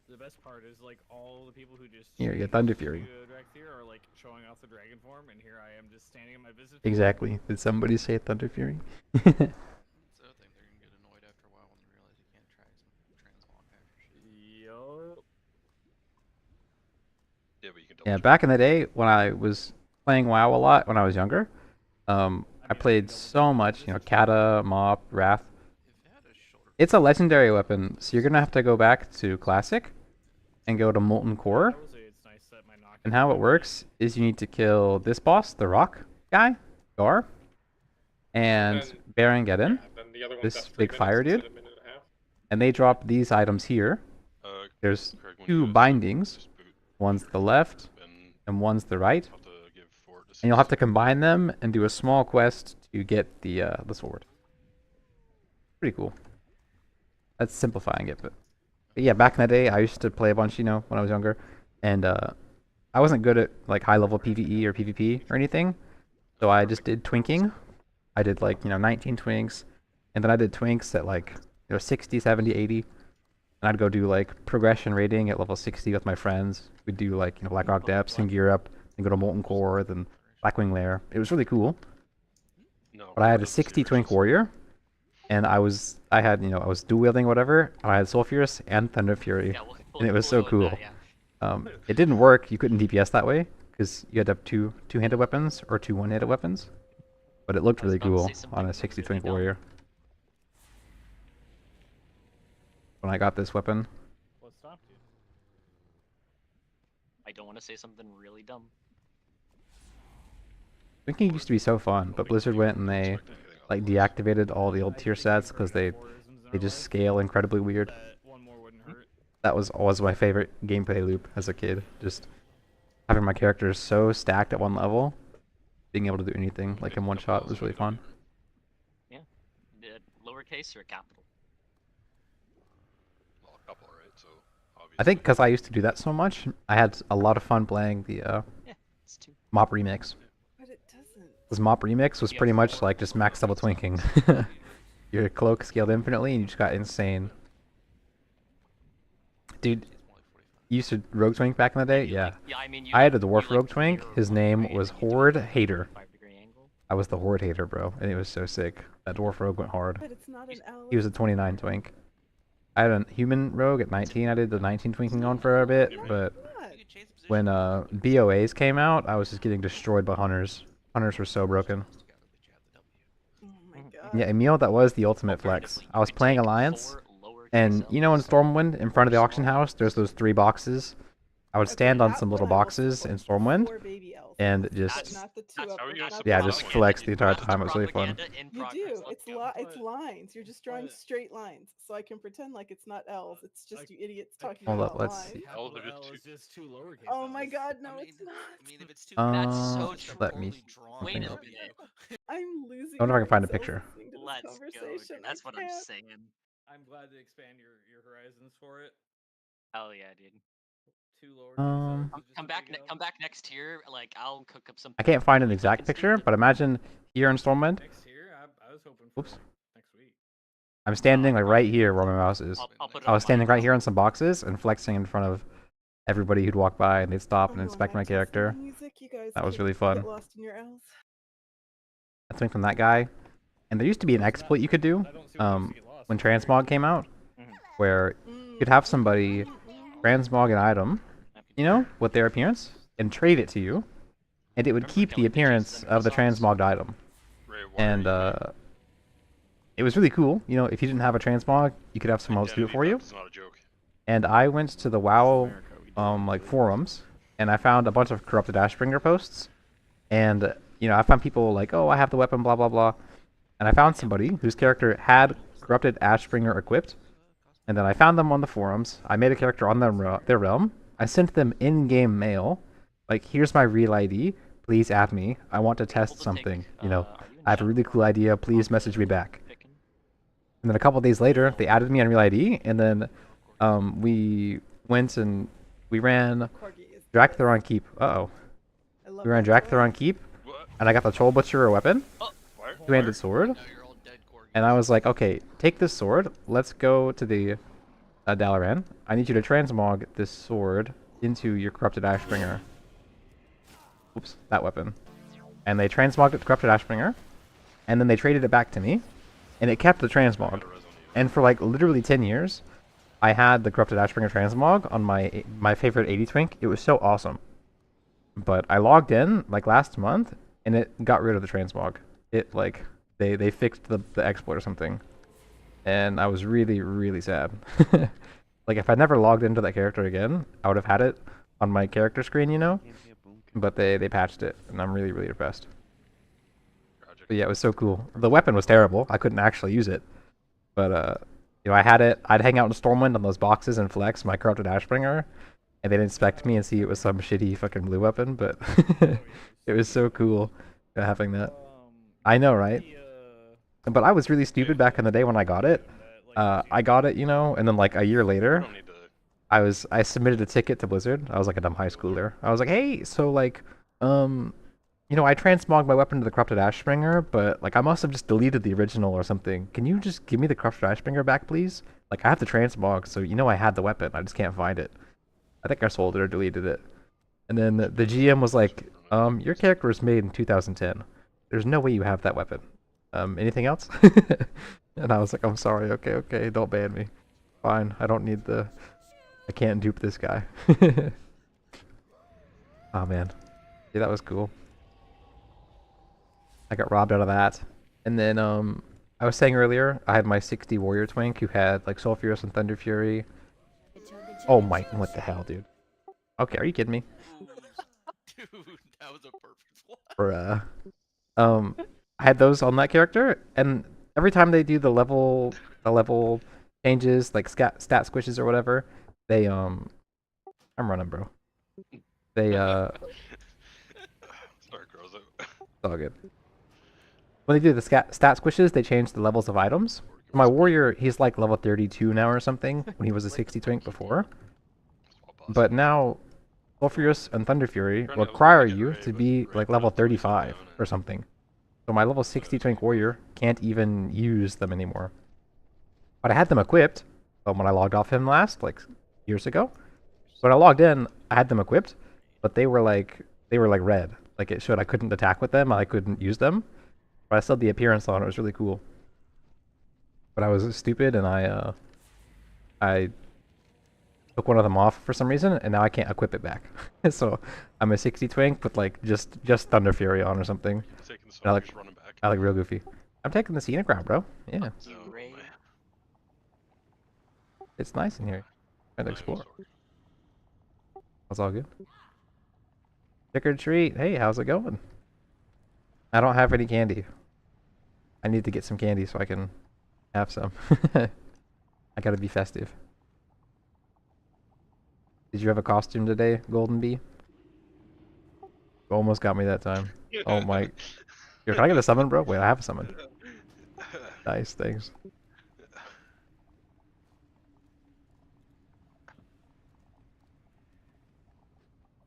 The best part is like all the people who just Here, you get Thunder Fury. direct here are like showing off the dragon form, and here I am just standing in my visit. Exactly. Did somebody say Thunder Fury? That's the other thing, they're gonna get annoyed after a while when they realize you can't transmog after shit. Yo. Yeah, but you can Yeah, back in the day when I was playing WoW a lot when I was younger, I played so much, Kata, Mop, Wrath. It's a legendary weapon, so you're gonna have to go back to Classic and go to Molten Core. And how it works is you need to kill this boss, the rock guy, Gar, and Baron Geddon, this big fire dude. And they drop these items here. There's 2 bindings. One's the left, and one's the right. And you'll have to combine them and do a small quest to get the sword. Pretty cool. That's simplifying it, but yeah, back in the day, I used to play a bunch, when I was younger, and I wasn't good at like high-level PvE or PvP or anything, so I just did twinking. I did like 19 twinks, and then I did twinks at like 60, 70, 80, and I'd go do like progression rating at level 60 with my friends. We'd do like Blackrock Depths and gear up, and go to Molten Core, then Blackwing Lair. It was really cool. But I had a 60 twink warrior. And I was dual wielding whatever, and I had Sulfurous and Thunder Fury, and it was so cool. It didn't work, you couldn't DPS that way, because you had to have 2 two-handed weapons, or 2 one-handed weapons. But it looked really cool on a 60 twink warrior. When I got this weapon. What stopped you? I don't want to say something really dumb. Twinking used to be so fun, but Blizzard went and they like deactivated all the old tier sets because they just scale incredibly weird. That was always my favorite gameplay loop as a kid. Just having my characters so stacked at one level, being able to do anything like in one shot was really fun. Yeah. Lowercase or capital? Well, a couple, right? So obviously. I think because I used to do that so much, I had a lot of fun playing the Mop Remix. But it doesn't. Because Mop Remix was pretty much like just max level twinking. Your cloak scaled infinitely and you just got insane. Dude, You used to rogue twink back in the day? Yeah. Yeah, I mean, you I had a like- dwarf you, like, rogue twink. mirror His rogue name twink, was and you do, Horde like, a Hater. 45-degree angle. I was the Horde Hater, bro, and it was so sick. That dwarf rogue went hard. But it's not an L. He was a 29 twink. I had a human rogue at 19. I did the 19 twinking on for a bit, but when BOAs came out, I was just getting destroyed by hunters. Hunters were so broken. Yeah, Emil, that was the ultimate flex. I was playing Alliance, and you know in Stormwind, in front of the auction house, there's those 3 boxes. I would stand on some little boxes in Stormwind, and just yeah, just flex the entire time. It was really fun. You do. It's lines. You're just drawing straight lines, so I can pretend like it's not L's. It's just you idiots talking Hold about up, let's lines. see. L is just 2 lowercase. Oh my God, no, it's not. I mean, if it's too That's so Let me. drawn, Wait a up, minute. I'm losing. I wonder if I can find a myself picture. listening to this Let's go. conversation. Dude. That's what I'm can't. saying. I'm glad to expand your horizons for it. Hell yeah, dude. 2 lowercase. Come back next year. Like I'll cook up some. I can't find an exact picture, but imagine here in Stormwind. Next year, I was hoping for Oops. next week. I'm standing like right here where my mouse is. I'll put it I on was standing my- right here on some boxes and flexing in front of everybody who'd walk by, and they'd stop and inspect my character. That was really fun. Get lost in your L's. That's something from that guy. And there used to be an exploit you could do when Transmog came out, where you could have somebody transmog an item, you know, with their appearance, and trade it to you, and it would keep the appearance of the transmogged item. And it was really cool. You know, if you didn't have a transmog, you could have someone else do it for you. It's not a joke. And I went to the WoW like forums, and I found a bunch of corrupted Ashbringer posts, and you know, I found people like, oh, I have the weapon, blah blah blah, and I found somebody whose character had corrupted Ashbringer equipped, and then I found them on the forums. I made a character on their realm. I sent them in-game mail, like, here's my real ID. Please add me. I want to test something. You know, I have a really cool idea. Please message me back. And then a couple days later, they added me on real ID, and then we went and we ran Draktheron Keep. We ran Draktheron Keep, and I got the Troll Butcher weapon, two-handed sword, and I was like, okay, take this sword. Let's go to the Dalaran. I need you to transmog this sword into your corrupted Ashbringer. Oops, that weapon. And they transmogged it to corrupted Ashbringer, and then they traded it back to me, and it kept the transmog. And for like literally 10 years, I had the corrupted Ashbringer transmog on my favorite 80 twink. It was so awesome. But I logged in like last month, and it got rid of the transmog. It like they fixed the exploit or something, and I was really really sad. Like if I never logged into that character again, I would have had it on my character screen, you know. But they patched it, and I'm really really depressed. But yeah, it was so cool. The weapon was terrible. I couldn't actually use it, but you know, I had it. I'd hang out in Stormwind on those boxes and flex my corrupted Ashbringer, and they'd inspect me and see it was some shitty fucking blue weapon. But it was so cool having that. I know, right? But I was really stupid back in the day when I got it. I got it, you know, and then like a year later, I submitted a ticket to Blizzard. I was like a dumb high schooler. I was like, hey, so like, you know, I transmogged my weapon to the corrupted Ashbringer, but like I must have just deleted the original or something. Can you just give me the corrupted Ashbringer back, please? Like I have the transmog, so you know I had the weapon. I just can't find it. I think I sold it or deleted it. And then the GM was like, your character was made in 2010. There's no way you have that weapon. Anything else? And I was like, I'm sorry. Okay, don't ban me. Fine. I don't need the. I can't dupe this guy. Oh man, yeah, that was cool. I got robbed out of that, and then I was saying earlier, I had my 60 warrior twink who had like Sulfurous and Thunder Fury. Oh my, what the hell, dude? Okay, are you kidding me? Dude, that was a perfect one. For I had those on that character, and every time they do the level changes, like stat squishes or whatever, they I'm running, bro. They Sorry, girls. It's all good. When they do the stat squishes, they change the levels of items. My warrior, he's like level 32 now or something, when he was a 60 twink before. But now, Sulfurous and Thunder Fury require you to be like level 35 or something. So my level 60 twink warrior can't even use them anymore. But I had them equipped when I logged off him last, like years ago. When I logged in, I had them equipped, but they were like red. Like it showed I couldn't attack with them, I couldn't use them. But I still had the appearance on. It was really cool. But I was stupid and I took one of them off for some reason, and now I can't equip it back. So I'm a 60 twink with like just Thunder Fury on or something. Taking the And soldiers, running back. I look real goofy. I'm taking the scenic route, bro. Yeah. It's nice in here. Trying to explore. That's all good. Trick or treat. Hey, how's it going? I don't have any candy. I need to get some candy so I can have some. I gotta be festive. Did you have a costume today, Golden Bee? You almost got me that time. Oh my. Here, can I get a summon, bro? Wait, I have a summon. Nice, thanks.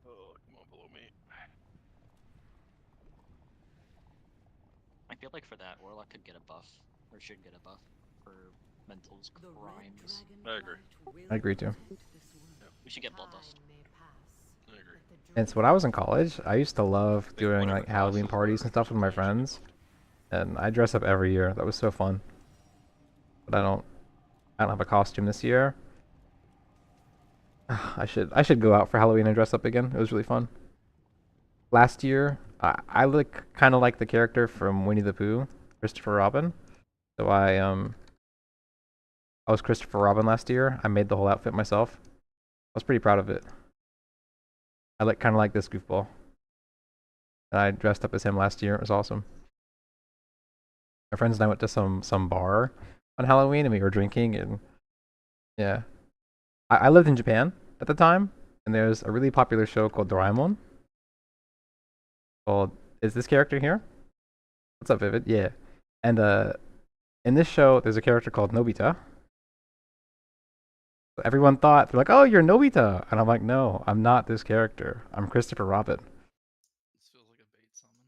Oh, come on, below me. I feel like for that, Warlock could get a buff, or should get a buff for Mental's crimes. I agree. I agree too. We should get Bloodlust. I agree. And so when I was in college, I used to love doing like Halloween parties and stuff with my friends. And I dress up every year. That was so fun. But I don't have a costume this year. I should go out for Halloween and dress up again. It was really fun. Last year, I look kind of like the character from Winnie the Pooh, Christopher Robin. So I was Christopher Robin last year. I made the whole outfit myself. I was pretty proud of it. I look kind of like this goofball. And I dressed up as him last year. It was awesome. My friends and I went to some bar on Halloween and we were drinking and yeah. I lived in Japan at the time and there's a really popular show called Doraemon. Called is this character here? What's up, Vivid? Yeah. And in this show there's a character called Nobita. So everyone thought they're like, "Oh, you're Nobita." And I'm like, "No, I'm not this character. I'm Christopher Robin." This feels like a bait summon.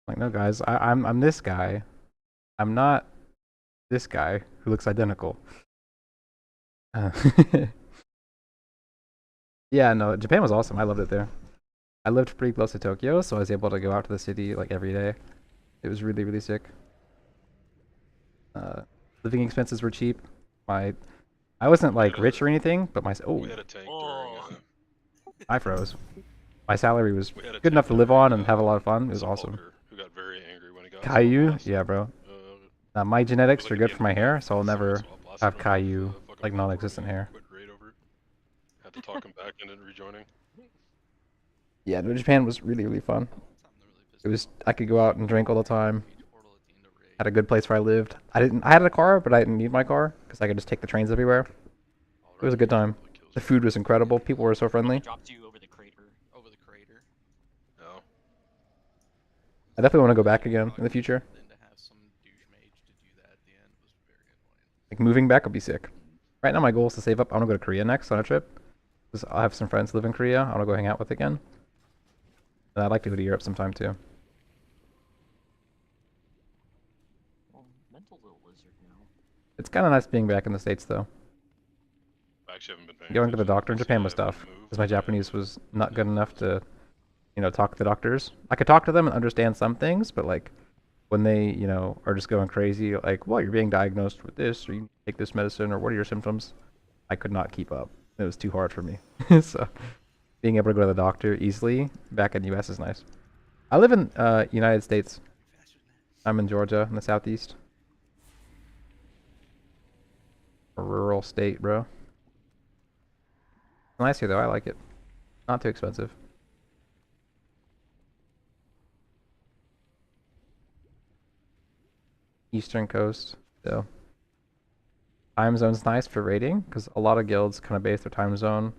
Like, no, guys, I'm this guy. I'm not this guy who looks identical. Yeah, no, Japan was awesome. I loved it there. I lived pretty close to Tokyo, so I was able to go out to the city like every day. It was really, really sick. Living expenses were cheap. I wasn't like rich or anything, but my We had a tank I froze. My salary was We had a good enough to tank live during, on and have a lot of fun. It was awesome. who got very angry when he got Caillou? Yeah, bro. My genetics are good for my hair, so I'll never have Caillou, like non-existent hair. quit raid over it. Had to talk him back into rejoining. Yeah, no, Japan was really, really fun. It was, I could go out and drink all the time. Had a good place where I lived. I had a car, but I didn't need my car because I could just take the trains everywhere. It was a good time. The food was incredible. People were so friendly. Dropped you over the crater. Over the crater. No. I definitely want to go back again in the future. Then to have some douche mage to do that at the end was very annoying. Like moving back would be sick. Right now my goal is to save up. I want to go to Korea next on a trip. Because I have some friends who live in Korea. I want to go hang out with again. And I'd like to go to Europe sometime too. Well, Mental's a wizard now. It's kind of nice being back in the States though. I actually haven't been paying Going to the attention. doctor in Japan was tough. Because my Japanese was not good enough to, you know, talk to the doctors. I could talk to them and understand some things, but like when they, you know, are just going crazy, like, well, you're being diagnosed with this, or you take this medicine, or what are your symptoms? I could not keep up. It was too hard for me. So being able to go to the doctor easily back in the US is nice. I live in United States. I'm in Georgia in the southeast. A rural state, bro. Nice here though, I like it. Not too expensive. Eastern coast, so time zone's nice for raiding because a lot of guilds kind of base their time zone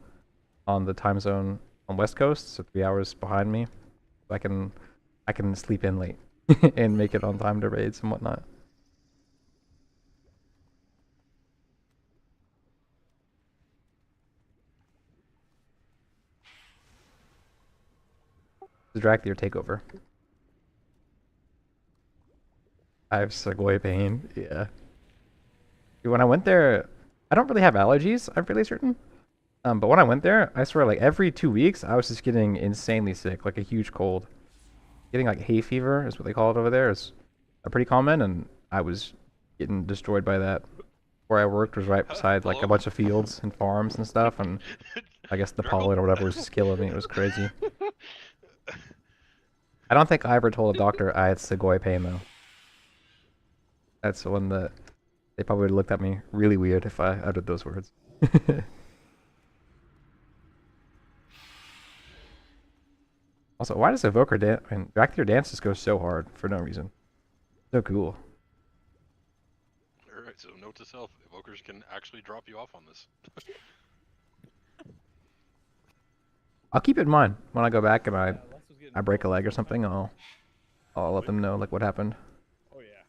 on the time zone on West Coast, so 3 hours behind me. So I can sleep in late and make it on time to raids and whatnot. The Dracula takeover. I have Segoy pain, yeah. When I went there, I don't really have allergies, I'm fairly certain. But when I went there, I swear, like every 2 weeks, I was just getting insanely sick, like a huge cold. Getting like hay fever is what they call it over there. Is pretty common, and I was getting destroyed by that. Where I worked was right beside like a bunch of fields and farms and stuff, and I guess the pollen or whatever was just killing me. It was crazy. I don't think I ever told a doctor I had Segoy pain though. That's the one that they probably would have looked at me really weird if I uttered those words. Also, why does Evoker dance? I mean, back to your dance just goes so hard for no reason. So cool. Alright, so note to self, evokers can actually drop you off on this. I'll keep it in mind when I go back and I break a leg or something. I'll let them know like what happened. Oh yeah.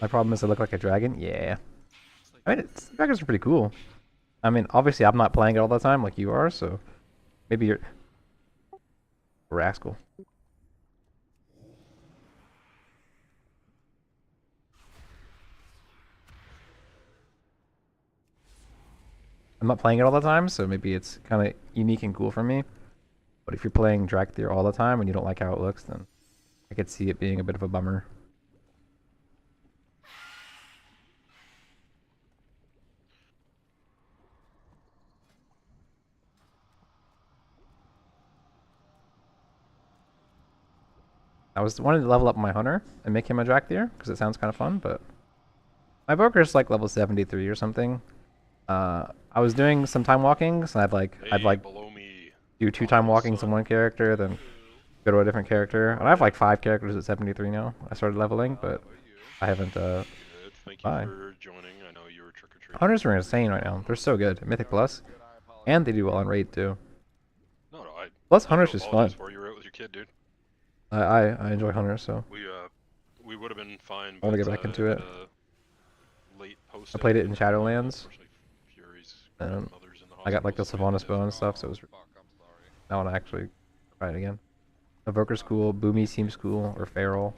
My problem is I look like a dragon. Yeah. I mean, dragons are pretty cool. I mean, obviously I'm not playing it all the time like you are, so maybe you're a rascal. I'm not playing it all the time, so maybe it's kind of unique and cool for me. But if you're playing Dracthyr all the time and you don't like how it looks, then I could see it being a bit of a bummer. I was wanting to level up my hunter and make him a Dracthyr because it sounds kind of fun, but my Evoker's like level 73 or something. I was doing some time walkings, and I'd like do 2 time walkings on one character, then go to a different character. And I have like 5 characters at 73 now. I started leveling, but I haven't. Thank you for joining. I know you were trick or treating. Hunters are insane right now. They're so good. Mythic Plus, and they do well on raid too. No, Plus Hunters is fun. For you were out with your kid, dude. I enjoy Hunters, so We would have been fine. I want to get back into it. Late post. I played it in Shadowlands. And I got like the Sylvanas bow and stuff, so it was. I want to actually try it again. Evoker's cool. Boomy seems cool, or Feral.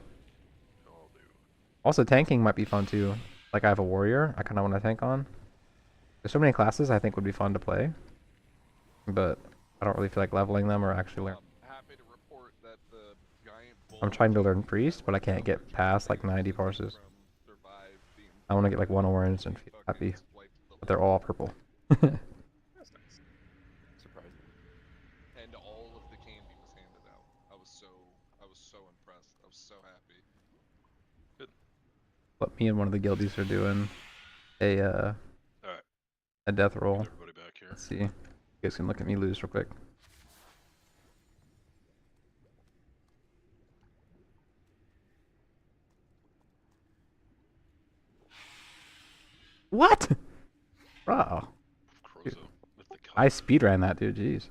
Also, tanking might be fun too. Like I have a warrior, I kind of want to tank on. There's so many classes I think would be fun to play, but I don't really feel like leveling them or actually learn. I'm trying to learn priest, but I can't get past like 90 parses. I want to get like 1 orange and feel happy, but they're all purple. That's nice. Surprising. And all of the candy was handed out. I was so impressed. I was so happy. Good. But me and one of the guildies are doing a death roll. Let's see. You guys can look at me lose real quick. What? Bro. Dude. I speedran that, dude. Jeez.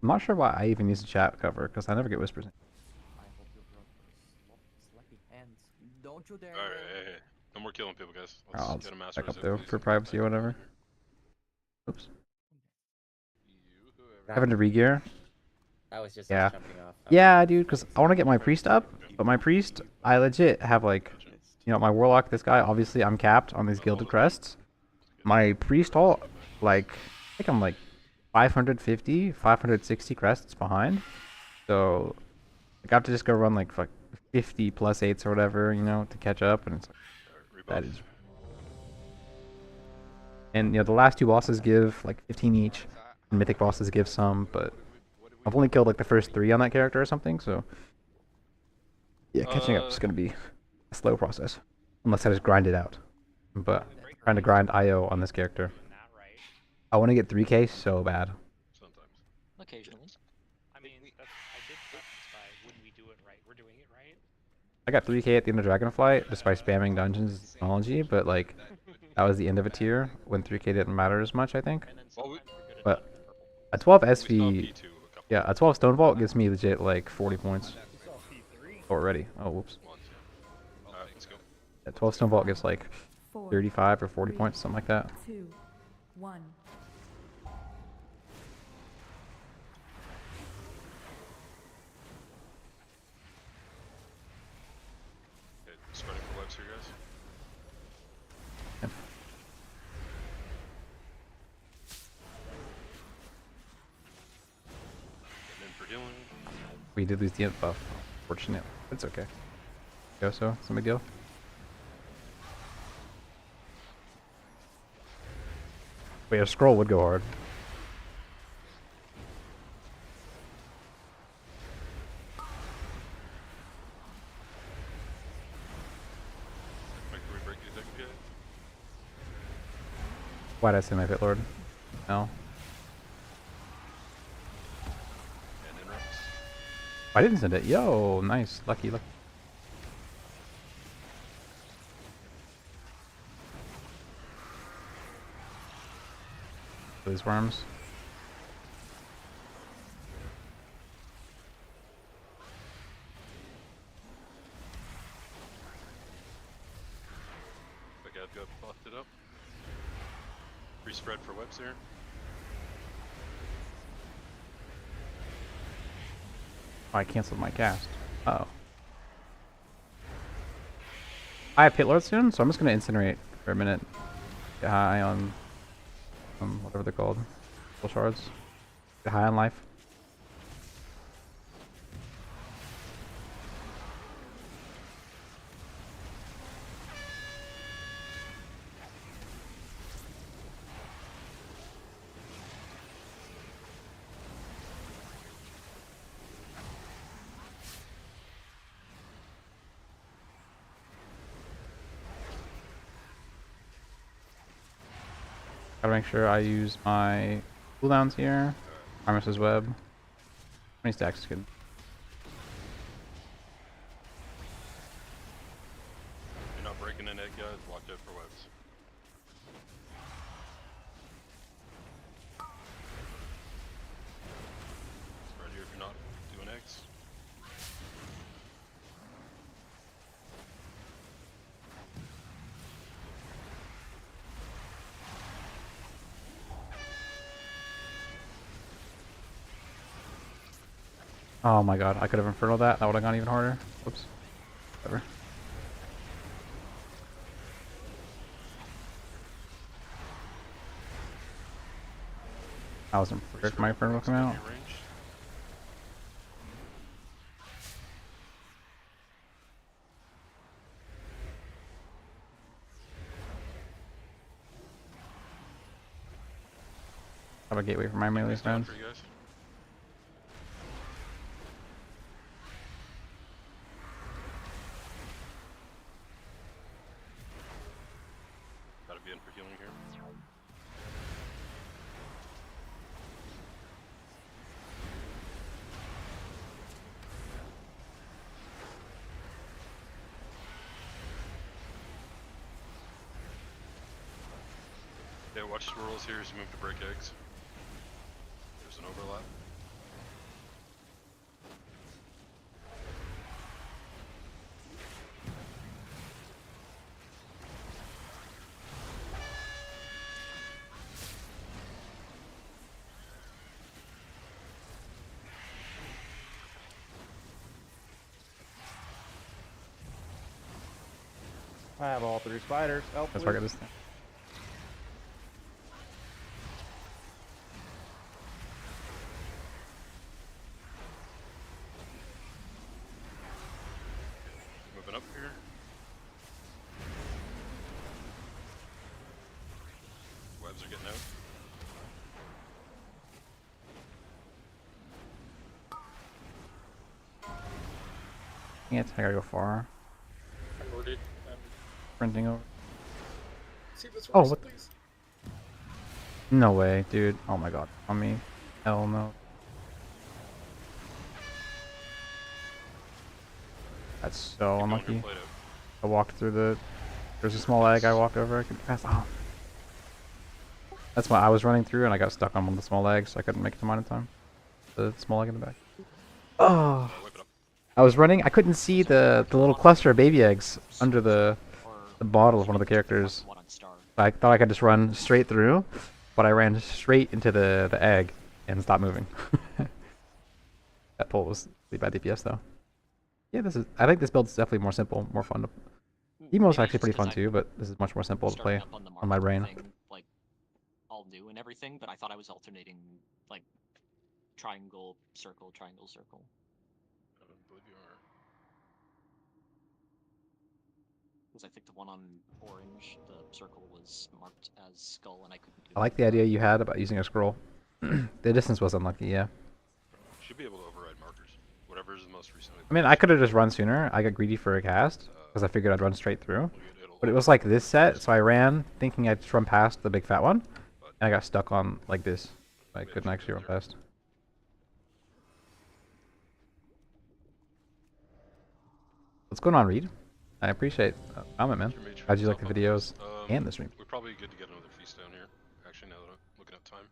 I'm not sure why I even use the chat cover, because I never get whispers. Don't you dare. Alright, hey. No more killing people, guys. I'll Let's get a master back up there for privacy or whatever. Oops. Having to regear. I was just Yeah. jumping off. Yeah, dude, because I want to get my priest up, but my priest, I legit have like, you know, my warlock, this guy, obviously I'm capped on these gilded crests. My priest all, like, I think I'm like 550, 560 crests behind. So, like, I have to just go run like 50 plus 8s or whatever, you know, to catch up, and it's like, that is. And, you know, the last 2 bosses give like 15 each, and mythic bosses give some, but I've only killed like the first 3 on that character or something, so yeah, catching up is gonna be a slow process, unless I just grind it out. But I'm trying to grind IO on this character. I want to get 3k so bad. Occasionally. I mean, I did specify when we do it right. We're doing it right. I got 3k at the end of Dragonflight just by spamming dungeons Demonology, but like that was the end of a tier when 3k didn't matter as much, I think. But a 12 SV, yeah, a 12 Stone Vault gives me legit like 40 points already. Oh, whoops. Alright, let's go. Yeah, 12 Stone Vault gives like 4, 35 or 40 3, points, something like that. 2, 1. Okay, spreading for webs here, guys. Yep. Getting in for healing. We did lose the int buff, unfortunate. It's okay. Go so, it's no big deal. Wait, a scroll would go hard. Can we break anything, guys? Why'd I say my pit lord? No. And in reps. I didn't send it. Yo, nice. Lucky, lucky. These worms. Like I've got buffed it up. Free spread for webs here. Oh, I canceled my cast. Uh oh. I have pit lord soon, so I'm just gonna incinerate for a minute. Get high on whatever they're called. Full shards. Get high on life. Gotta make sure I use my cooldowns here. Armistice web. 20 stacks is good. You're not breaking an egg, guys. Watch out for webs. Spread here if you're not doing eggs. Oh my god, I could have infernal that. That would have gone even harder. Whoops. Whatever. I wasn't prepared for my infernal to come out. Have a gateway for my melee friends. For you guys. Gotta be in for healing here. Yeah, watch swirls here as you move to break eggs. There's an overlap. I have all 3 spiders. Help, Let's work please. at this thing. Moving up here. Webs are getting out. Can't. I gotta go far. I'm rooted. Sprinting over. See if this Oh, works, what? please. No way, dude. Oh my god. On me. Hell no. That's so Keep going, unlucky. play it out. I walked through the. There's a small egg I walked over. I could pass. Oh. That's why I was running through and I got stuck on one of the small eggs, so I couldn't make it to mine in time. The small egg in the back. Oh. Whip it up. I was running. I couldn't see the little cluster of baby eggs under the bottle of one of the characters. I thought I could just run straight through, but I ran straight into the egg and stopped moving. That pull was pretty bad DPS though. Yeah, this is. I think this build's definitely more simple, more fun to. Emo's actually pretty fun too, but this is much more simple to play on my brain. Like all new and everything, but I thought I was alternating like triangle, circle, triangle, circle. I don't believe you are. Because I think the one on orange, the circle was marked as skull, and I couldn't do I like the idea you had about using a scroll. The distance was unlucky, yeah. Should be able to override markers. Whatever is the most recently. I mean, I could have just run sooner. I got greedy for a cast because I figured I'd run straight through. But it was like this set, so I ran thinking I'd just run past the big fat one, and I got stuck on like this. I couldn't actually run past. What's going on, Reed? I appreciate comment, man. How'd you like the videos and the stream? We're probably good to get another feast down here. Actually, now that I'm looking at time.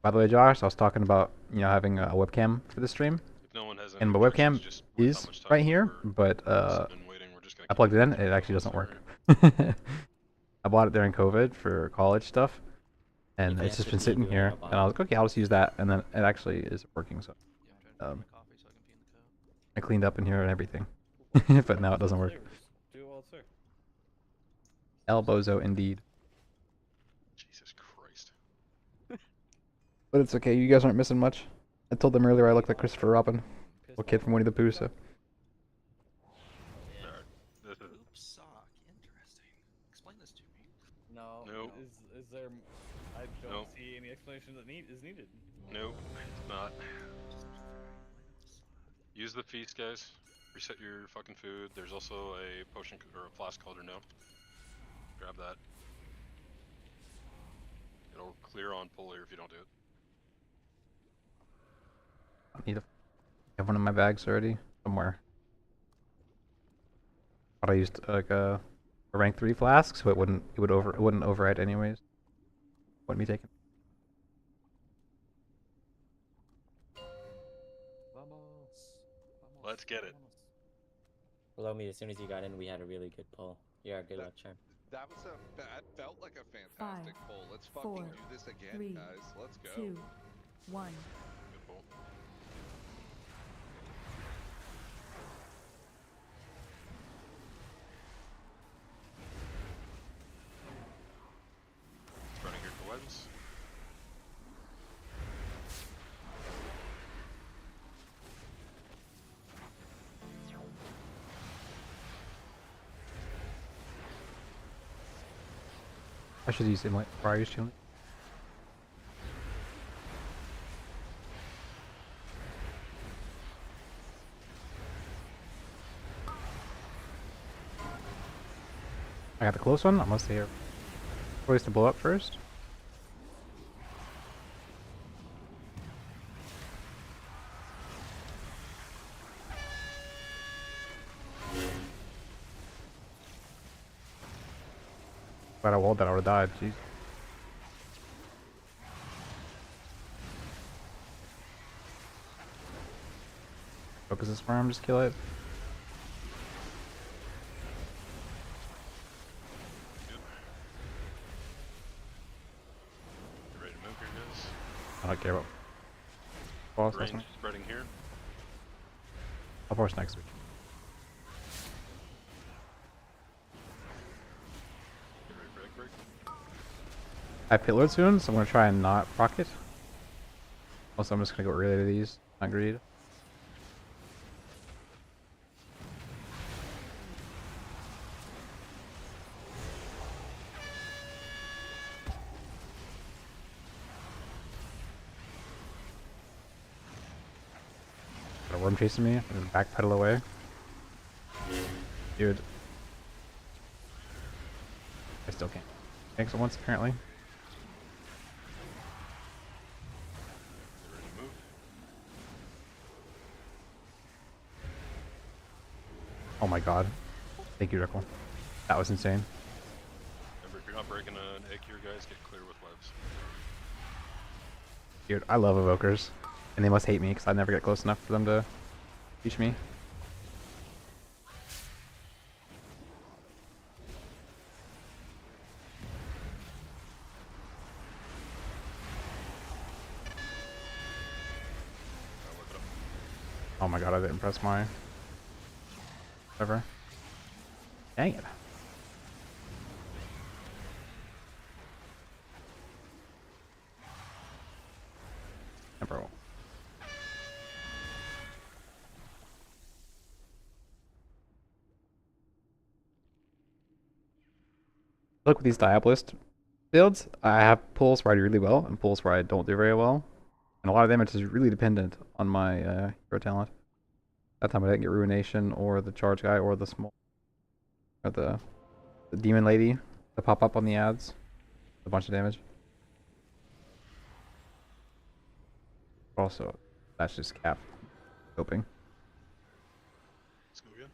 By the way, Josh, I was talking about having a webcam for the stream, If no one has any and my webcam objections, just with how is much time right here, we're but sitting and waiting, we're just gonna I keep plugged it in. going It until actually doesn't it's work. over. I bought it during COVID for college stuff, and can it's just actually been sitting do it here. on a And I was like, okay, I'll just use that, and then it actually is working. So I cleaned up in here and everything, but now it doesn't work. Do it while it's there. Elbozo indeed. Jesus Christ. But it's okay. You guys aren't missing much. I told them earlier I looked like Christopher Robin, little kid from Winnie the Pooh. So. Oops, sock. Interesting. Explain this to me. No. Nope. Is there? I don't Nope. see any explanation that is needed. Nope, it's not. Use the feast, guys. Reset your fucking food. There's also a potion or a flask holder now. Grab that. It'll clear on pull here if you don't do it. I need to have one in my bags already somewhere. But I used like a rank 3 flask, so it wouldn't override anyways. Wouldn't be taken. Let's get it. Below me, as soon as you got in, we had a really good pull. Yeah, good luck, Charm. That was that felt like a fantastic pull. Let's fucking 4, do this again, 3, guys. Let's go. 2, 1. Good pull. Running here for webs. I should use him like prior shielding. I got the close one. I'm gonna stay here. Poised to blow up first. Glad I walled that, I would've died. Jeez. Focus this farm, just kill it. You ready to move here, guys? I don't care about boss. That's Range fine. spreading here. I'll force next week. Get ready for egg break. I have Pitload soon, so I'm gonna try and not proc it. Also, I'm just gonna go early to these. Not greed. Got a worm chasing me. I'm gonna backpedal away. Dude. I still can't. Thanks once apparently. Get ready to move. Oh my god. Thank you, Rickle. That was insane. Remember, if you're not breaking an egg here, guys, get clear with webs. Dude, I love evokers. And they must hate me because I never get close enough for them to reach me. Oh my god, I didn't press my... Whatever. Dang it. Bro. Look, with these Diabolist builds, I have pulls where I do really well and pulls where I don't do very well. And a lot of damage is really dependent on my hero talent. That time I didn't get Ruination or the Charge Guy or the small... Or the Demon Lady to pop up on the ads. A bunch of damage. Also, that's just cap scoping. Let's go again.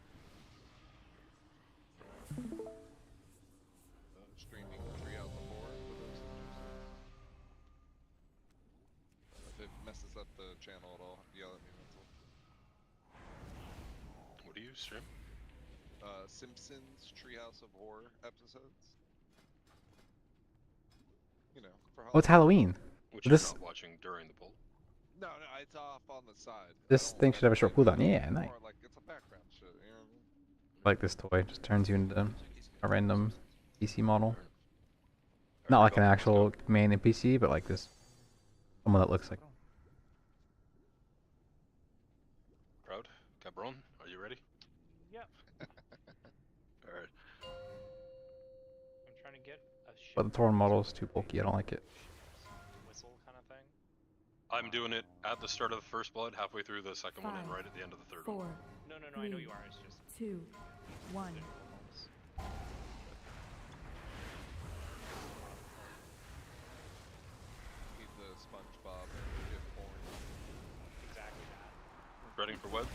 Streaming Treehouse of Horror for those interested. If it messes up the channel at all, yell at me, Mental. What do you stream? Simpsons Treehouse of Horror episodes. You know, for Oh, it's Halloween. Which This you're not watching during the poll. No, it's off on the side. this thing should have a short cooldown. Yeah, nice. Like it's a background shit, you know what I mean? Like this toy, just turns you into a random PC model. Not like an actual main NPC, but like this someone that looks like. Proud? Cabron, are you ready? Yep. Alright. I'm trying to get a But the Torin model is too bulky. I don't like it. whistle kind of thing. I'm doing it at the start of the first blood, halfway through the second one, and right at the end of the third one. 4, No, I know you are. It's just 2, 1. Keep the SpongeBob gift porn. exactly that. Ready for web?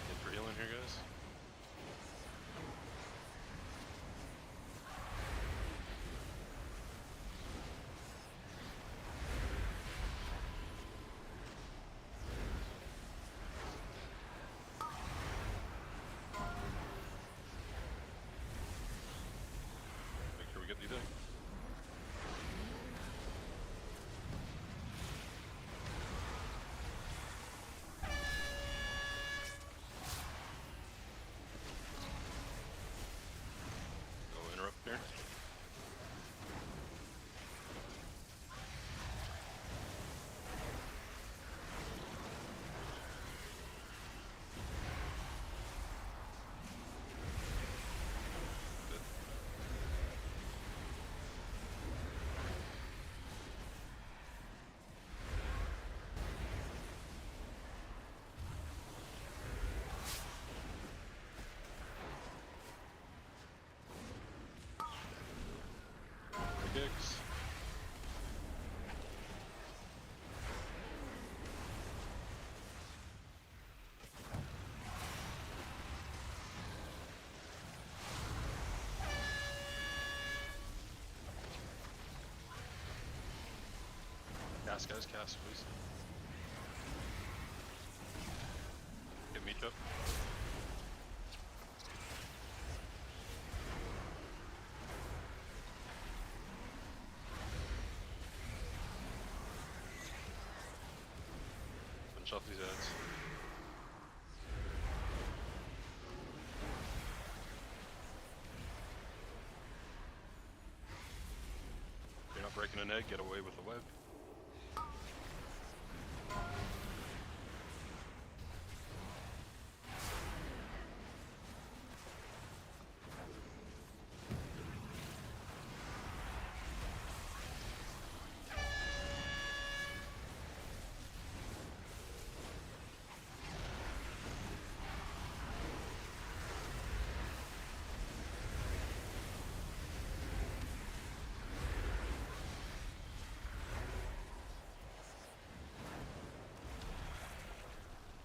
Get for healing here, guys. Make sure we get these in. Go interrupt here. Kicks. Cast, guys, cast, please. Get meat up. Finish off these ads. If you're not breaking an egg, get away with the web.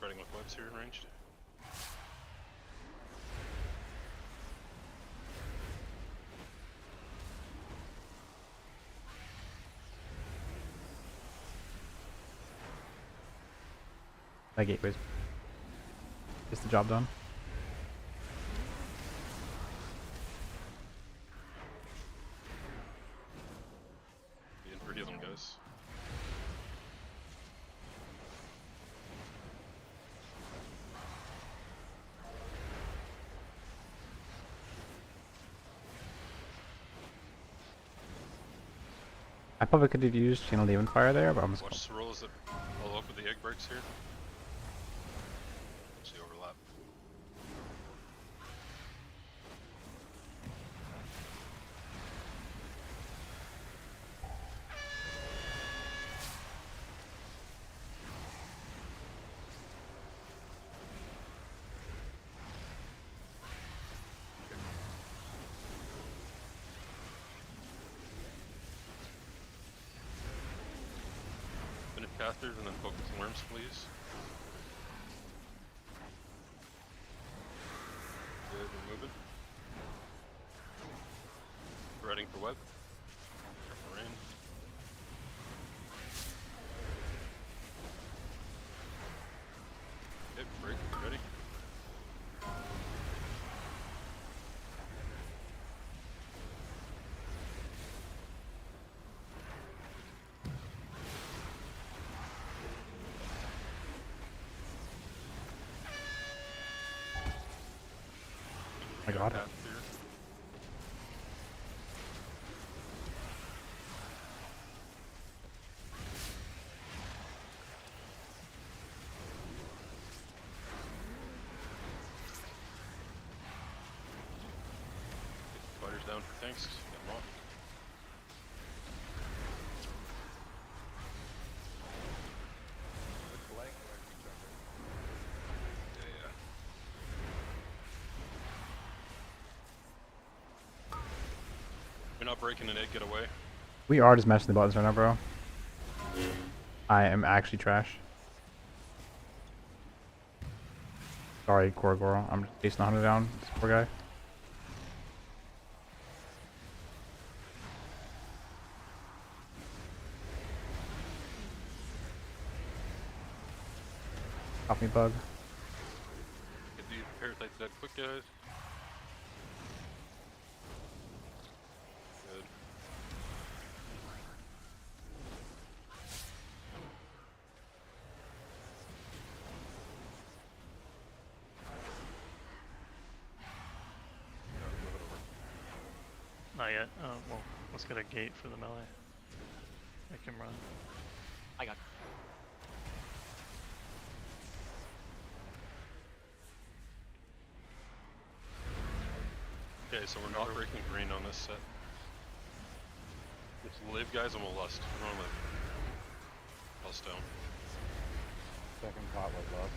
Spreading with webs here ranged. That gateway's gets the job done. Be in for healing, guys. I probably could have used Channel Demon Fire there, but I'm just Watch the rolls that I'll open the egg breaks here. See overlap. Finish casters and then focus worms, please. Good, we're moving. Ready for web. Careful rain. Hit, break, ready. I got it. Path here. Fighters down for tanks. Get them off. Yeah. You're not breaking an egg, get away. We are just mashing the buttons right now, bro. I am actually trash. Sorry, Korogoro. I'm just chasing the hunter down. This poor guy. Off me, bug. Get these parasites dead quick, guys. Good. Not yet. Well, let's get a gate for the melee. Make him run. I got. Okay, so we're not breaking green on this set. Just live, guys, and we'll lust. We're gonna live. Lust down. Second pot was love.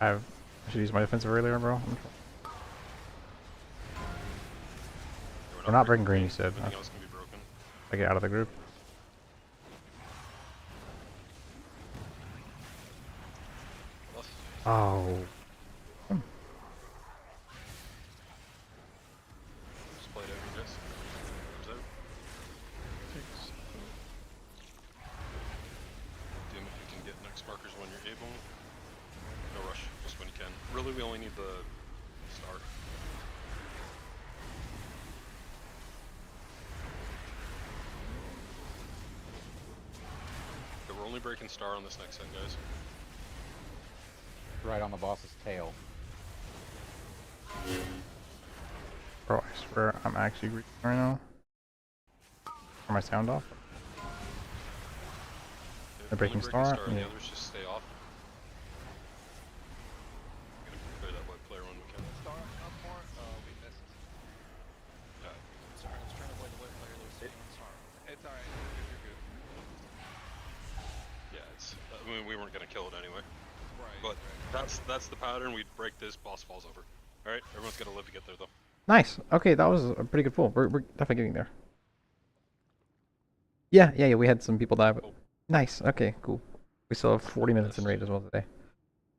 I should use my defensive earlier, bro. We're not breaking green, you said. Everything else can be broken. I get out of the group. Lust. Oh. Just play it out, guys. Comes out. Dim if you can get next markers when you're able. No rush, just when you can. Really, we only need the star. Okay, we're only breaking star on this next set, guys. Right on the boss's tail. Bro, I swear I'm actually reading right now. Turn my sound off. The breaking star? And the Yeah. others just stay off. Gonna clear that web player when we can. Star up more? Oh, we missed. Yeah. Sorry, I was trying to avoid the white player that was sitting on Star. It's alright. You're good. Yeah, it's. I mean, we weren't gonna kill it anyway. Right. But that's the pattern. We break this, boss falls over. All right, everyone's gotta live to get there though. Nice. Okay, that was a pretty good pull. We're definitely getting there. Yeah. We had some people die, but nice. Okay, cool. We still have 40 minutes in raid as well today.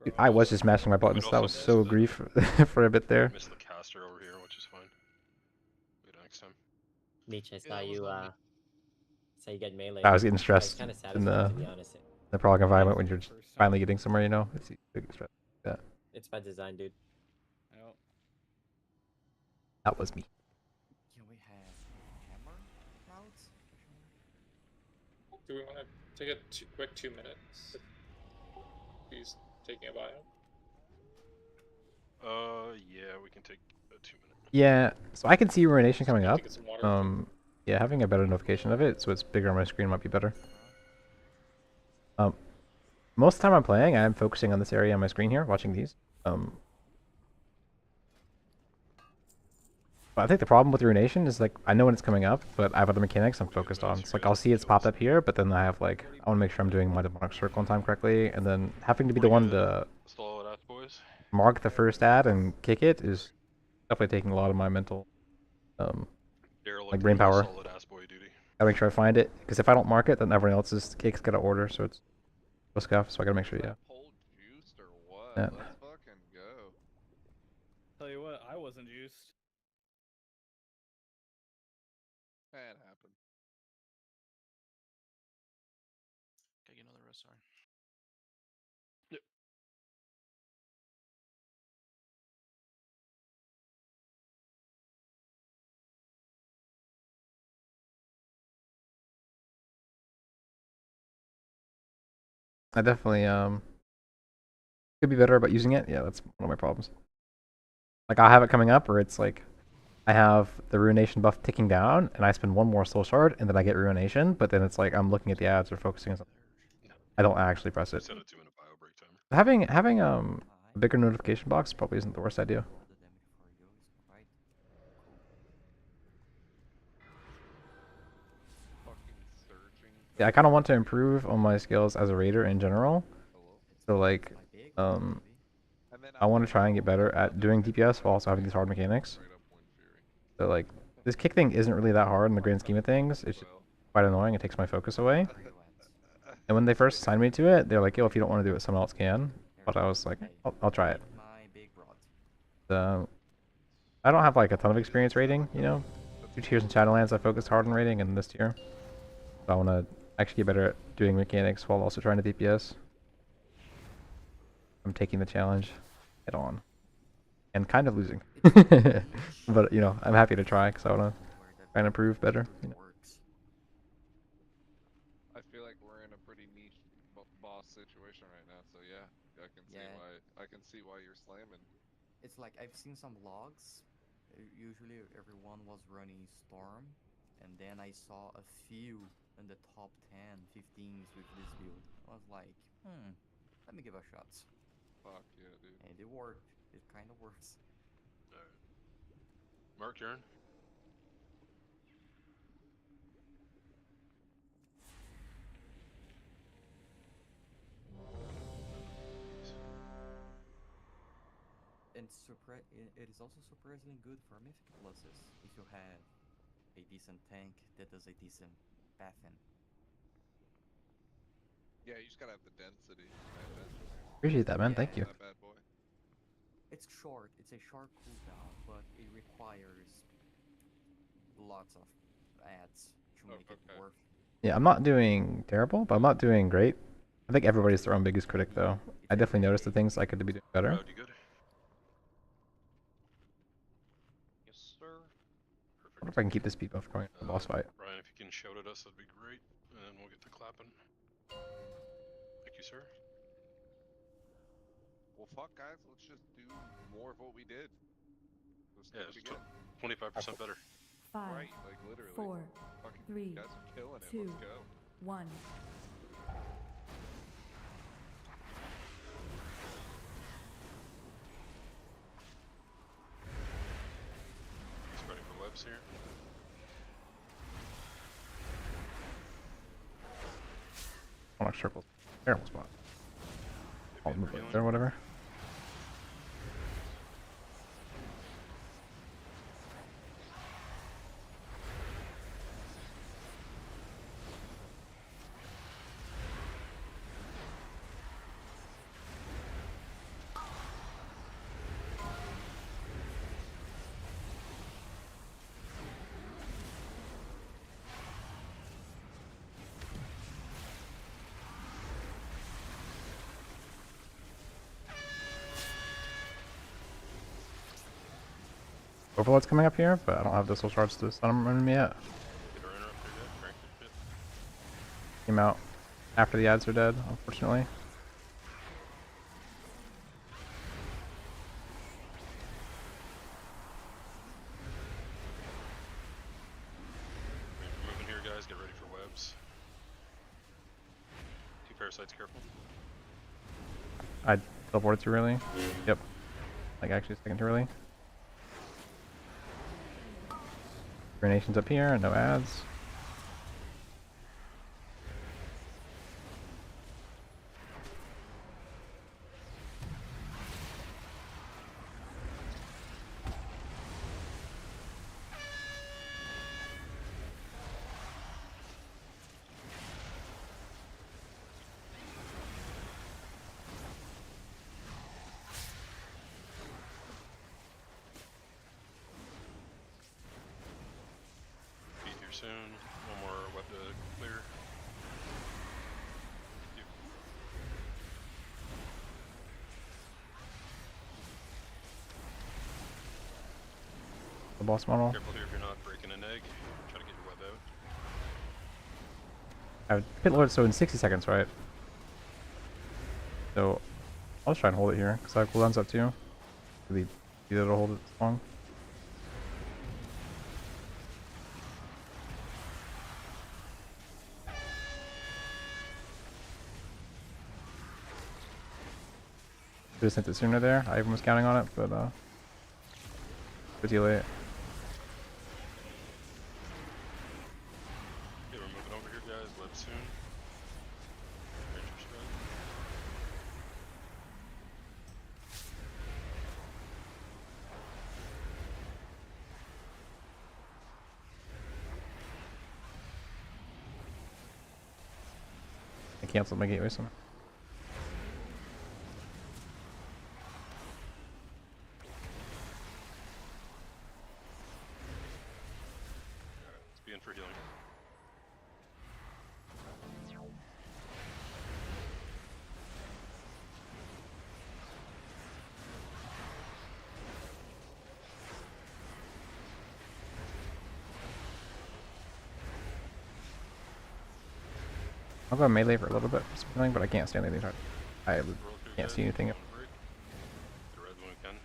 Dude, I was just mashing my buttons. That was so grief for a bit there. Missed the caster over here, which is fine. Wait next time. Leech, I saw you get melee. I was getting It's stressed kind of in satisfying to be honest. the prog environment when you're just finally getting somewhere, you know? It's easy to get stressed. Yeah. It's by design, dude. Yep. That was me. Can we have hammer routes? Do we want to take a quick 2 minutes? He's taking a bio. Yeah, we can take a 2 minute. Yeah, so I can see ruination coming need to up. get some water. Yeah, having a better notification of it, so it's bigger on my screen might be better. Most of the time I'm playing, I'm focusing on this area on my screen here, watching these. But I think the problem with ruination is like I know when it's coming up, but I have other mechanics I'm focused on. So like I'll see it's popped up here, but then I have like I want to make sure I'm doing my demonic circle in time correctly, and then having to be the one to mark the first ad and kick it is definitely taking a lot of my mental like brain power. I make sure I find it, because if I don't mark it, then everyone else's cakes get an order, so it's scuff. So I gotta make sure, yeah. Yeah. Let's fucking go. Tell you what, I wasn't juiced. That happened. Okay, get another rest, sorry. I definitely could be better about using it. Yeah, that's one of my problems. Like I'll have it coming up where it's like I have the ruination buff ticking down and I spend one more soul shard and then I get ruination, but then it's like I'm looking at the ads or focusing on something. I don't actually press it. Having a bigger notification box probably isn't the worst idea. Yeah, I kind of want to improve on my skills as a raider in general. So like, I want to try and get better at doing DPS while also having these hard mechanics. So like, this kick thing isn't really that hard in the grand scheme of things. It's just quite annoying. It takes my focus away. And when they first assigned me to it, they're like, yo, if you don't want to do it, someone else can. But I was like, I'll try it. So, I don't have like a ton of experience raiding, you know? 2 tiers in Shadowlands, I focused hard on raiding, and this tier. So I want to actually get better at doing mechanics while also trying to DPS. I'm taking the challenge head on. And kind of losing. But, you know, I'm happy to try because I want to try and improve better. You know? I feel like we're in a pretty niche boss situation right now, so yeah, I can see why you're slamming. It's like I've seen some logs. Usually everyone was running Storm, and then I saw a few in the top 10, 15s with this build. I was like, let me give a shot. Fuck yeah, dude. And it worked. It kind of works. Alright. Mark, turn. And it is also surprisingly good for Mythic pluses if you have a decent tank that does a decent pathing. Yeah, you just gotta have the density. Appreciate that, man. Thank you. That bad boy. It's short. It's a short cooldown, but it requires lots of ads to make it worth. Yeah, I'm not doing terrible, but I'm not doing great. I think everybody's their own biggest critic, though. I definitely noticed the things I could be doing better. You good? Yes, sir. I wonder if I can keep this beat buff going in the boss fight. Ryan, if you can shout at us, that'd be great, and then we'll get to clapping. Thank you, sir. Well, fuck, guys, let's just do more of what we did. Let's do it it's again. 25% better. 5, Right, like literally. 4, Fucking 3, you guys are killing it. 2, Let's go. 1. Spreading the webs here. Warlock circles. Terrible spot. I'll move it there or whatever. Overload's coming up here, but I don't have the soul shards to stun him yet. Get our interrupter yet? Frank, shit. Came out after the ads are dead, unfortunately. We're moving here, guys. Get ready for webs. 2 parasites, careful. I teleported too early. Yep. Like actually a second too early. Nation's up here, no ads. Be here soon. One more web to clear. Yep. The boss model. Careful here if you're not breaking an egg. Try to get your web out. I have Pit Lord so in 60 seconds, right? So I'll just try and hold it here, because I have cooldowns up too. Really be able to hold it long. Should have sent it sooner there. I even was counting on it, but too late. Okay, we're moving over here, guys. Web soon. Ranger strike. I canceled my gateway somehow. Let's be in for healing. I'll go melee for a little bit, for some healing, but I can't stand anything hard. I can't see anything. Break. The red when we can.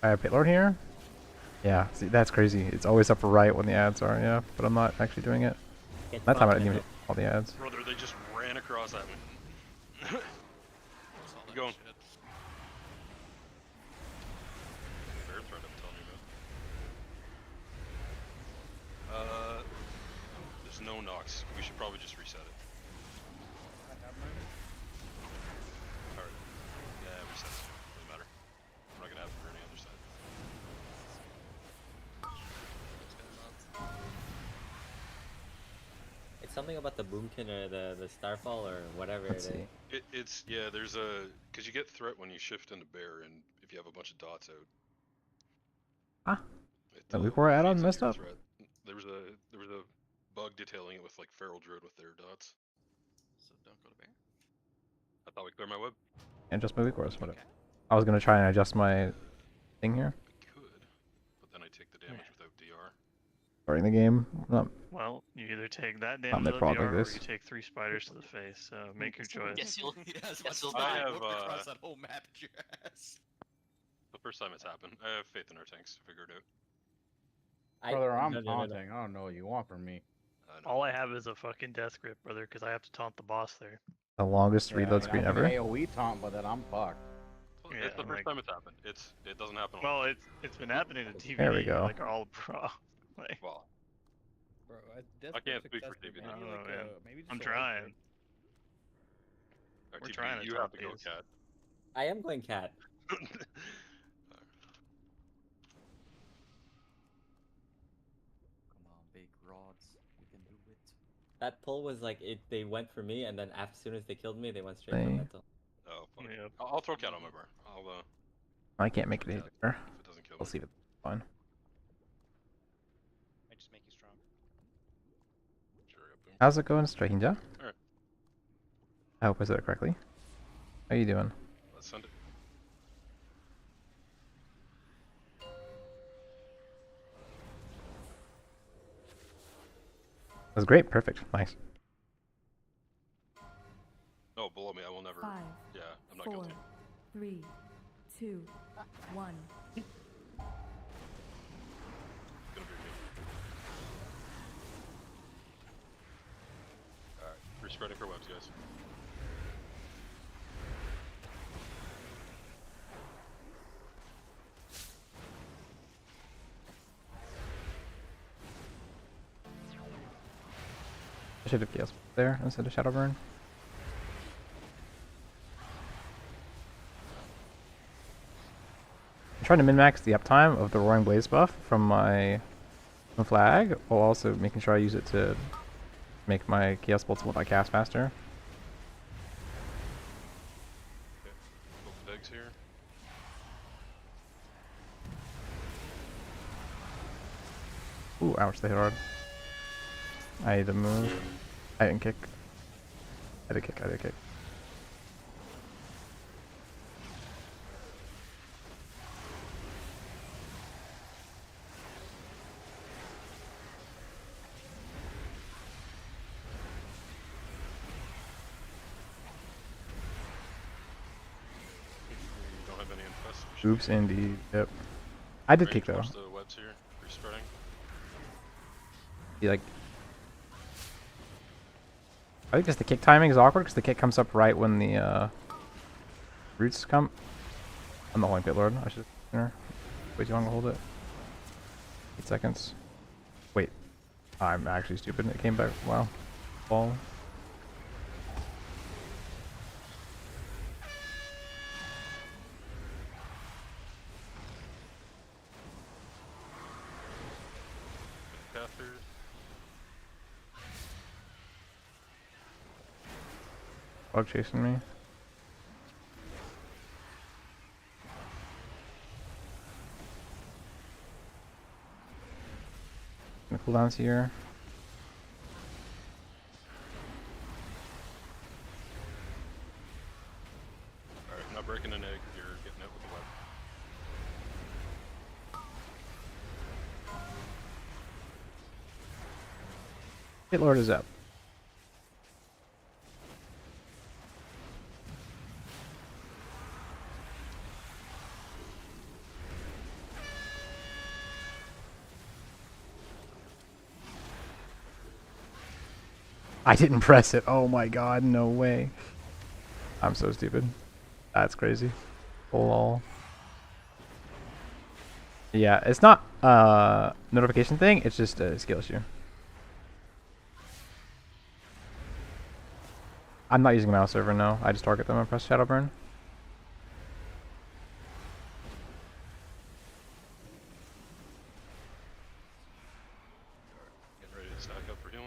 I have Pit Lord here. Yeah, see, that's crazy. It's always upper right when the ads are, yeah, but I'm not actually doing it. That time I didn't even hit all the ads. Brother, they just ran across at me. Keep going. Bear threat, I'm telling you about. There's no knocks. We should probably just reset it. Alright. Yeah, reset it. Doesn't matter. I'm not gonna have it for any other side. It's something about the boomkin or the starfall or whatever Let's it is. see. It's yeah. There's a because you get threat when you shift into bear, and if you have a bunch of dots out. Ah. It, The weak war add-on feeds into messed your up. threat. There was a bug detailing it with like feral druid with their dots. So don't go to bear. I thought we cleared my web. And just my weak wars, whatever. I was gonna try and adjust my thing here. I could, but then I take the damage without DR. Starting the game. Not, Well, you either take that Not damage my with prog DR like or this. you take 3 spiders to the face. So make your choice. Yes, you'll. I have, across that whole map at your ass. The first time it's happened. I have faith in our tanks to figure it out. Brother, I'm no. taunting. I don't know what you want from me. All I have is a fucking death grip, brother, because I have to taunt the boss there. the longest Yeah, reload I screen can ever. AoE taunt, but then I'm fucked. Well, Yeah, it's the first like- time it's happened. It doesn't happen. Well, it's been happening to TVD. There we go. Like all pro. Like, Well, Bro, I can't speak for TVD. I don't know, like man. maybe just I'm a trying. light We're TVD, trying to you taunt have to go, these. cat. I am going cat. Come on, big rods. You can do it. That pull was like they went for me, and then as soon as they killed me, they went straight for They- mental. Oh, fuck. Yep. I'll throw cat on my bar. I'll I can't make it any better. if it doesn't kill I'll me. see if it's fine. I just make you strong. How's it going, stranger? Alright. I hope I said it correctly. How you doing? Let's send it. That's great. Perfect. Nice. No, below me. I will never. 5, Yeah, I'm not 4, guilty. 3, 2, 1. It's gonna be me. Alright, we're spreading for webs, guys. I should have guessed there instead of Shadowburn. I'm trying to min-max the uptime of the Roaring Blaze buff from my flag, while also making sure I use it to make my Chaos Bolts multi-cast faster. Okay, both pigs here. Ooh, ouch, they hit hard. I had to move. I didn't kick. I did kick, I did kick. We don't have any infest. Oops, indeed. Yep. I did kick though. Watch the webs here. We're spreading. Be like, I think just the kick timing is awkward because the kick comes up right when the roots come. I'm not holding Pit Lord. I should sooner. Way too long to hold it. 8 seconds. Wait. I'm actually stupid. It came back. Wow. Ball. Cather. Bug chasing me. Gonna cooldowns here. Alright, I'm not breaking an egg. You're getting it with the web. Pit Lord is up. I didn't press it. Oh my god, no way. I'm so stupid. That's crazy. Lol. Yeah, it's not a notification thing, it's just a skill issue. I'm not using mouse server, no. I just target them and press Shadowburn. Getting ready to stack up for healing.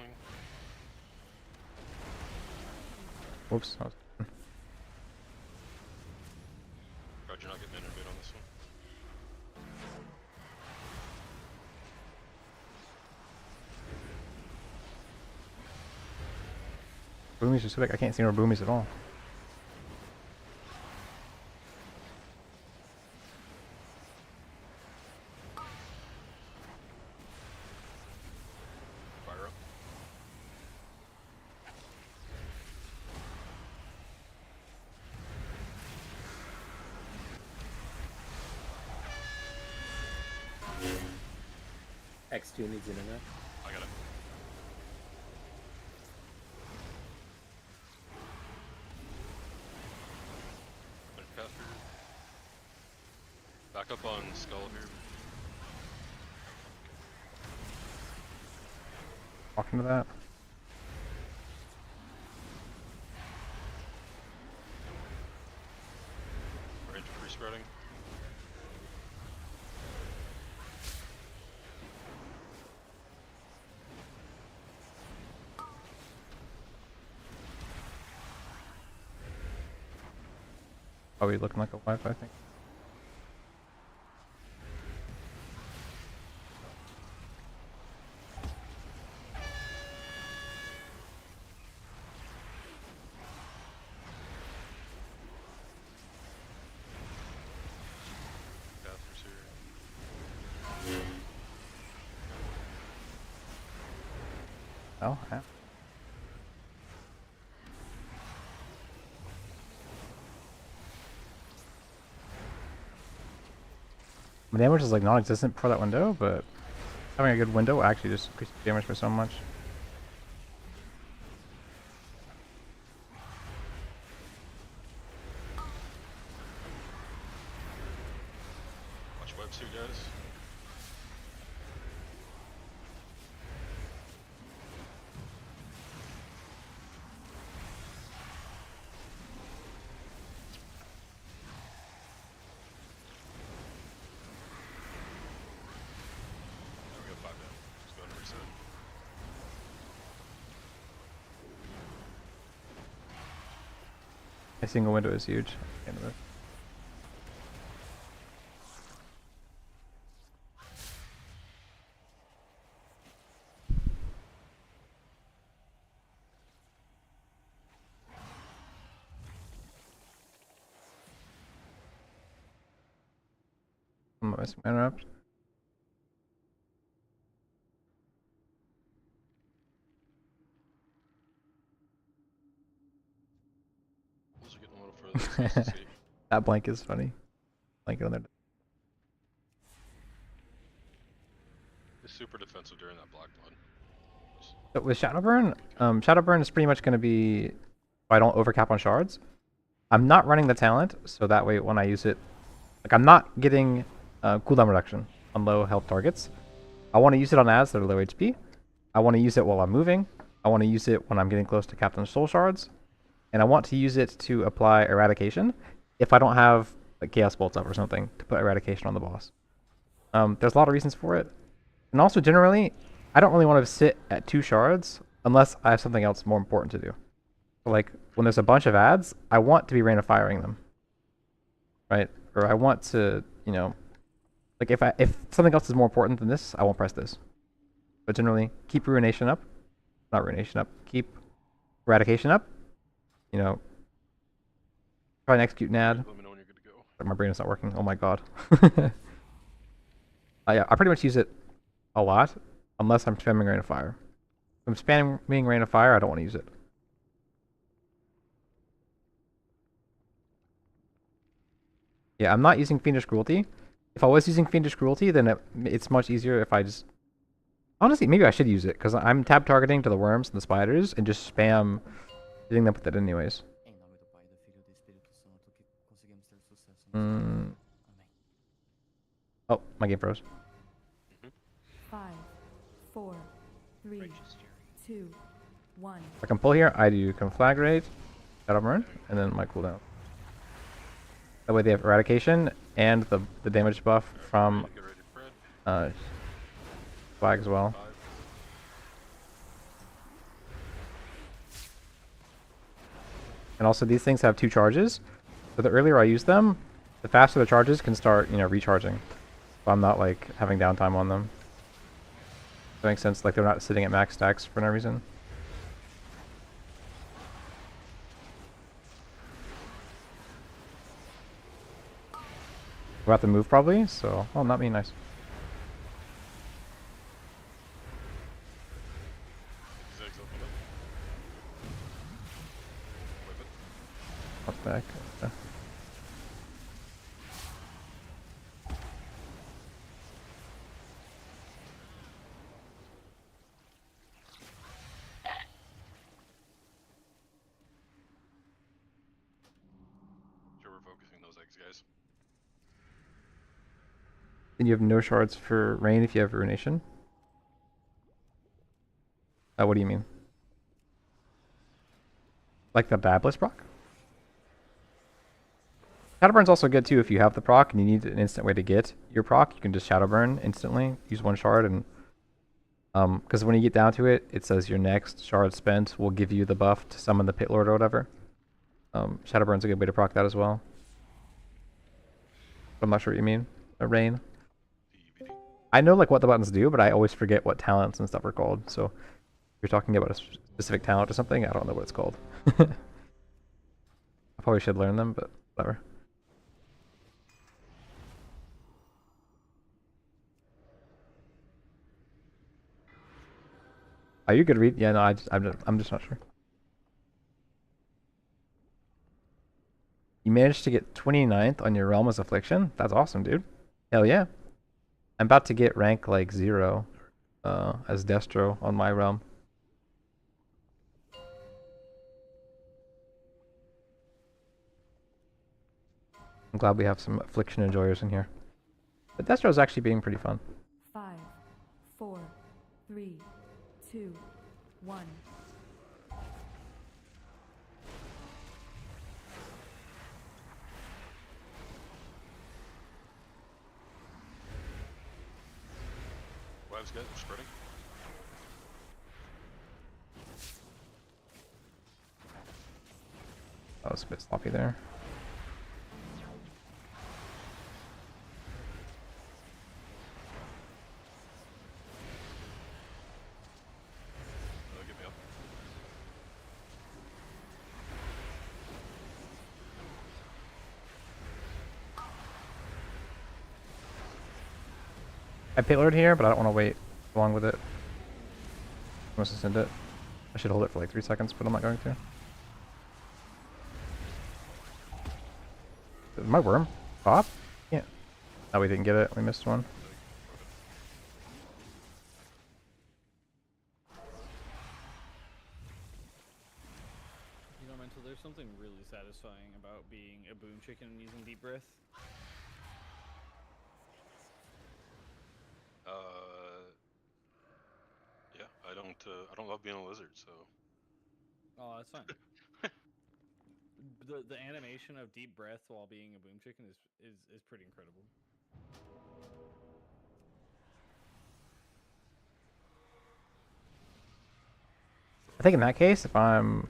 Whoops. Roger, not getting innervate on this one. Boomies are so big, I can't see no boomies at all. Fire up. X2 needs internet. I got it. Cather. Back up on Skull here. Walking to that. Range of free spreading. Probably looking like a wife, I think. Oh, yeah. My damage is like non-existent for that window, but having a good window actually just increases damage by so much. Watch webs here, guys. There we go, 5 down. Just go ahead and reset. A single window is huge. I'm missing my interrupt. Those are getting a little further. It's nice to see. That blank is funny. Blanket on there. It's super defensive during that black blood. So with Shadowburn, Shadowburn is pretty much going to be if I don't overcap on shards. I'm not running the talent, so that way when I use it, like I'm not getting cooldown reduction on low health targets. I want to use it on ads that are low HP. I want to use it while I'm moving. I want to use it when I'm getting close to Captain's Soul Shards. And I want to use it to apply Eradication if I don't have like Chaos Bolts up or something to put Eradication on the boss. There's a lot of reasons for it. And also generally, I don't really want to sit at 2 shards unless I have something else more important to do. So like when there's a bunch of ads, I want to be Rain of Firing them. Right? Or I want to, you know, like if something else is more important than this, I won't press this. But generally, keep Ruination up. Not Ruination up. Keep Eradication up. You know, try and execute NAD. Let me know when you're good to go. My brain is not working. Oh my god. Yeah, I pretty much use it a lot, unless I'm spamming Rain of Fire. If I'm spamming Rain of Fire, I don't want to use it. Yeah, I'm not using Fiendish Cruelty. If I was using Fiendish Cruelty, then it's much easier if I just... Honestly, maybe I should use it, because I'm tab targeting to the worms and the spiders, and just spam hitting them with it anyways. Oh, my game froze. 5, 4, 3, 2, 1. If I can pull here, I do Conflagrate, Shadowburn, and then my cooldown. That way they have Eradication and the damage buff from flag as well. And also these things have 2 charges, so the earlier I use them, the faster the charges can start, you know, recharging. So I'm not like having downtime on them. That makes sense, like they're not sitting at max stacks for no reason. We'll have to move probably, so... Oh, not me, nice. What's back? Okay. Sure, we're focusing those eggs, guys. Then you have no shards for Rain if you have Ruination? What do you mean? Like the Bablis proc? Shadowburn's also good too if you have the proc and you need an instant way to get your proc. You can just Shadowburn instantly, use 1 shard, and because when you get down to it, it says your next shard spent will give you the buff to summon the Pit Lord or whatever. Shadowburn's a good way to proc that as well. I'm not sure what you mean. Rain. I know like what the buttons do, but I always forget what talents and stuff are called. So if you're talking about a specific talent or something, I don't know what it's called. I probably should learn them, but whatever. Oh, you could read. Yeah, no, I'm just not sure. You managed to get 29th on your realm as Affliction? That's awesome, dude. Hell yeah. I'm about to get rank like 0 as Destro on my realm. I'm glad we have some Affliction enjoyers in here. But Destro's actually being pretty fun. 5, 4, 3, 2, 1. Web's good, spreading. That was a bit sloppy there. Get me up. I pillared here, but I don't want to wait long with it. I must have sent it. I should hold it for like 3 seconds, but I'm not going to. My worm pop? Yeah. No, we didn't get it. We missed one. You know, Mental, there's something really satisfying about being a boom chicken and using deep breath. Yeah, I don't love being a lizard, so. Oh, that's fine. The animation of deep breath while being a boom chicken is pretty incredible. I think in that case, if I'm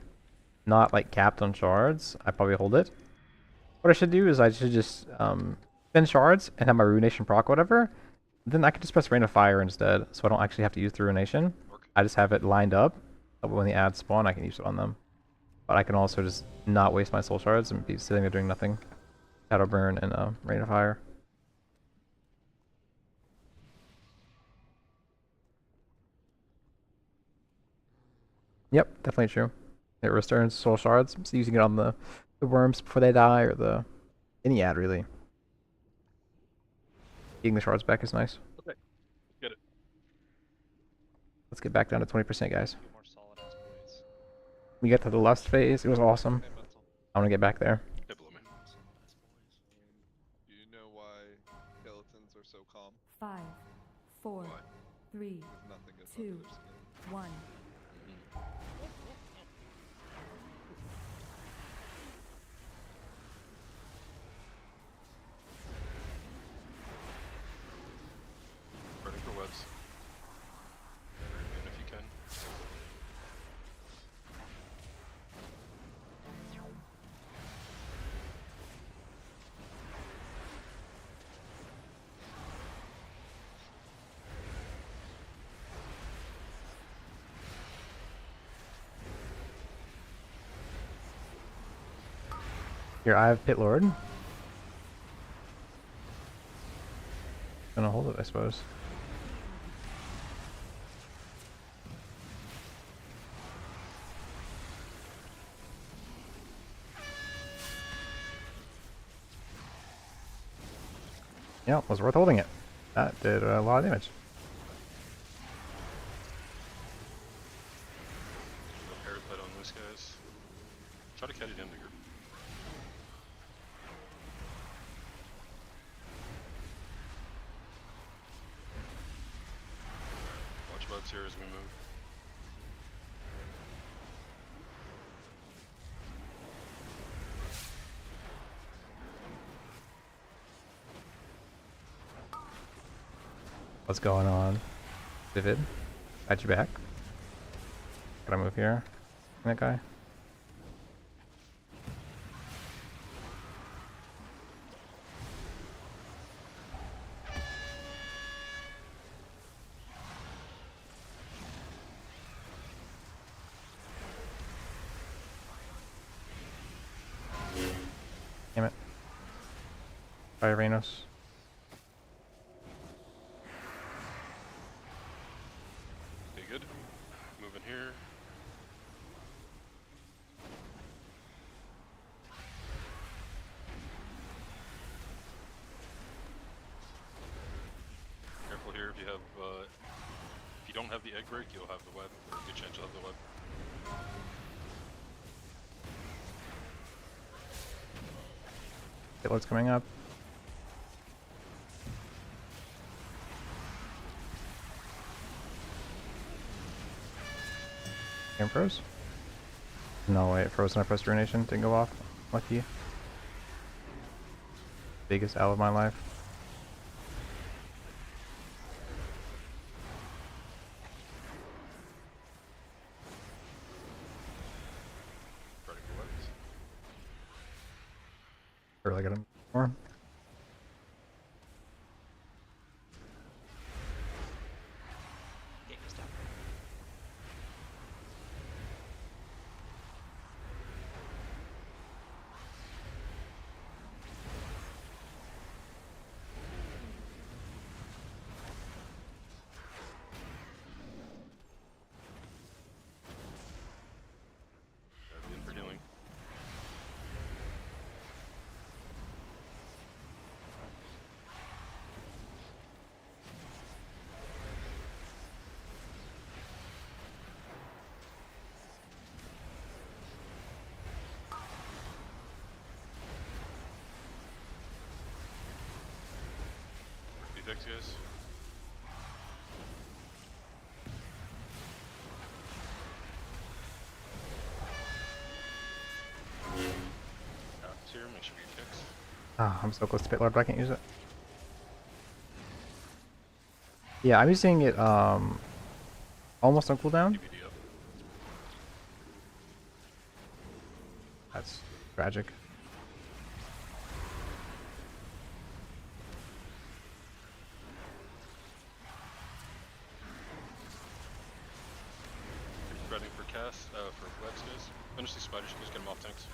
not like capped on shards, I probably hold it. What I should do is I should just spend shards and have my ruination proc whatever. Then I can just press Rain of Fire instead, so I don't actually have to use the ruination. I just have it lined up, so when the ads spawn, I can use it on them. But I can also just not waste my soul shards and be sitting there doing nothing. Shadow Burn and Rain of Fire. Yep, definitely true. It returns soul shards, so using it on the worms before they die, or any ad really. Getting the shards back is nice. Okay, get it. Let's get back down to 20%, guys. We get to the lust phase. It was awesome. I want to get back there. Do you know why skeletons are so calm? 5, 4, 3, Nothing is 2, under their skin. 1. Spreading for webs. And if you can. Here, I have Pit Lord. Gonna hold it, I suppose. Yeah, it was worth holding it. That did a lot of damage. Parasite on this, guys. Try to catch it in digger. Watch webs here as we move. What's going on? Vivid. Got you back. Gotta move here. That guy. Damn it. Bye, Reynos. Okay, good. Moving don't have the egg break, you'll have the web. Or a good chance you'll have the web. Hitler's coming up. Game froze? No, wait, it froze when I pressed Ruination. Didn't go off. Lucky. Biggest L of my life. Really got him more. Game is down. In for dealing. Mythic, guys. Here, make sure you fix. Ah, I'm so close to Pit Lord, but I can't use it. Yeah, I'm using it almost on cooldown. That's tragic. Ready for cast, for webs, guys. Finish these spiders, just get them off tanks.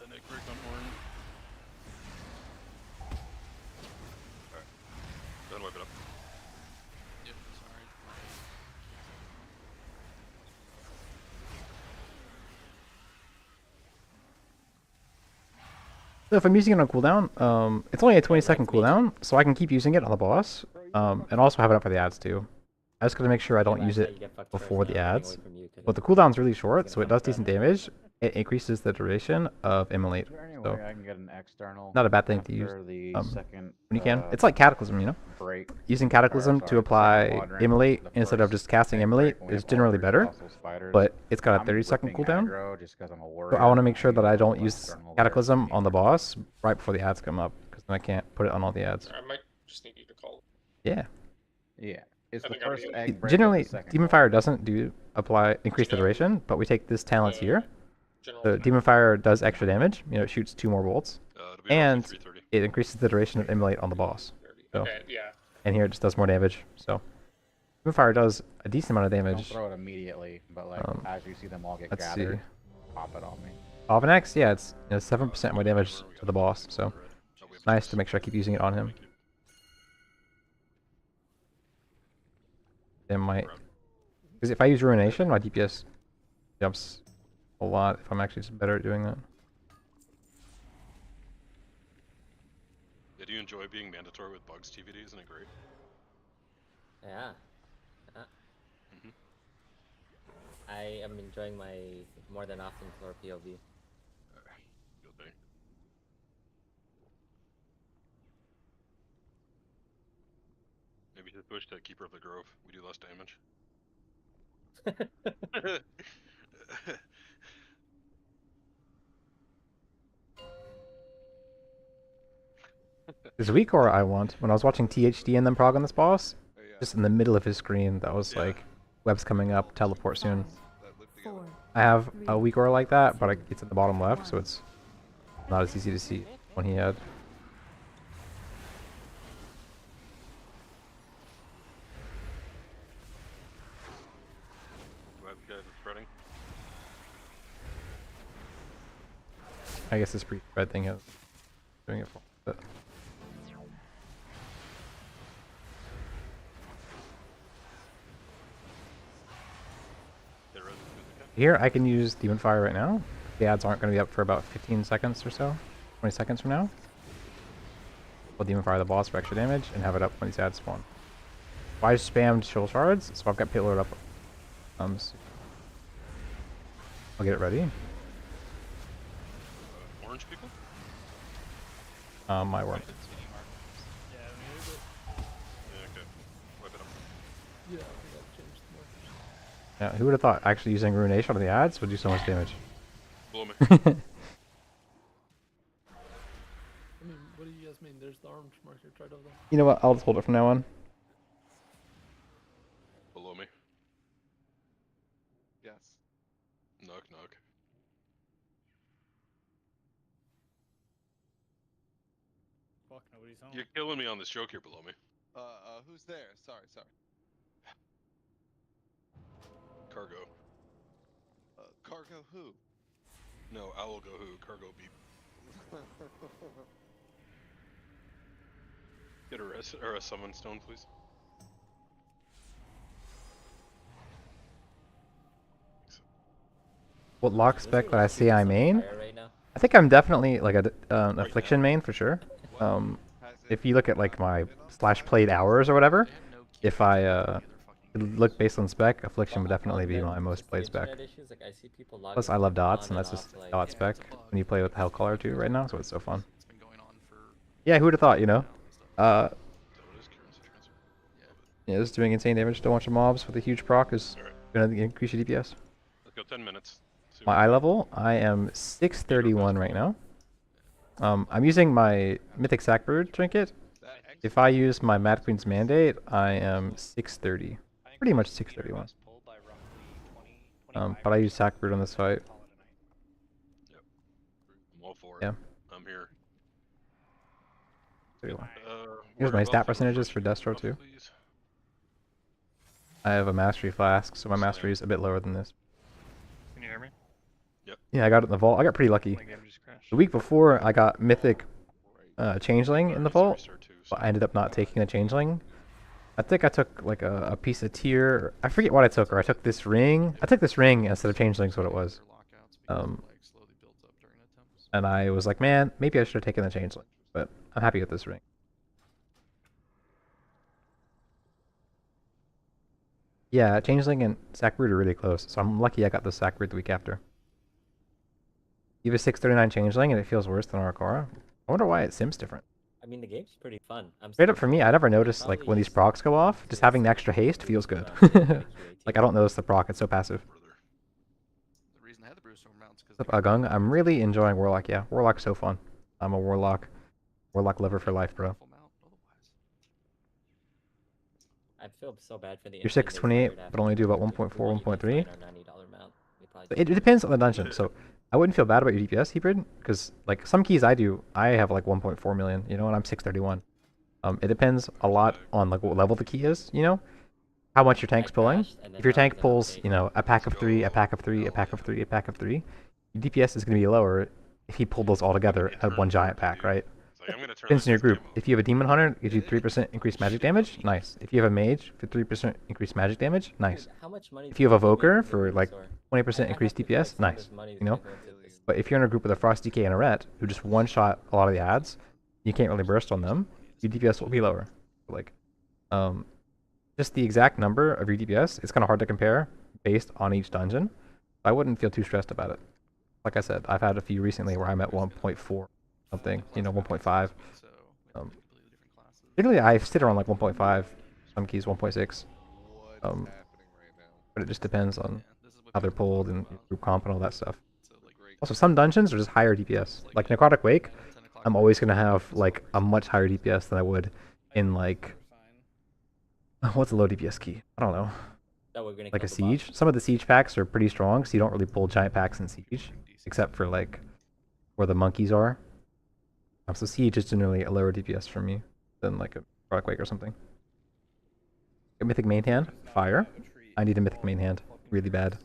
Then egg break on Orin. Alright. Go ahead and wipe it up. Yep, sorry. So if I'm using it on cooldown, it's only a 20-second cooldown, so I can keep using it on the boss, and also have it up for the ads too. I just gotta make sure I don't use it before the ads. But the cooldown's really short, so it does decent damage. It increases the duration of Immolate. Is there any So way I can get an external? not a bad thing to use after the second, when you can. It's like Cataclysm, you know? break. Using Cataclysm to apply Immolate instead of just casting Immolate is generally better, but it's got a 30-second cooldown. So I want to make sure that I don't use Cataclysm on the boss right before the ads come up, because then I can't put it on all the ads. I might just need you to call. Yeah. Yeah. It's I the think I'm first gonna- egg break. Generally, Demon Fire doesn't increase the duration, but we take this talent here. So Demon Fire does extra damage. You know, it shoots 2 more bolts, and it increases the duration of Immolate on the boss. So, Okay, yeah. and here it just does more damage. So Demon Fire does a decent amount of Don't damage. throw it immediately, but like as you see them all get let's gathered, see. pop it on me. Ovinaxx, yeah, it's 7% more damage to the boss, so nice to make sure I keep using it on him. It might, because if I use Ruination, my DPS jumps a lot if I'm actually just better at doing that. Did you enjoy being mandatory with bugs TVD? Isn't it great? Yeah. I am enjoying my more than often floor POV. Good thing. Maybe just push to Keeper of the Grove. We do less damage. This week, or I want, when I was watching THD and then prog on this boss, just in the middle of his screen, that was like, web's coming up, teleport soon. I have a weak aura like that, but it's at the bottom left, so it's not as easy to see when he had. Web guys are spreading. I guess this pre-spread thing is doing it for. But here I can use Demon Fire right now. The ads aren't going to be up for about 15 seconds or so, 20 seconds from now. We'll Demon Fire the boss for extra damage and have it up when these ads spawn. So I spammed Shoal Shards, so I've got Payload up. So I'll get it ready. Orange people? My work. Yeah, okay. Wipe it up. Yeah, I think I've changed more. Yeah, who would have thought actually using Ruination on the ads would do so much damage? Blow me. I mean, what do you guys mean? There's the orange marker right over there. You know what? I'll just hold it from now on. Below me. Yes. Knock, knock. Fuck, nobody's home. You're killing me on this joke here below me. Who's there? Sorry. Cargo. Cargo who? No, I will go who. Cargo beep. Get a res or a summon stone, please. What lock spec would I say I main? Right now? I think I'm definitely like a Affliction main for sure. If you look at like my /played hours or whatever, if I look based on spec, Affliction would definitely be my most played spec. Like, I see people Plus I love dots, and that's just dot spec when you play with Hellcaller too right now, so it's so fun. Yeah, who would have thought, you know? Yeah, this is doing insane damage to a bunch of mobs with a huge proc is gonna increase your DPS. Let's go 10 minutes. My eye level, I am 631 right now. I'm using my Mythic Sackbird trinket. If I use my Mad Queen's Mandate, I am 630. Pretty much 631. But I use Sackbird on this fight. Yep. I'm all for it. Yeah. I'm here. Here's my stat percentages for Destro too. I have a Mastery Flask, so my Mastery is a bit lower than this. Can you hear me? Yep. Yeah, I got it in the vault. I got pretty lucky. The week before, I got Mythic Changeling in the vault, but I ended up not taking the Changeling. I think I took like a piece of tier. I forget what I took, or I took this ring. I took this ring instead of Changeling's what it was. And I was like, man, maybe I should have taken the Changeling, but I'm happy with this ring. Yeah, Changeling and Sackbird are really close, so I'm lucky I got the Sackbird the week after. You have a 639 Changeling and it feels worse than Arakara. I wonder why it sims different. I mean, the game's pretty fun. Straight up for me, I never noticed like when these procs go off, just having the extra haste feels good. Like I don't notice the proc, it's so passive. What's up, Agung? I'm really enjoying Warlock, yeah. Warlock's so fun. I'm a Warlock lover for life, bro. I feel so bad for the You're 628, but only do about 1.4, 1.3. It depends on the dungeon, so I wouldn't feel bad about your DPS, Hebrid, because like some keys I have like 1.4 million, you know, and I'm 631. It depends a lot on like what level the key is, you know, how much your tank's pulling. If your tank pulls, you know, a pack of 3, a pack of 3, a pack of 3, a pack of 3, your DPS is going to be lower if you pull those all together at one giant pack, right? Depends on your group. If you have a Demon Hunter, it gives you 3% increased magic damage, nice. If you have a Mage for 3% increased magic damage, nice. If you have a Evoker for like 20% increased DPS, nice, you know? But if you're in a group with a Frost DK and a Ret, who just one-shot a lot of the ads, you can't really burst on them, your DPS will be lower. Like, just the exact number of your DPS, it's kind of hard to compare based on each dungeon. I wouldn't feel too stressed about it. Like I said, I've had a few recently where I'm at 1.4 something, you know, 1.5. Generally, I sit around like 1.5, some keys 1.6. But it just depends on how they're pulled and group comp and all that stuff. Also, some dungeons are just higher DPS. Like Necrotic Wake, I'm always going to have like a much higher DPS than I would in like... What's a low DPS key? I don't know. Like a Siege? Some of the Siege packs are pretty strong, so you don't really pull giant packs in Siege. Except for like where the monkeys are. So Siege is generally a lower DPS for me than like a Necrotic Wake or something. A Mythic main hand? Fire. I need a Mythic main hand. Really bad. I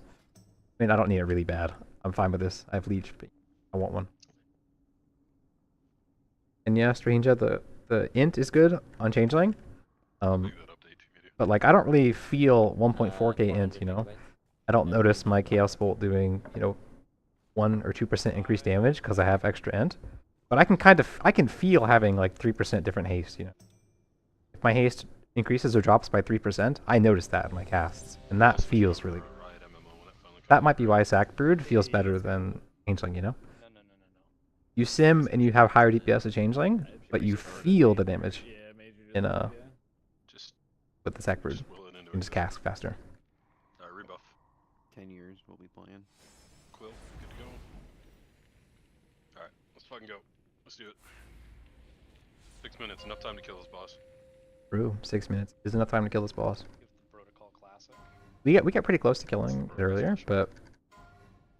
mean, I don't need it really bad. I'm fine with this. I have Leech, but I want one. And yeah, Stranger, the int is good on Changeling. But like I don't really feel 1.4k int, you know. I don't notice my Chaos Bolt doing, you know, 1 or 2% increased damage because I have extra int. But I can feel having like 3% different haste, you know. If my haste increases or drops by 3%, I notice that in my casts, and that feels really good. That might be why Sack Brood feels better than Changeling, you know? You sim and you have higher DPS of Changeling, but you feel the damage in with the Sack Brood. You can just cast faster. Rebuff. 10 years we'll be playing. Quill, good to go. Alright, let's fucking go. Let's do it. 6 minutes, enough time to kill this boss. True, 6 minutes is enough time to kill this boss. Protocol classic. We got pretty close to killing it earlier, but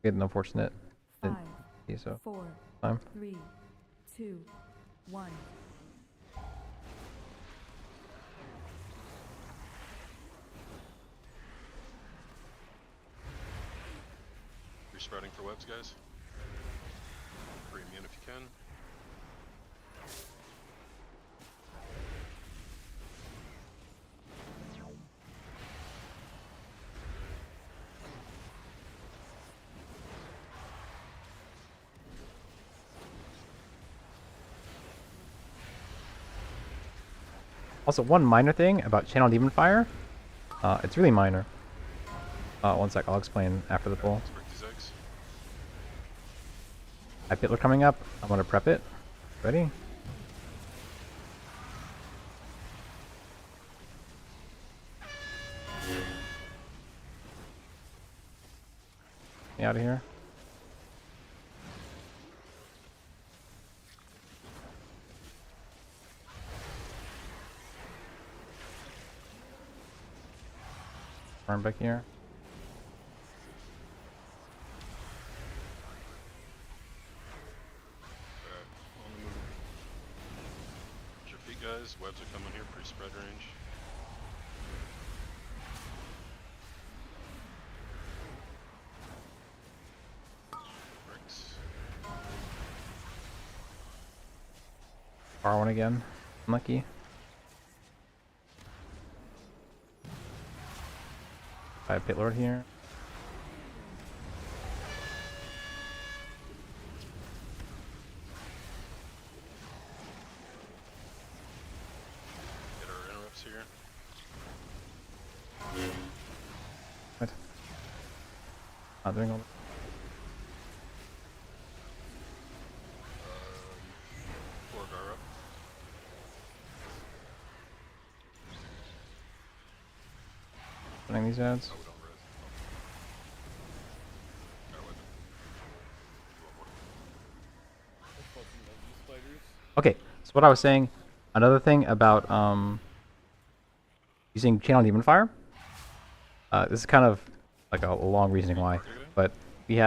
we had an unfortunate. 5, So 4, time. 3, 2, 1. Respreading for webs, guys. Premium if you can. Also, one minor thing about Channel Demon Fire. It's really minor. One sec, I'll explain after the pull. Hitler coming up. I'm gonna prep it. Ready? Get me out of here. Farm back here. Guys, webs are coming here, pretty spread range. Bricks. Far one again. Unlucky. I have Pit Lord here. Here. What? Not doing all that. Gorgara. Running these ads. Okay, so what I was saying, another thing about using Channel Demon Fire. This is kind of like a long reasoning why, but we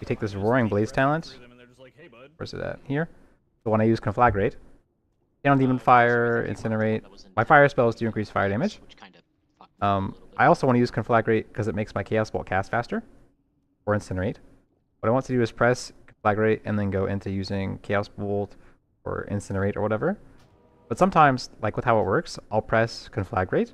take this Roaring Blaze talent. Where's it at? Here. The one I use Conflagrate. Channel Demon Fire, Incinerate. My fire spells do increase fire damage. I also want to use Conflagrate because it makes my Chaos Bolt cast faster, or Incinerate. What I want to do is press Conflagrate and then go into using Chaos Bolt or Incinerate or whatever. But sometimes, like with how it works, I'll press Conflagrate,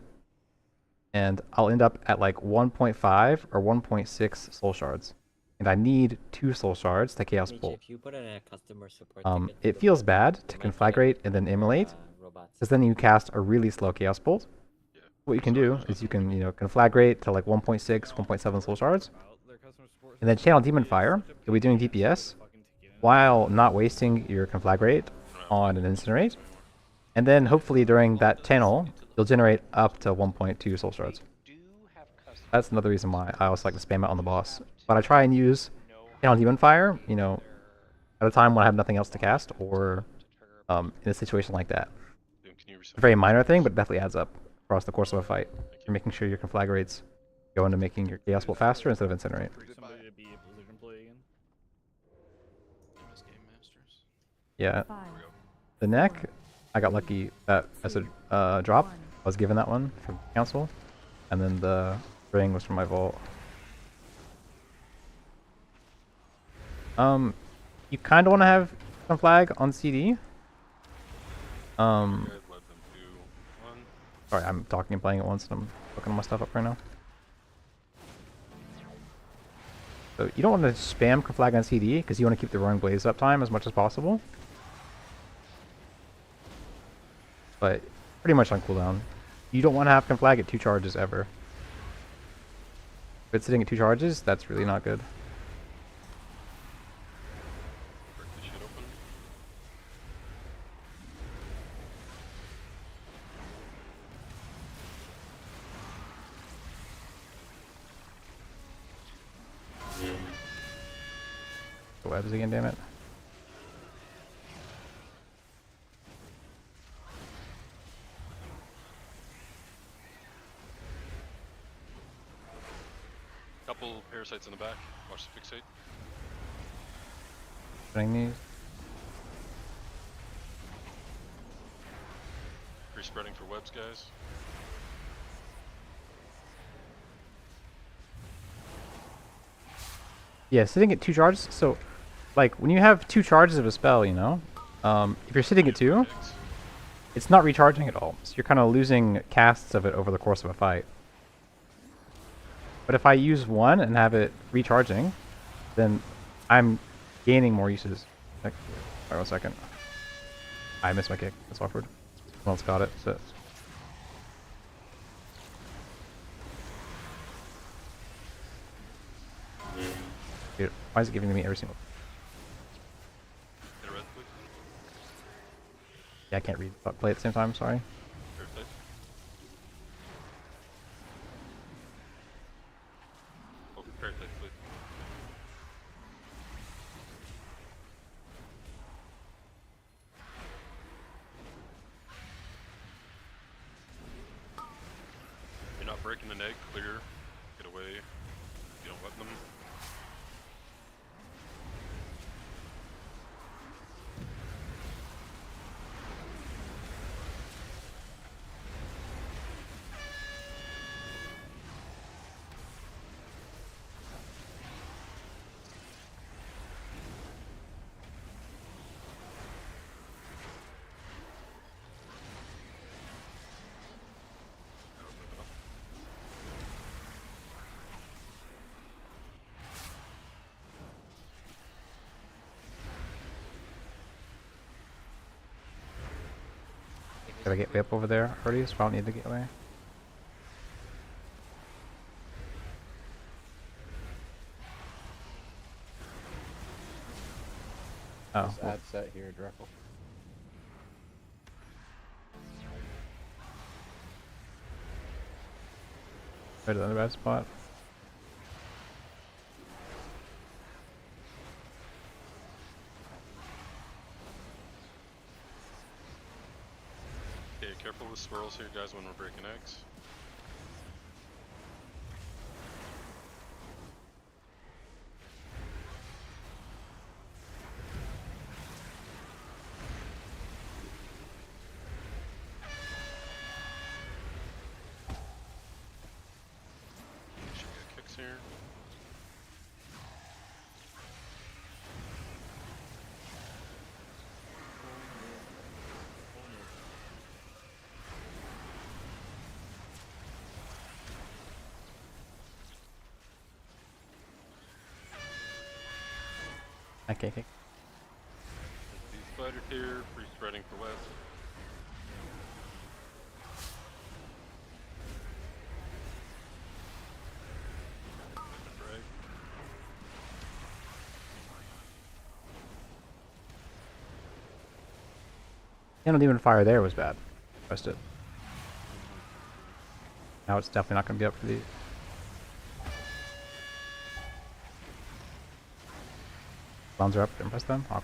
and I'll end up at like 1.5 or 1.6 soul shards. And I need 2 soul shards to Chaos Bolt. If you put in a customer support It feels bad to Conflagrate and then Immolate, because then you cast a really slow Chaos Bolt. What you can do is you can, Conflagrate to like 1.6, 1.7 soul shards, and then Channel Demon Fire. You'll be doing DPS while not wasting your Conflagrate on an Incinerate. And then hopefully during that channel, you'll generate up to 1.2 soul shards. That's another reason why I also like to spam it on the boss. But I try and use Channel Demon Fire, at a time when I have nothing else to cast, or in a situation like that. It's a very minor thing, but it definitely adds up across the course of a fight. You're making sure your Conflagrates go into making your Chaos Bolt faster instead of Incinerate. Yeah. The neck, I got lucky that as a drop, I was given that one from Council, and then the ring was from my vault. You kind of want to have some flag on CD, Guys, web them 2, 1. Sorry, I'm talking and playing at once, and I'm looking my stuff up right now. So you don't want to spam Conflag on CD because you want to keep the roaring blaze uptime as much as possible. But pretty much on cooldown. You don't want to have Conflag at 2 charges ever. If it's sitting at 2 charges, that's really not good. Break this shit open. The webs again, damn it. Couple parasites in the back. Watch the fixate. Putting these. Free spreading for webs, guys. Yeah, sitting at 2 charges. So, like, when you have 2 charges of a spell, you know, if you're sitting at 2, it's not recharging at all. So you're kind of losing casts of it over the course of a fight. But if I use 1 and have it recharging, then I'm gaining more uses. Like, wait 1 second. I missed my kick. That's awkward. Someone else got it. So. Dude, why is it giving me every single... Hit a red, please. Yeah, I can't read but play at the same time, sorry. Perfect. Oh, perfect, please. You're not breaking the neg, clear. Get away. You don't let them. Did I get way up over there already? So I don't need to get away. Oh, Just add set here, Dreckle. Right to the bad spot. Okay, careful with swirls here, guys, when we're breaking eggs. Should get kicks here. Okay, okay. These spiders here, free spreading for webs. Right. Candle Demon Fire there was bad. Pressed it. Now it's definitely not going to be up for these. Clowns are up. Didn't press them. Awkward.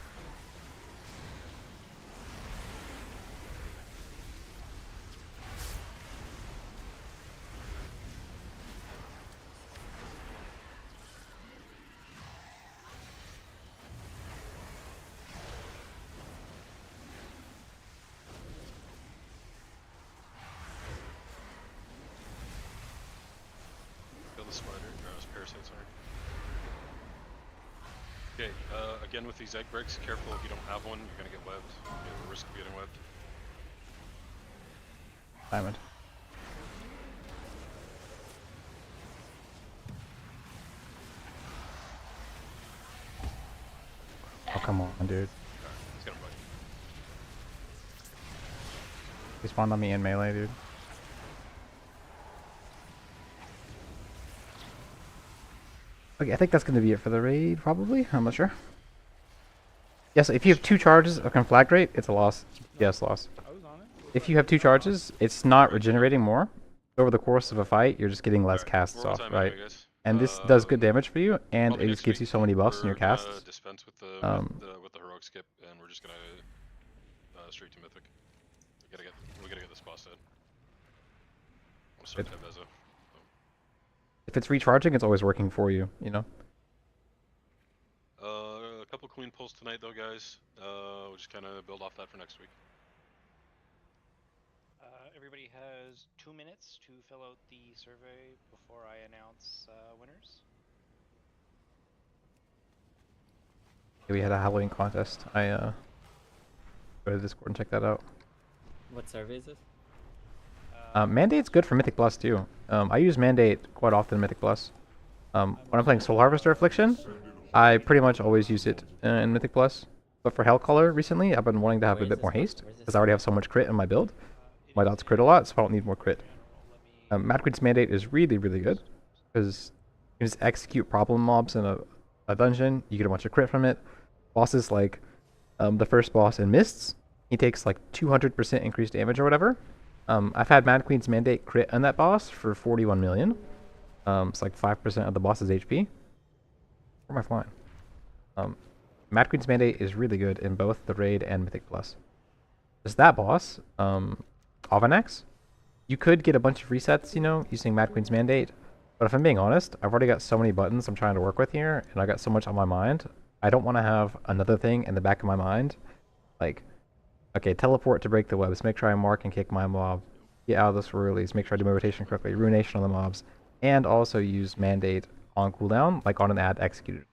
Kill the spider, parasite, sorry. Okay, again with these egg breaks, careful if you don't have one, you're gonna get webbed. You have a risk of getting webbed. Diamond. Oh, come on, dude. Let's get him, buddy. He spawned on me in melee, dude. Okay, I think that's going to be it for the raid, probably. I'm not sure. Yes, if you have 2 charges of Conflagrate, it's a loss. Yes, loss. If you have 2 charges, it's not regenerating more. Over the course of a fight, you're just getting less casts We're on off, time right? anyway, guys. And this does good damage for you, and Probably it next just gives you week so many buffs in your we're gonna casts. dispense with the heroic skip, and we're just gonna straight to mythic. We gotta get this boss dead. I'm start Tebeza. If it's recharging, it's always working for you, you know? A couple queen pulls tonight though, guys. We'll just kind of build off that for next week. Everybody has 2 minutes to fill out the survey before I announce winners. We had a Halloween contest. I go to Discord and check that out. What survey is this? Mandate's good for Mythic Plus too. I use Mandate quite often in Mythic Plus. When I'm playing Soul Harvester Affliction, I pretty much always use it in Mythic Plus. But for Hell Color recently, I've been wanting to have a bit more haste, because I already have so much crit in my build. My dots crit a lot, so I don't need more crit. Mad Queen's Mandate is really, really good, because you can just execute problem mobs in a dungeon, you get a bunch of crit from it. Bosses like the first boss in Mists, he takes like 200% increased damage or whatever. I've had Mad Queen's Mandate crit on that boss for 41 million. It's like 5% of the boss's HP. Where am I flying? Mad Queen's Mandate is really good in both the Raid and Mythic Plus. Just that boss, ovinaxx, you could get a bunch of resets, you know, using Mad Queen's Mandate. But if I'm being honest, I've already got so many buttons I'm trying to work with here, and I got so much on my mind. I don't want to have another thing in the back of my mind. Like, okay, teleport to break the webs, make sure I mark and kick my mob, get out of the swirlies, make sure I do my rotation correctly, ruination on the mobs, and also use Mandate on cooldown, like on an ad executed.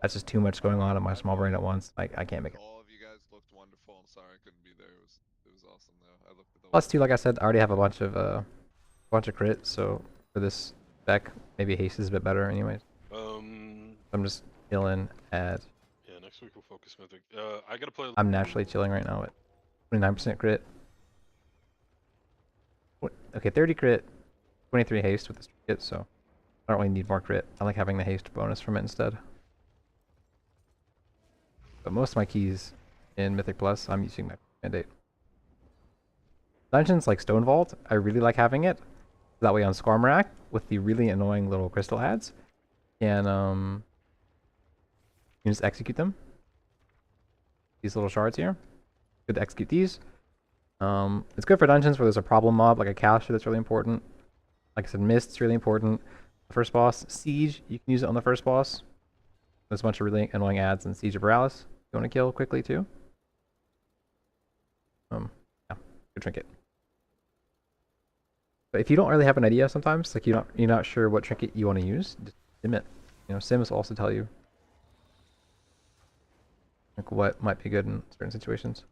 That's just too much going on in my small brain at once. I can't make it. All of you guys looked wonderful. I'm sorry I couldn't be there. It was awesome though. I looked at the Plus, too, like I said, I already have a bunch of crit, so for this deck, maybe haste is a bit better anyways. I'm just chilling at... Yeah, next week we'll focus mythic. I gotta play... I'm naturally chilling right now at 29% crit. Okay, 30 crit, 23 haste with this kit, so I don't really need more crit. I like having the haste bonus from it instead. But most of my keys in Mythic Plus, I'm using my Mandate. Dungeons like Stone Vault, I really like having it. That way on Skarmorak, with the really annoying little crystal ads, can you can just execute them. These little shards here. Good to execute these. It's good for dungeons where there's a problem mob, like a caster that's really important. Like I said, Mist's really important. The first boss, Siege, you can use it on the first boss. There's a bunch of really annoying ads in Siege of Borealis you want to kill quickly too. Yeah, good trinket. But if you don't really have an idea sometimes, like you're not sure what trinket you want to use, just sim it. You know, sims will also tell you like what might be good in certain situations.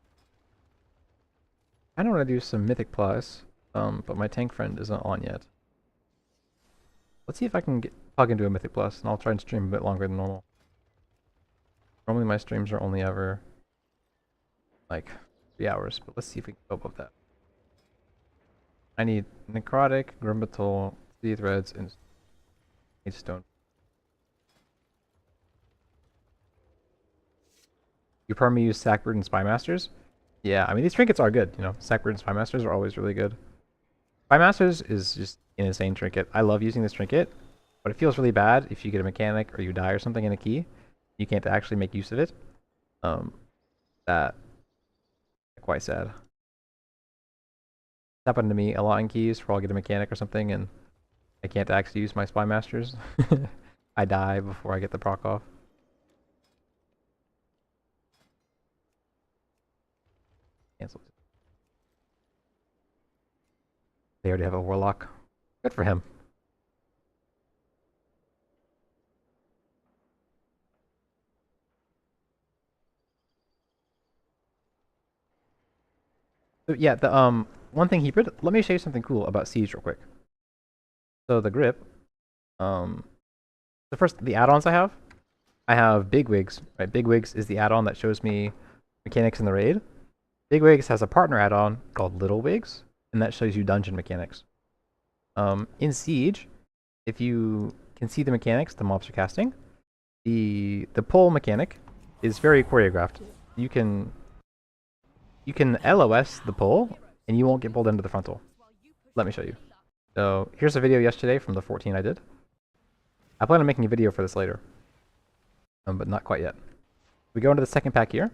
I don't want to do some Mythic Plus, but my tank friend isn't on yet. Let's see if I can plug into a Mythic Plus, and I'll try and stream a bit longer than normal. Normally my streams are only ever like 3 hours, but let's see if we can go above that. I need Necrotic, Grumbatul, Sea Threads, and Stone. You probably use Sackbird and Spymasters? Yeah, I mean, these trinkets are good, you know. Sackbird and Spymasters are always really good. Spymasters is just an insane trinket. I love using this trinket, but it feels really bad if you get a mechanic or you die or something in a key. You can't actually make use of it. That's quite sad. It's happened to me a lot in keys where I'll get a mechanic or something and I can't actually use my Spymasters. I die before I get the proc off. Cancel. They already have a warlock. Good for him. So yeah, one thing, Hebrid, let me show you something cool about Siege real quick. So the grip, the add-ons I have Bigwigs, right? Bigwigs is the add-on that shows me mechanics in the raid. Bigwigs has a partner add-on called Little Wigs, and that shows you dungeon mechanics. In Siege, if you can see the mechanics the mobs are casting, the pull mechanic is very choreographed. You can LOS the pull, and you won't get pulled into the frontal. Let me show you. So here's a video yesterday from the 14 I did. I plan on making a video for this later, but not quite yet. We go into the second pack here.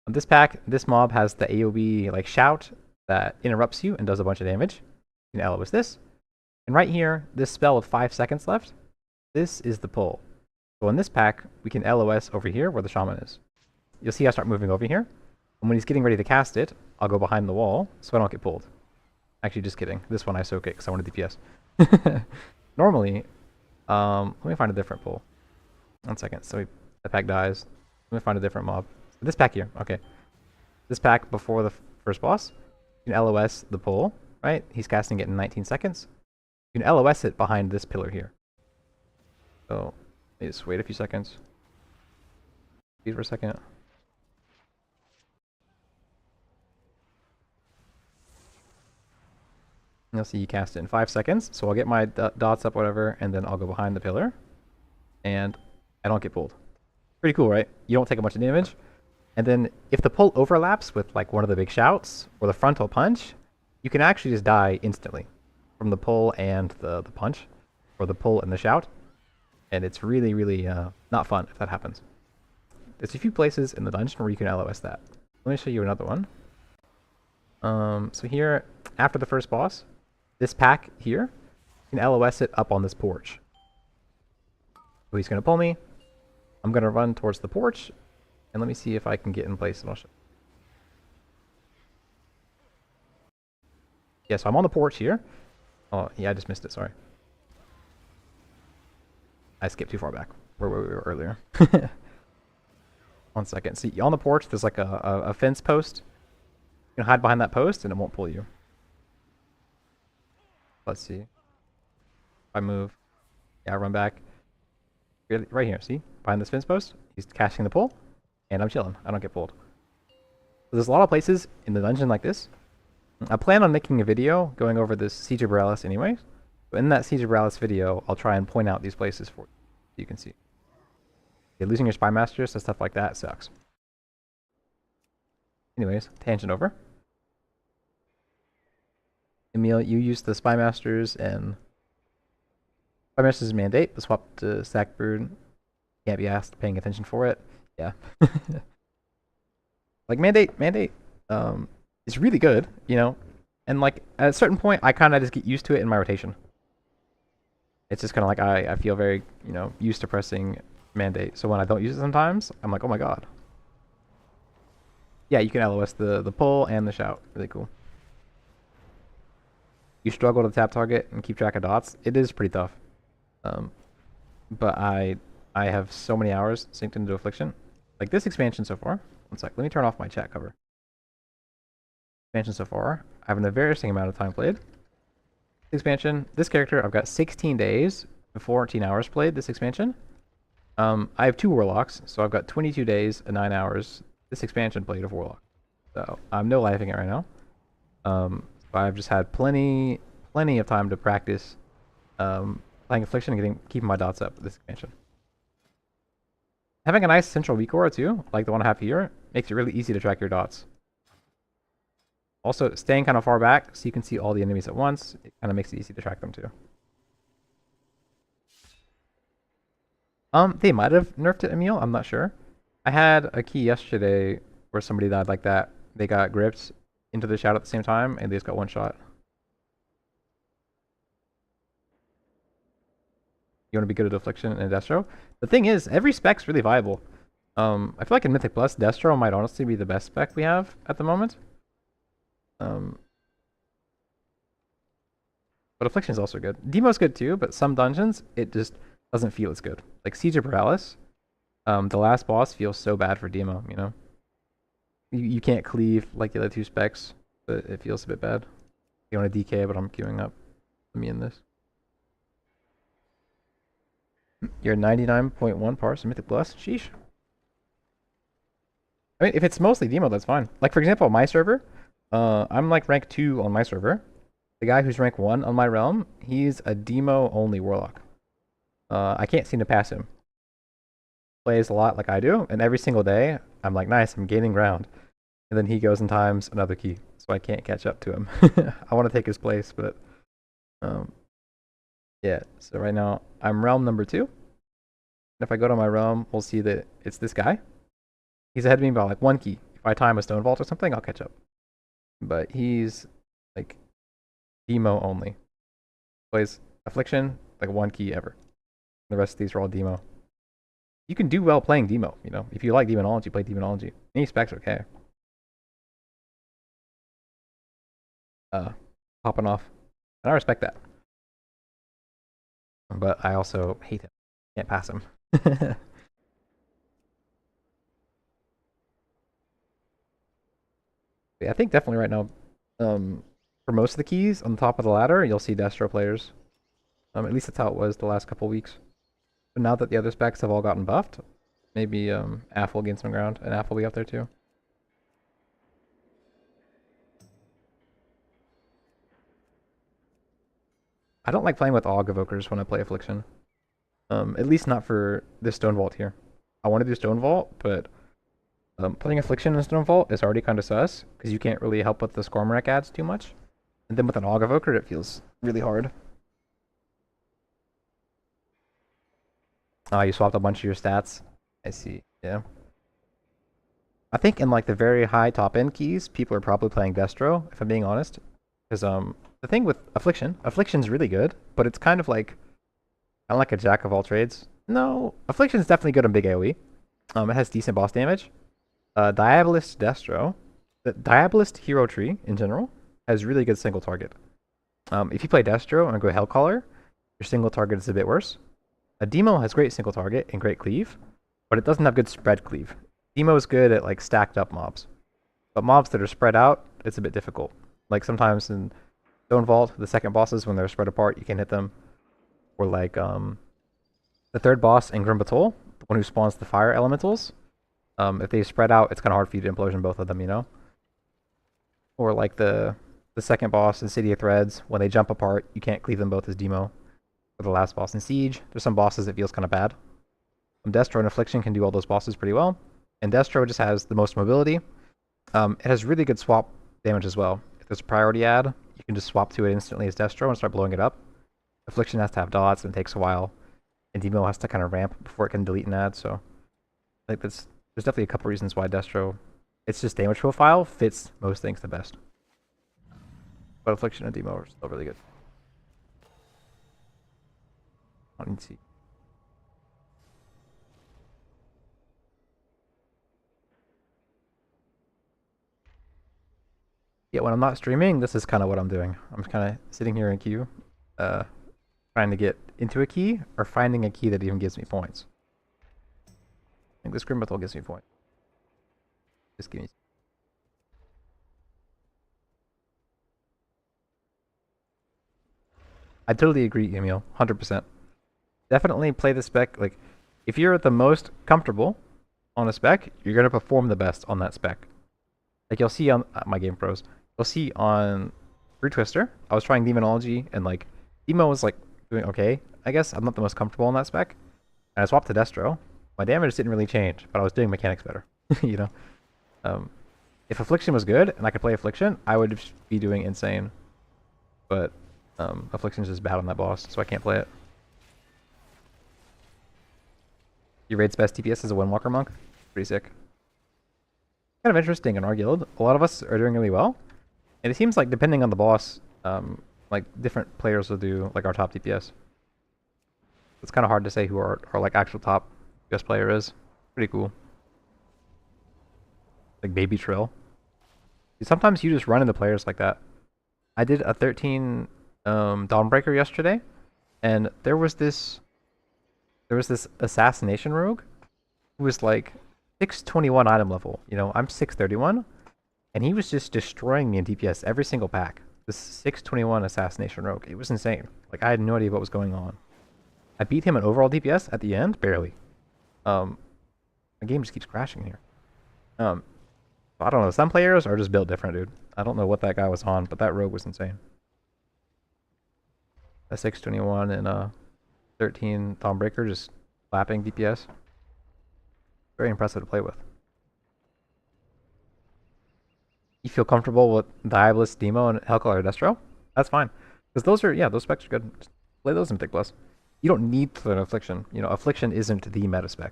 On this pack, this mob has the AoE like shout that interrupts you and does a bunch of damage. You can LOS this. And right here, this spell with 5 seconds left, this is the pull. So in this pack, we can LOS over here where the shaman is. You'll see I start moving over here. And when he's getting ready to cast it, I'll go behind the wall so I don't get pulled. Actually, just kidding. This one I soak it because I want a DPS. Normally, let me find a different pull. 1 second. So that pack dies. Let me find a different mob. This pack here. Okay. This pack before the first boss, you can LOS the pull, right? He's casting it in 19 seconds. You can LOS it behind this pillar here. So, let me just wait a few seconds. Wait for a second. You'll see you cast it in 5 seconds. So I'll get my dots up, whatever, and then I'll go behind the pillar. And I don't get pulled. Pretty cool, right? You don't take a bunch of damage. And then if the pull overlaps with like one of the big shouts or the frontal punch, you can actually just die instantly from the pull and the punch, or the pull and the shout. And it's really, really not fun if that happens. There's a few places in the dungeon where you can LOS that. Let me show you another one. So here, after the first boss, this pack here, you can LOS it up on this porch. So he's going to pull me. I'm going to run towards the porch, and let me see if I can get in place and I'll show. Yeah, so I'm on the porch here. Oh, yeah, I just missed it, sorry. I skipped too far back, where we were earlier. 1 second. See, on the porch, there's like a fence post. You can hide behind that post, and it won't pull you. Let's see. If I move. Yeah, I run back. Right here, see? Behind this fence post. He's casting the pull, and I'm chilling. I don't get pulled. So there's a lot of places in the dungeon like this. I plan on making a video going over this Siege of Borealis anyways. But in that Siege of Borealis video, I'll try and point out these places for you, so you can see. Okay, losing your Spy Masters and stuff like that sucks. Anyways, tangent over. Emil, you used the Spy Masters and Spy Masters mandate, the swap to Stack Brood. Can't be asked paying attention for it. Yeah. Like mandate is really good, you know, and like at a certain point I kind of just get used to it in my rotation. It's just kind of like I feel very, you know, used to pressing mandate. So when I don't use it sometimes, I'm like, oh my god. Yeah, you can LOS the pull and the shout. Really cool. You struggle to tap target and keep track of dots. It is pretty tough. But I have so many hours synced into Affliction. Like this expansion so far. 1 sec. Let me turn off my chat cover. Expansion so far. I have an embarrassing amount of time played. Expansion. This character, I've got 16 days and 14 hours played this expansion. I have 2 warlocks, so I've got 22 days and 9 hours this expansion played of warlock. So I'm no lifing it right now. I've just had plenty of time to practice playing Affliction and keeping my dots up this expansion. Having a nice central recore too, like the one I have here, makes it really easy to track your dots. Also, staying kind of far back so you can see all the enemies at once, it kind of makes it easy to track them too. They might have nerfed it, Emil, I'm not sure. I had a key yesterday where somebody died like that. They got gripped into the shout at the same time, and they just got one shot. You want to be good at Affliction and Destro? The thing is, every spec's really viable. I feel like in Mythic Plus, Destro might honestly be the best spec we have at the moment. But Affliction is also good. Demo's good too, but some dungeons, it just doesn't feel as good. Like Siege of Borealis, the last boss feels so bad for Demo, you know? You can't cleave like the other 2 specs, but it feels a bit bad. You want a DK, but I'm queuing up. Let me in this. You're 99.1 parse Mythic Plus. Sheesh. I mean, if it's mostly demo, that's fine. Like, for example, my server, I'm like rank 2 on my server. The guy who's rank 1 on my realm, he's a demo-only warlock. I can't seem to pass him. Plays a lot like I do, and every single day, I'm like, nice, I'm gaining ground. And then he goes and times another key, so I can't catch up to him. I want to take his place, but... yeah, so right now, I'm realm number 2. And if I go to my realm, we'll see that it's this guy. He's ahead of me by like 1 key. If I time a stone vault or something, I'll catch up. But he's like demo only. Plays Affliction, like 1 key ever. The rest of these are all demo. You can do well playing demo, you know. If you like Demonology, play Demonology. Any spec's okay. Popping off. And I respect that. But I also hate him. Can't pass him. Yeah, I think definitely right now, for most of the keys on the top of the ladder, you'll see Destro players. At least that's how it was the last couple weeks. But now that the other specs have all gotten buffed, maybe Aff will gain some ground, and Aff will be up there too. I don't like playing with Aug Evokers when I play Affliction. At least not for this Stone Vault here. I want to do Stone Vault, but playing Affliction in Stone Vault is already kind of sus, because you can't really help with the Scormrek adds too much. And then with an Aug Evoker, it feels really hard. Oh, you swapped a bunch of your stats. I see, yeah. I think in like the very high top end keys, people are probably playing Destro, if I'm being honest. Because the thing with Affliction's really good, but it's kind of like a jack of all trades. No, Affliction's definitely good on big AoE. It has decent boss damage. Diabolist Destro, the Diabolist hero tree in general, has really good single target. If you play Destro and go Hellcaller, your single target is a bit worse. A Demo has great single target and great cleave, but it doesn't have good spread cleave. Demo is good at like stacked up mobs, but mobs that are spread out, it's a bit difficult. Like sometimes in Stone Vault, the second bosses, when they're spread apart, you can hit them. Or like the third boss in Grim Batol, the one who spawns the fire elementals. If they spread out, it's kind of hard for you to implosion both of them, you know? Or like the second boss in City of Threads, when they jump apart, you can't cleave them both as Demo. Or the last boss in Siege, there's some bosses that feels kind of bad. Destro and Affliction can do all those bosses pretty well. And Destro just has the most mobility. It has really good swap damage as well. If there's a priority ad, you can just swap to it instantly as Destro and start blowing it up. Affliction has to have dots and it takes a while. And Demo has to kind of ramp before it can delete an ad, so I think there's definitely a couple reasons why Destro, its just damage profile fits most things the best. But Affliction and Demo are still really good. I need to see. Yeah, when I'm not streaming, this is kind of what I'm doing. I'm kind of sitting here in queue, trying to get into a key, or finding a key that even gives me points. I think this Grim Battle gives me points. Just give me... I totally agree, Emil. 100%. Definitely play the spec. Like, if you're the most comfortable on a spec, you're going to perform the best on that spec. Like, you'll see on my Game Pros, you'll see on Root Twister, I was trying Demonology, and like, Demo was like doing okay, I guess. I'm not the most comfortable on that spec. And I swapped to Destro. My damage didn't really change, but I was doing mechanics better, you know? If Affliction was good, and I could play Affliction, I would be doing insane. But Affliction's just bad on that boss, so I can't play it. Your raid's best DPS is a Windwalker Monk? Pretty sick. Kind of interesting in our guild. A lot of us are doing really well. And it seems like depending on the boss, like different players will do like our top DPS. It's kind of hard to say who our like actual top DPS player is. Pretty cool. Like Baby Trill. Sometimes you just run into players like that. I did a 13 Dawnbreaker yesterday, and there was this assassination rogue who was like 621 item level. You know, I'm 631, and he was just destroying me in DPS every single pack. this 621 assassination rogue. It was insane. Like I had no idea what was going on. I beat him in overall DPS at the end, barely. The game just keeps crashing here. I don't know. Some players are just built different, dude. I don't know what that guy was on, but that rogue was insane. A 621 and 13 Thonebreaker just slapping DPS. Very impressive to play with. You feel comfortable with Diabolist, Demo, and Hellcaller Destro? That's fine. Because those are, yeah, those specs are good. Just play those in Mythic Plus. You don't need to learn Affliction. You know, Affliction isn't the meta spec.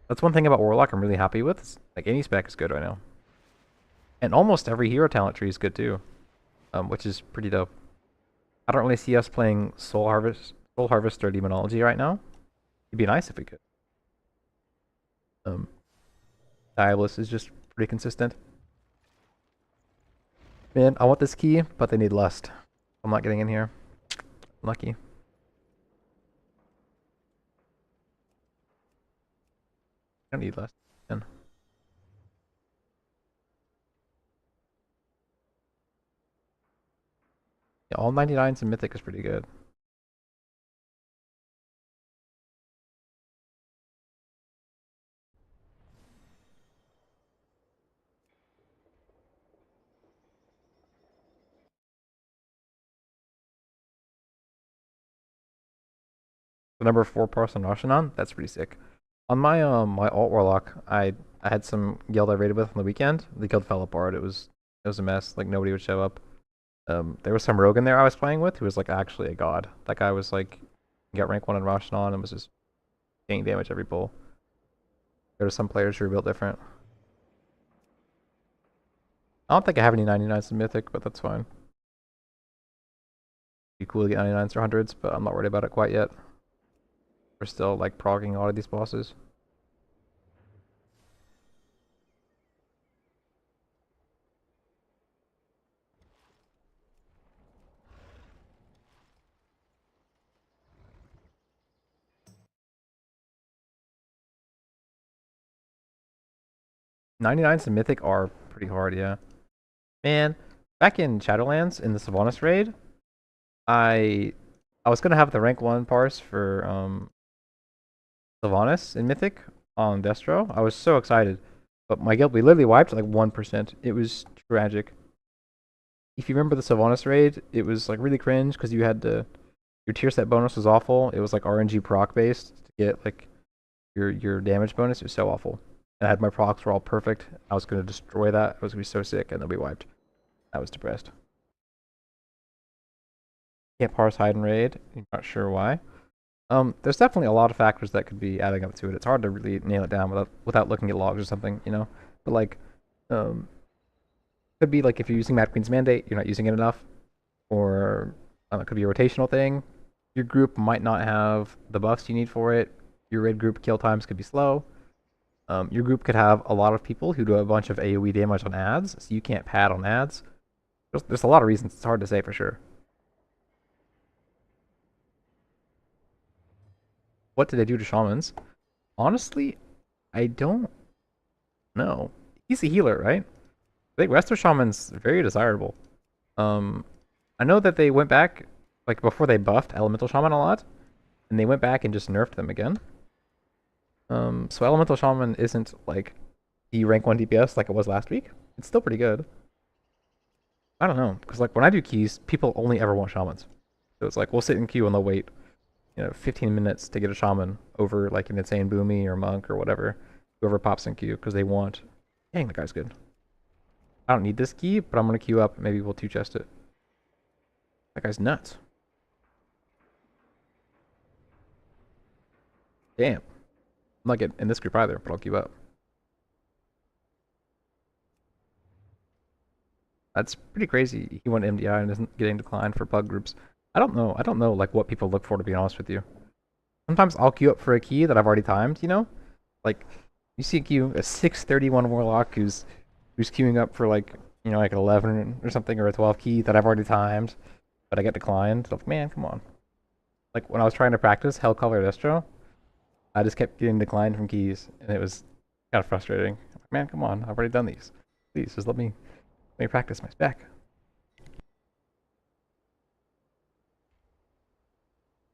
That's one thing about Warlock I'm really happy with. It's, like, any spec is good right now. And almost every hero talent tree is good too. Which is pretty dope. I don't really see us playing Soul Harvest or Demonology right now. It'd be nice if we could. Diabolist is just pretty consistent. Man, I want this key, but they need Lust. I'm not getting in here. Lucky. I don't need Lust. Man. Yeah, all 99s in Mythic is pretty good. The number 4 parse on Roshanon, that's pretty sick. On my my alt warlock, I had some guild I raided with on the weekend. The guild fell apart. It was a mess. Like nobody would show up. There was some rogue in there I was playing with who was like actually a god. That guy was like got rank 1 in Roshanon and was just getting damage every pull. There were some players who were built different. I don't think I have any 99s in Mythic, but that's fine. Be cool to get 99s or 100s, but I'm not worried about it quite yet. We're still like progging a lot of these bosses. '99s and Mythic are pretty hard, yeah. Man, back in Shadowlands in the Sylvanas raid, I was gonna have the rank 1 parse for Sylvanas in Mythic on Destro. I was so excited. But my guild, we literally wiped like 1%. It was tragic. If you remember the Sylvanas raid, it was like really cringe because you had to, your tier set bonus was awful. It was like RNG proc based to get like your damage bonus. It was so awful. And I had my procs were all perfect. I was gonna destroy that. I was gonna be so sick, and then we wiped. I was depressed. Can't parse hide and raid. I'm not sure why. There's definitely a lot of factors that could be adding up to it. It's hard to really nail it down without looking at logs or something, you know. But like, could be like if you're using Mad Queen's Mandate, you're not using it enough, or it could be a rotational thing. Your group might not have the buffs you need for it. Your raid group kill times could be slow. Your group could have a lot of people who do a bunch of AoE damage on ads, so you can't pad on ads. There's a lot of reasons. It's hard to say for sure. What did they do to shamans? Honestly, I don't know. He's a healer, right? I think Resto Shaman's very desirable. I know that they went back, like before they buffed Elemental Shaman a lot, and they went back and just nerfed them again. So Elemental Shaman isn't like the rank 1 DPS like it was last week. It's still pretty good. I don't know, because like when I do keys, people only ever want shamans. So it's like we'll sit in queue and they'll wait, 15 minutes to get a shaman over like an insane boomy or monk or whatever, whoever pops in queue because they want. Dang, the guy's good. I don't need this key, but I'm gonna queue up. Maybe we'll 2-chest it. That guy's nuts. Damn. I'm not getting in this group either, but I'll queue up. That's pretty crazy. He went MDI and isn't getting declined for bug groups. I don't know like what people look for, to be honest with you. Sometimes I'll queue up for a key that I've already timed, Like you see a queue, a 631 warlock who's queuing up for like, like an 11 or something or a 12 key that I've already timed, but I get declined. Like, man, come on. Like when I was trying to practice Hellcaller Destro, I just kept getting declined from keys, and it was kind of frustrating. Like, man, come on, I've already done these. Please, just let me practice my spec.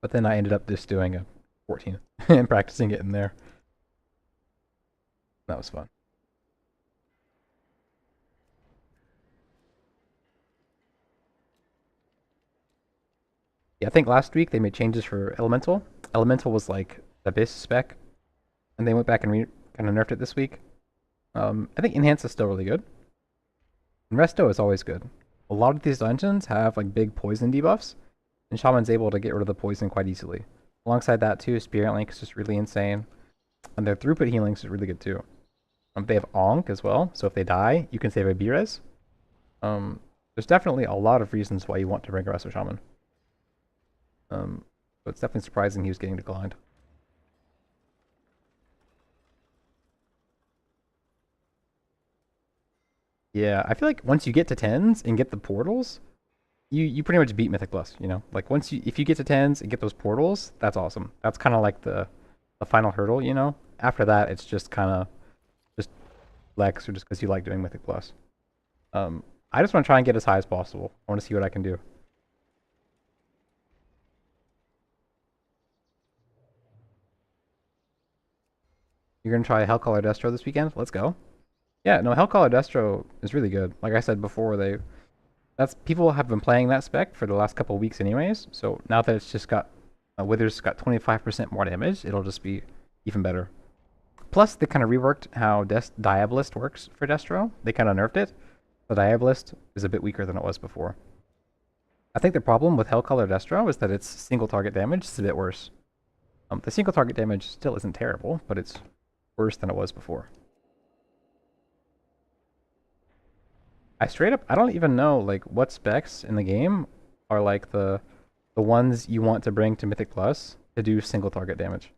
But then I ended up just doing a 14 and practicing it in there. That was fun. Yeah, I think last week they made changes for Elemental. Elemental was like the Abyss spec, and they went back and kind of nerfed it this week. I think Enhance is still really good. And Resto is always good. A lot of these dungeons have like big poison debuffs, and Shaman's able to get rid of the poison quite easily. Alongside that too, Spirit Link is just really insane. And their throughput healings is really good too. They have Onk as well, so if they die, you can save a B-res. There's definitely a lot of reasons why you want to bring a Resto Shaman. So it's definitely surprising he was getting declined. Yeah, I feel like once you get to 10s and get the portals, you pretty much beat Mythic Plus, you know? Like if you get to 10s and get those portals, that's awesome. That's kind of like the final hurdle, you know? After that, it's just kind of just flex or just because you like doing Mythic Plus. I just want to try and get as high as possible. I want to see what I can do. You're gonna try Hellcaller Destro this weekend? Let's go. Yeah, no, Hellcaller Destro is really good. Like I said before, people have been playing that spec for the last couple of weeks anyways, so now that it's just got Wither's got 25% more damage, it'll just be even better. Plus, they kind of reworked how Diabolist works for Destro. They kind of nerfed it. The Diabolist is a bit weaker than it was before. I think the problem with Hellcaller Destro is that its single target damage is a bit worse. The single target damage still isn't terrible, but it's worse than it was before. I don't even know like what specs in the game are like the ones you want to bring to Mythic Plus to do single target damage.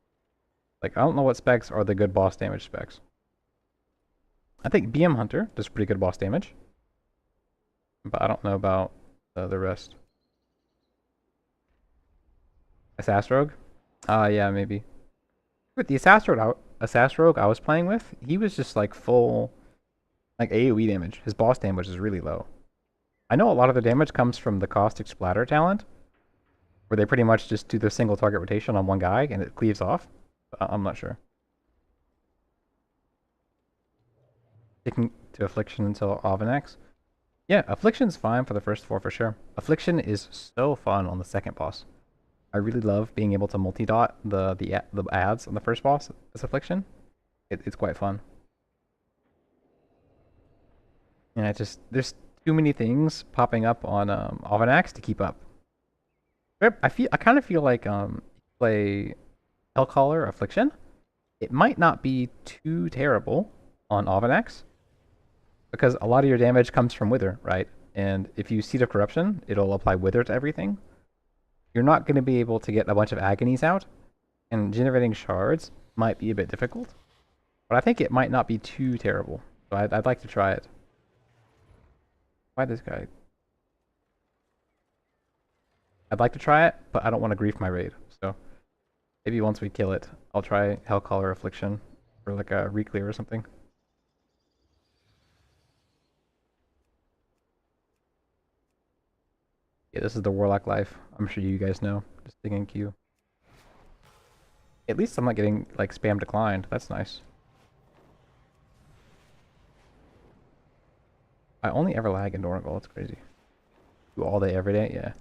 Like I don't know what specs are the good boss damage specs. I think BM Hunter does pretty good boss damage, but I don't know about the rest. Assassin Rogue? Yeah, maybe. With the Assassin Rogue I was playing with, he was just like full like AoE damage. His boss damage is really low. I know a lot of the damage comes from the Caustic Splatter talent, where they pretty much just do the single target rotation on one guy and it cleaves off. I'm not sure. Sticking to Affliction until ovinaxx. Yeah, Affliction's fine for the first 4 for sure. Affliction is so fun on the second boss. I really love being able to multi-dot the ads on the first boss as Affliction. It's quite fun. And there's too many things popping up on ovinaxx to keep up. I kind of feel like play Hellcaller Affliction, it might not be too terrible on ovinaxx because a lot of your damage comes from Wither, right? And if you Seed of Corruption, it'll apply Wither to everything. You're not going to be able to get a bunch of agonies out, and generating shards might be a bit difficult. But I think it might not be too terrible, so I'd like to try it. Why this guy? I'd like to try it, but I don't want to grief my raid, so maybe once we kill it, I'll try Hellcaller Affliction for like a reclear or something. Yeah, this is the Warlock life. I'm sure you guys know. Just digging queue. At least I'm not getting like spam declined. That's nice. I only ever lag in Donegal. It's crazy. Do all day, every day? Yeah.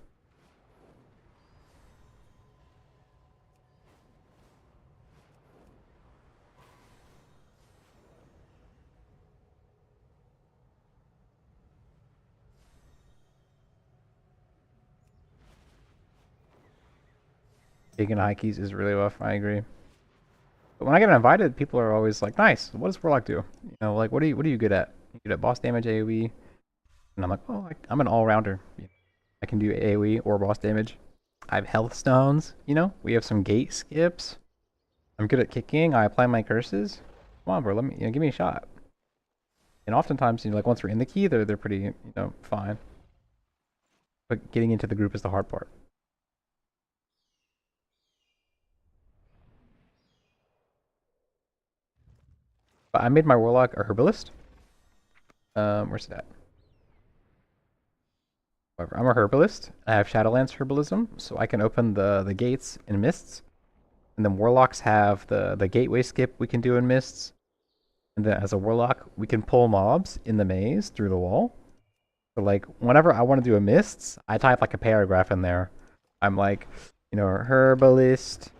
Taking high keys is really rough. I agree. But when I get invited, people are always like, "Nice. What does Warlock do? You know, like what are you good at? You good at boss damage, AOE?" And I'm like, "Oh, I'm an all-rounder. I can do AOE or boss damage. I have health stones. You know, we have some gate skips. I'm good at kicking. I apply my curses. Come on, bro. Let me give me a shot." And oftentimes, like once we're in the key, they're pretty fine. But getting into the group is the hard part. But I made my Warlock a Herbalist. Where's it at? However, I'm a herbalist. I have Shadowlands herbalism, so I can open the gates in mists. And then warlocks have the gateway skip we can do in mists. And then as a warlock, we can pull mobs in the maze through the wall. So like whenever I want to do a mists, I type like a paragraph in there. I'm like, you know, herbalist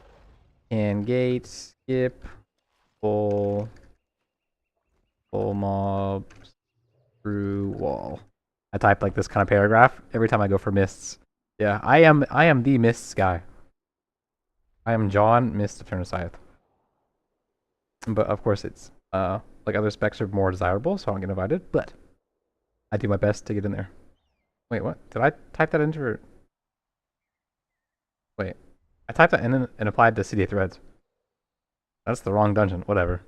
and gate skip pull mobs through wall. I type like this kind of paragraph every time I go for mists. Yeah, I am the mists guy. I am John Mist of Turner Scythe. But of course it's like other specs are more desirable, so I don't get invited, but I do my best to get in there. Wait, what? Did I type that into? Wait, I typed that in and applied to City of Threads. That's the wrong dungeon. Whatever.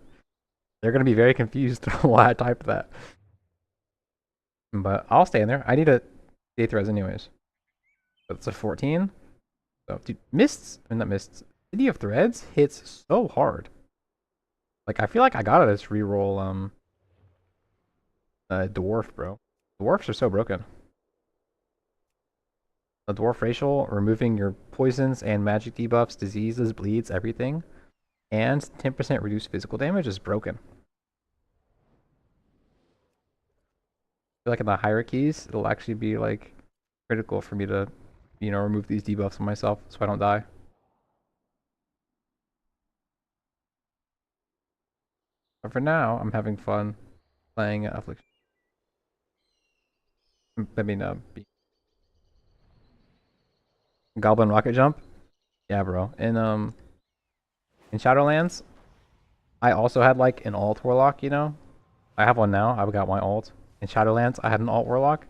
They're gonna be very confused why I typed that. But I'll stay in there. I need a City of Threads anyways. But it's a 14. So, dude, Mists, I mean not Mists. City of Threads hits so hard. Like I feel like I gotta just reroll dwarf, bro. Dwarfs are so broken. The dwarf racial, removing your poisons and magic debuffs, diseases, bleeds, everything, and 10% reduced physical damage is broken. I feel like in the hierarchies, it'll actually be like critical for me to, you know, remove these debuffs on myself so I don't die. But for now, I'm having fun playing Affliction. I mean, Goblin Rocket Jump. Yeah, bro. In Shadowlands, I also had like an alt warlock. You know, I have one now. I've got my alt. In Shadowlands, I had an alt warlock,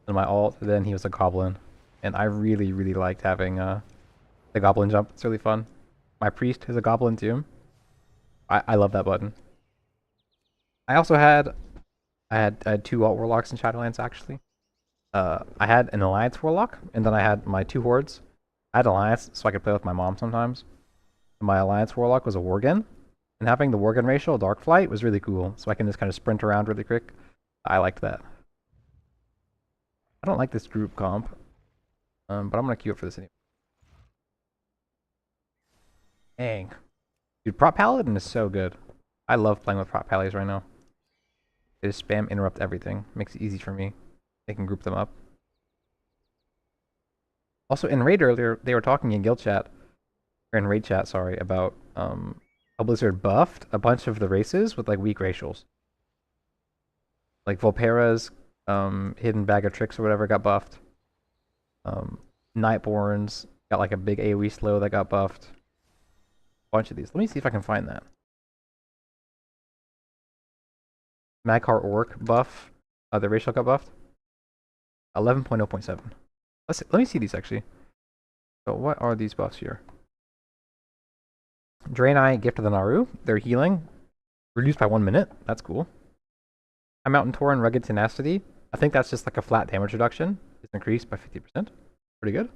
and my alt. Then he was a goblin, and I really, really liked having the goblin jump. It's really fun. My priest is a goblin too. I love that button. I also had I had two alt warlocks in Shadowlands actually. I had an alliance warlock, and then I had my two hordes. I had alliance, so I could play with my mom sometimes. My alliance warlock was a worgen, and having the worgen racial dark flight was really cool. So I can just kind of sprint around really quick. I liked that. I don't like this group comp, but I'm gonna queue up for this anyway. Dang, dude, prop paladin is so good. I love playing with prop pallies right now. They just spam interrupt everything. Makes it easy for me. They can group them up. Also, in raid earlier, they were talking in guild chat, or in raid chat, sorry, about how Blizzard buffed a bunch of the races with like weak racials. Like Volpera's hidden bag of tricks or whatever got buffed. Nightborns got like a big AoE slow that got buffed. A bunch of these. Let me see if I can find that. Magheart Orc buff. The racial got buffed. 11.0.7. Let me see these actually. So what are these buffs here? Draenei, Gift of the Naru. They're healing. Reduced by 1 minute. That's cool. High Mountain Tauren, Rugged Tenacity. I think that's just like a flat damage reduction. It's increased by 50%. Pretty good.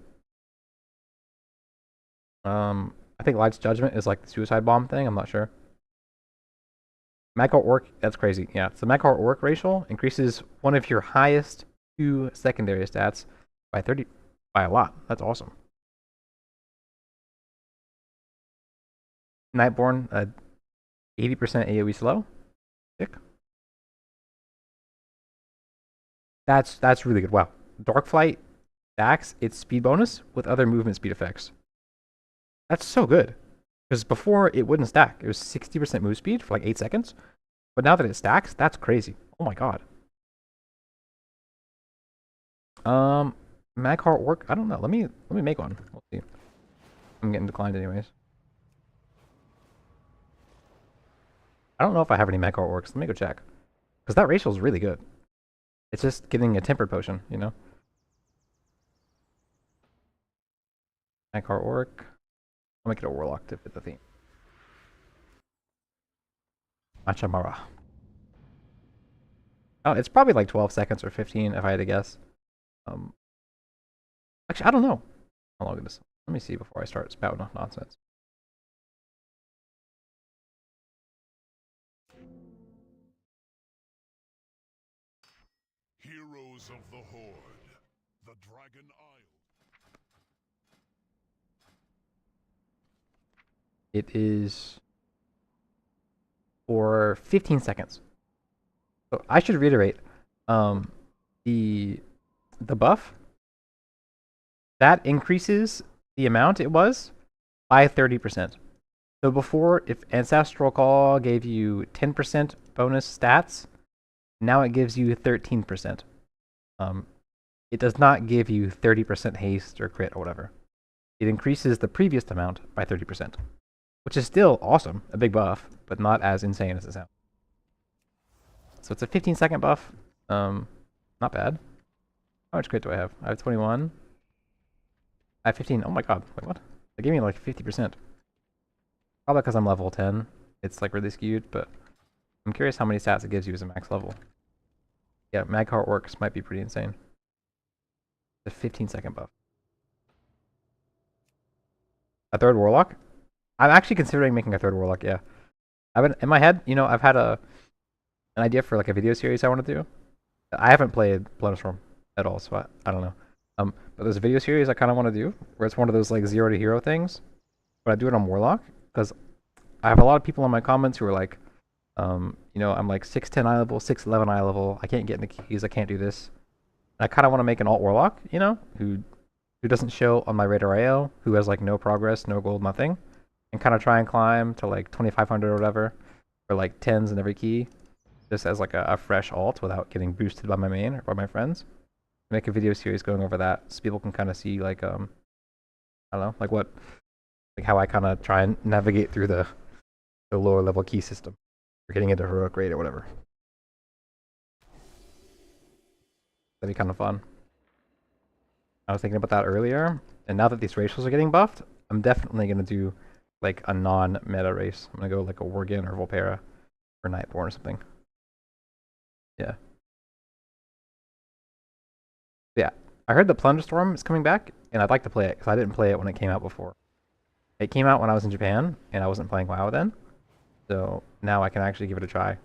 I think Light's Judgment is like the suicide bomb thing. I'm not sure. Magheart Orc, that's crazy. Yeah, so Magheart Orc racial increases one of your highest two secondary stats by 30, by a lot. That's awesome. Nightborn, 80% AoE slow. Sick. That's really good. Wow. Darkflight stacks its speed bonus with other movement speed effects. That's so good. Because before it wouldn't stack. It was 60% move speed for like 8 seconds. But now that it stacks, that's crazy. Oh my god. Magheart Orc, I don't know. Let me make one. We'll see. I'm getting declined anyways. I don't know if I have any Magheart Orcs. Let me go check. Because that racial is really good. It's just getting a tempered potion, you know? Magheart Orc. I'll make it a warlock to fit the theme. Machamara. Oh, it's probably like 12 seconds or 15 if I had to guess. Actually, I don't know how long it is. Let me see before I start spouting off nonsense. Heroes of the Horde, It is for 15 seconds. So I should reiterate, the buff that increases the amount it was by 30%. So before, if Ancestral Call gave you 10% bonus stats, now it gives you 13%. It does not give you 30% haste or crit or whatever. It increases the previous amount by 30%, which is still awesome, a big buff, but not as insane as it sounds. So it's a 15-second buff. Not bad. How much crit do I have? I have 21. I have 15. Oh my god. Wait, what? They gave me like 50%. Probably because I'm level 10. It's like really skewed, but I'm curious how many stats it gives you as a max level. Yeah, Mag Heart Works might be pretty insane. It's a 15-second buff. A third Warlock? I'm actually considering making a third Warlock, yeah. I've been, in my head, you know, I've had an idea for like a video series I want to do. I haven't played Bloodstorm at all, so I don't know. But there's a video series I kind of want to do, where it's one of those like 0 to hero things, but I do it on Warlock, because I have a lot of people in my comments who are like, you know, I'm like 6'10 eye level, 6'11 eye level, I can't get into keys, I can't do this. And I kind of want to make an alt Warlock, you know, who doesn't show on my radar IO, who has like no progress, no gold, nothing, and kind of try and climb to like 2500 or whatever, or like 10s in every key, just as like a fresh alt without getting boosted by my main or by my friends. Make a video series going over that so people can kind of see like, I don't know, like what, like how I kind of try and navigate through the lower level key system, or getting into heroic raid or whatever. That'd be kind of fun. I was thinking about that earlier, and now that these racials are getting buffed, I'm definitely going to do like a non-meta race. I'm going to go like a Worgen or Volpera or Nightborn or something. Yeah. Yeah. I heard the Plunder Storm is coming back, and I'd like to play it, because I didn't play it when it came out before. It came out when I was in Japan, and I wasn't playing WoW then, so now I can actually give it a try.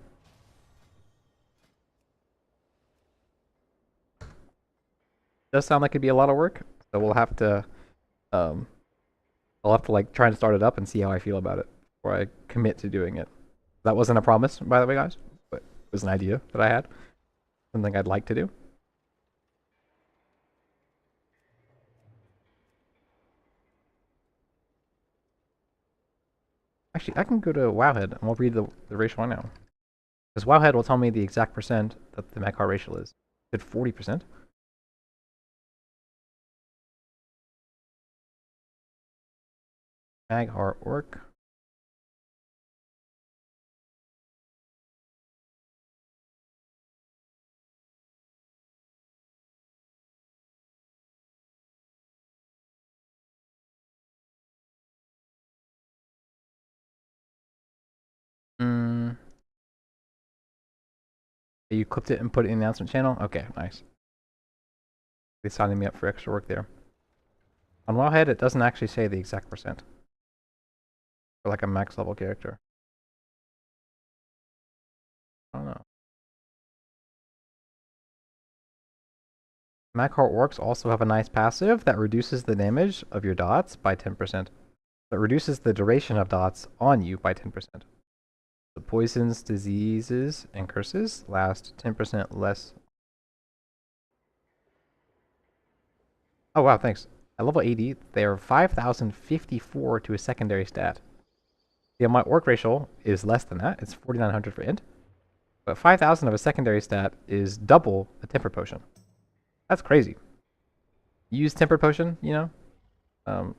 Does sound like it'd be a lot of work, so we'll have to, I'll have to like try and start it up and see how I feel about it before I commit to doing it. That wasn't a promise, by the way, guys, but it was an idea that I had, something I'd like to do. Actually, I can go to Wowhead and we'll read the racial right now. Because Wowhead will tell me the exact percent that the Mag Heart racial is. Is it 40%? Mag Heart Orc. You clipped it and put it in the announcement channel? Okay, nice. They signing me up for extra work there. On Wowhead, it doesn't actually say the exact percent. For like a max level character. I don't know. Mag Heart Orcs also have a nice passive that reduces the damage of your dots by 10%. That reduces the duration of dots on you by 10%. The poisons, diseases, and curses last 10% less. Oh wow, thanks. At level 80, they are 5,054 to a secondary stat. Yeah, my orc racial is less than that. It's 4,900 for int. But 5,000 of a secondary stat is double a temper potion. That's crazy. Use tempered potion, you know? Well,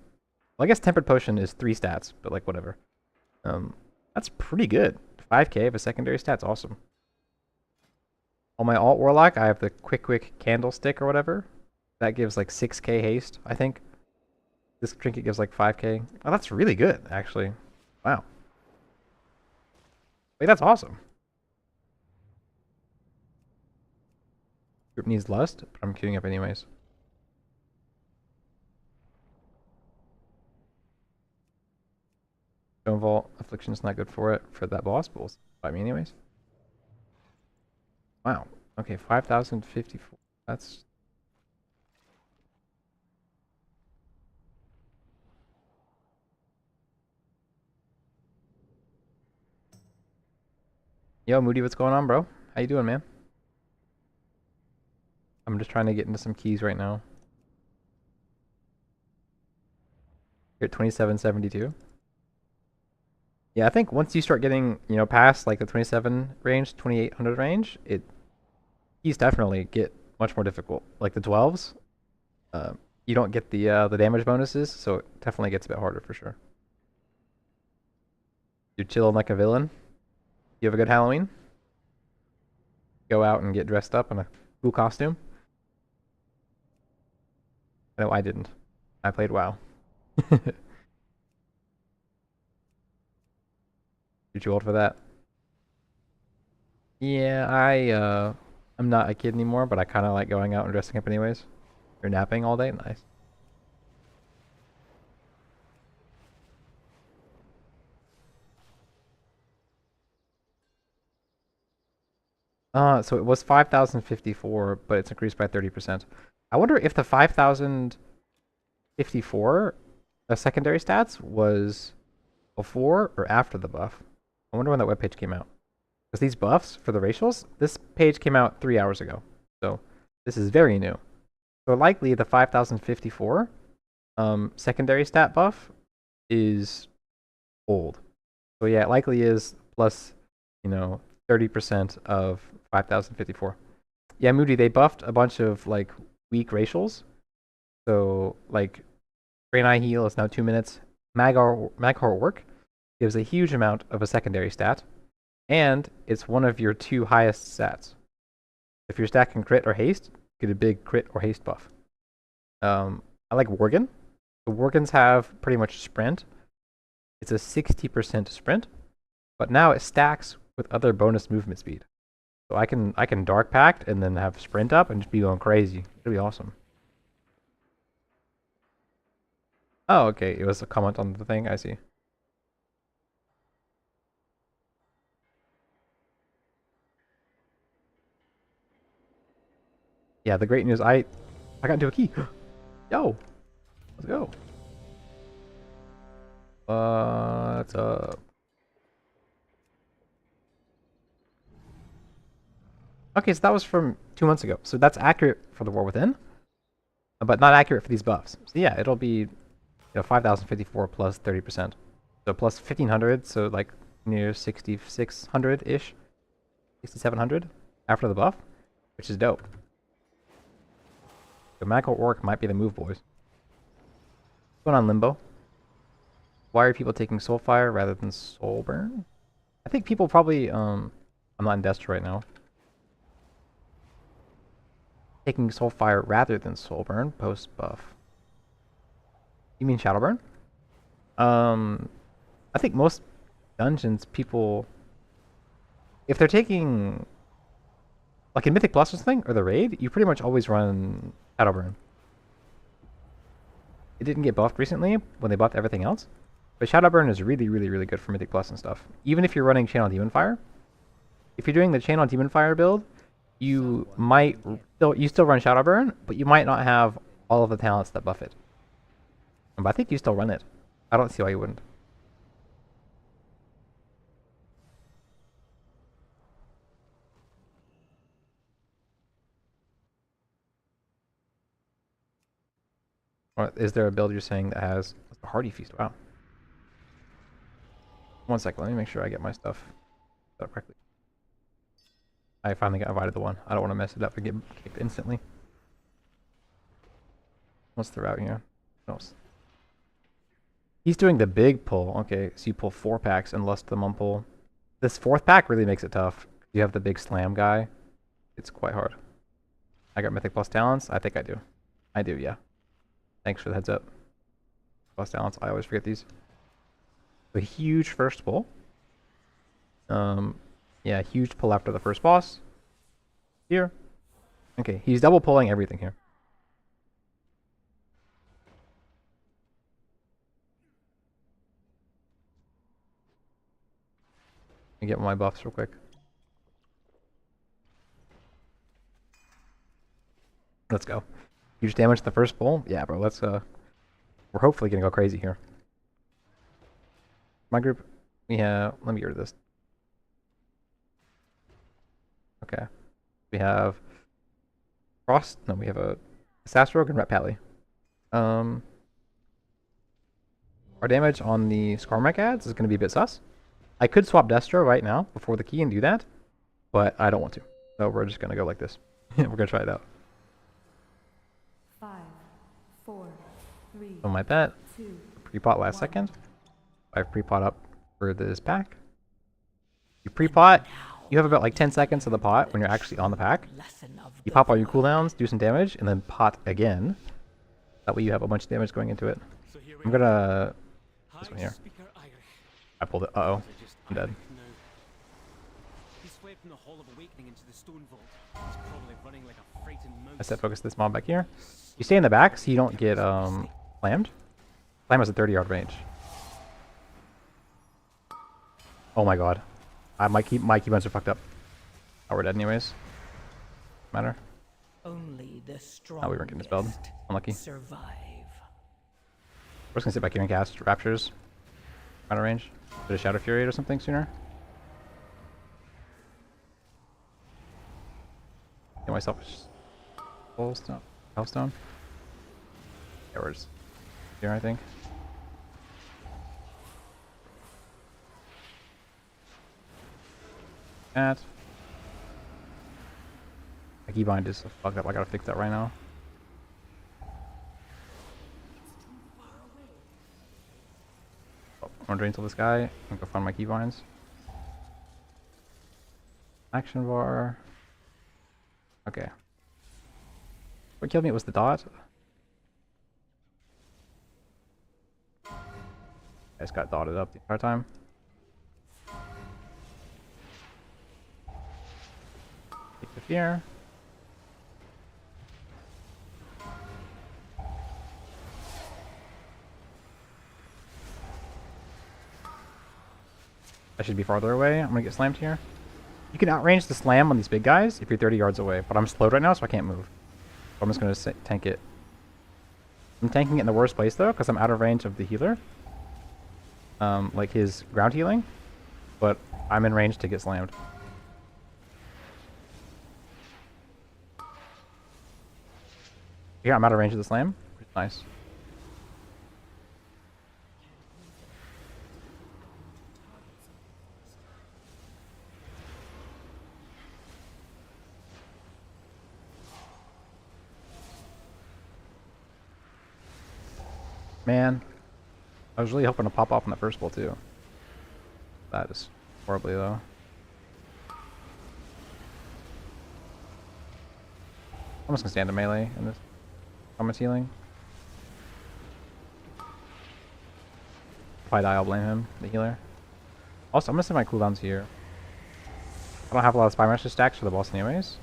I guess tempered potion is 3 stats, but like whatever. That's pretty good. 5k of a secondary stat's awesome. On my alt warlock, I have the quick candlestick or whatever. That gives like 6k haste, I think. This trinket gives like 5k. Oh, that's really good, actually. Wow. Wait, that's awesome. Group needs lust, but I'm queuing up anyways. Stone Vault, Affliction's not good for it, for that boss, but we'll fight me anyways. Wow. Okay, 5,054. That's Yo, Moody, what's going on, bro? How you doing, man? I'm just trying to get into some keys right now. You're at 2772. Yeah, I think once you start getting, you know, past like the 27 range, 2800 range, keys definitely get much more difficult. Like the 12s, you don't get the damage bonuses, so it definitely gets a bit harder for sure. You're chilling like a villain. You have a good Halloween? Go out and get dressed up in a cool costume? No, I didn't. I played WoW. You're too old for that. Yeah, I'm not a kid anymore, but I kind of like going out and dressing up anyways. You're napping all day? Nice. So it was 5,054, but it's increased by 30%. I wonder if the 5,054 secondary stats was before or after the buff. I wonder when that webpage came out. Because these buffs for the racials, this page came out 3 hours ago. So this is very new. So likely the 5,054 secondary stat buff is old. So yeah, it likely is plus, you know, 30% of 5,054. Yeah, Moody, they buffed a bunch of like weak racials. So like Brain Eye Heal is now 2 minutes. Maghar Work gives a huge amount of a secondary stat, and it's one of your 2 highest stats. If you're stacking crit or haste, get a big crit or haste buff. I like Worgen. The Worgens have pretty much sprint. It's a 60% sprint, but now it stacks with other bonus movement speed. So I can Dark Pact and then have sprint up and just be going crazy. It'll be awesome. Oh, okay. It was a comment on the thing. I see. Yeah, the great news. I got into a key. Yo, let's go. What's up? Okay, so that was from 2 months ago. So that's accurate for the War Within, but not accurate for these buffs. So yeah, it'll be 5,054 plus 30%. So plus 1,500, so like near 6,600-ish. 6,700 after the buff, which is dope. So Magical Orc might be the move, boys. What's going on, Limbo? Why are people taking Soulfire rather than Soulburn? I think people probably, I'm not in Destro right now. Taking Soulfire rather than Soulburn post-buff. You mean Shadowburn? I think most dungeons, people, if they're taking, like in Mythic Plus or something, or the Raid, you pretty much always run Shadowburn. It didn't get buffed recently when they buffed everything else, but Shadowburn is really, really, really good for Mythic Plus and stuff. Even if you're running Channel Demon Fire, if you're doing the Channel Demon Fire build, you might still run Shadowburn, but you might not have all of the talents that buff it. But I think you still run it. I don't see why you wouldn't. Or is there a build you're saying that has a Hardy Feast? Wow. 1 second, let me make sure I get my stuff set up correctly. I finally got invited to one. I don't want to mess it up and get kicked instantly. What's the route here? No. He's doing the big pull. Okay, so you pull 4 packs and Lust the Mumple. This 4th pack really makes it tough. You have the big slam guy. It's quite hard. I got Mythic Plus talents? I think I do. I do, yeah. Thanks for the heads up. Plus talents, I always forget these. A huge first pull. Yeah, huge pull after the first boss. Here. Okay, he's double pulling everything here. Let me get my buffs real quick. Let's go. Huge damage to the first pull. Yeah, bro, let's we're hopefully gonna go crazy here. My group, we have, let me get rid of this. Okay. We have Frost. No, we have a Sasrogue and Ret Pally. Our damage on the Skarmory ads is going to be a bit sus. I could swap Destro right now before the key and do that, but I don't want to. So we're just going to go like this. We're going to try it out. 5, 4, 3. So my bet, 2, pre-pot last second. I have pre-pot up for this pack. You pre-pot, you have about like 10 seconds of the pot when you're actually on the pack. You pop all your cooldowns, do some damage, and then pot again. That way you have a bunch of damage going into it. I'm gonna... this one here. I pulled it. Uh-oh. I'm dead. I set focus this mob back here. You stay in the back so you don't get slammed. Slam has a 30-yard range. Oh my god. My keybinds are fucked up. Oh, we're dead anyways. Matter. Only the strong. Oh, we weren't getting dispelled. Unlucky. Survive. We're just gonna sit back here and cast Raptures. Out of range. Bit of Shadow Fury or something sooner. Get myself a Hellstone. Yeah, we're just here, I think. That. My keybind is fucked up. I gotta fix that right now. Oh, I'm gonna drain till this guy and go find my keybinds. Action bar. Okay. What killed me was the dot. I just got dotted up the entire time. Take the fear. I should be farther away. I'm gonna get slammed here. You can outrange the slam on these big guys if you're 30 yards away, but I'm slowed right now, so I can't move. So I'm just gonna tank it. I'm tanking it in the worst place though, because I'm out of range of the healer. Like his ground healing, but I'm in range to get slammed. Yeah, I'm out of range of the slam. Nice. Man, I was really hoping to pop off in the first bowl too. That is horribly though. I'm just gonna stand in melee in this. Combat healing. If I die, I'll blame him, the healer. Also, I'm gonna set my cooldowns here. I don't have a lot of Spy Master stacks for the boss anyways.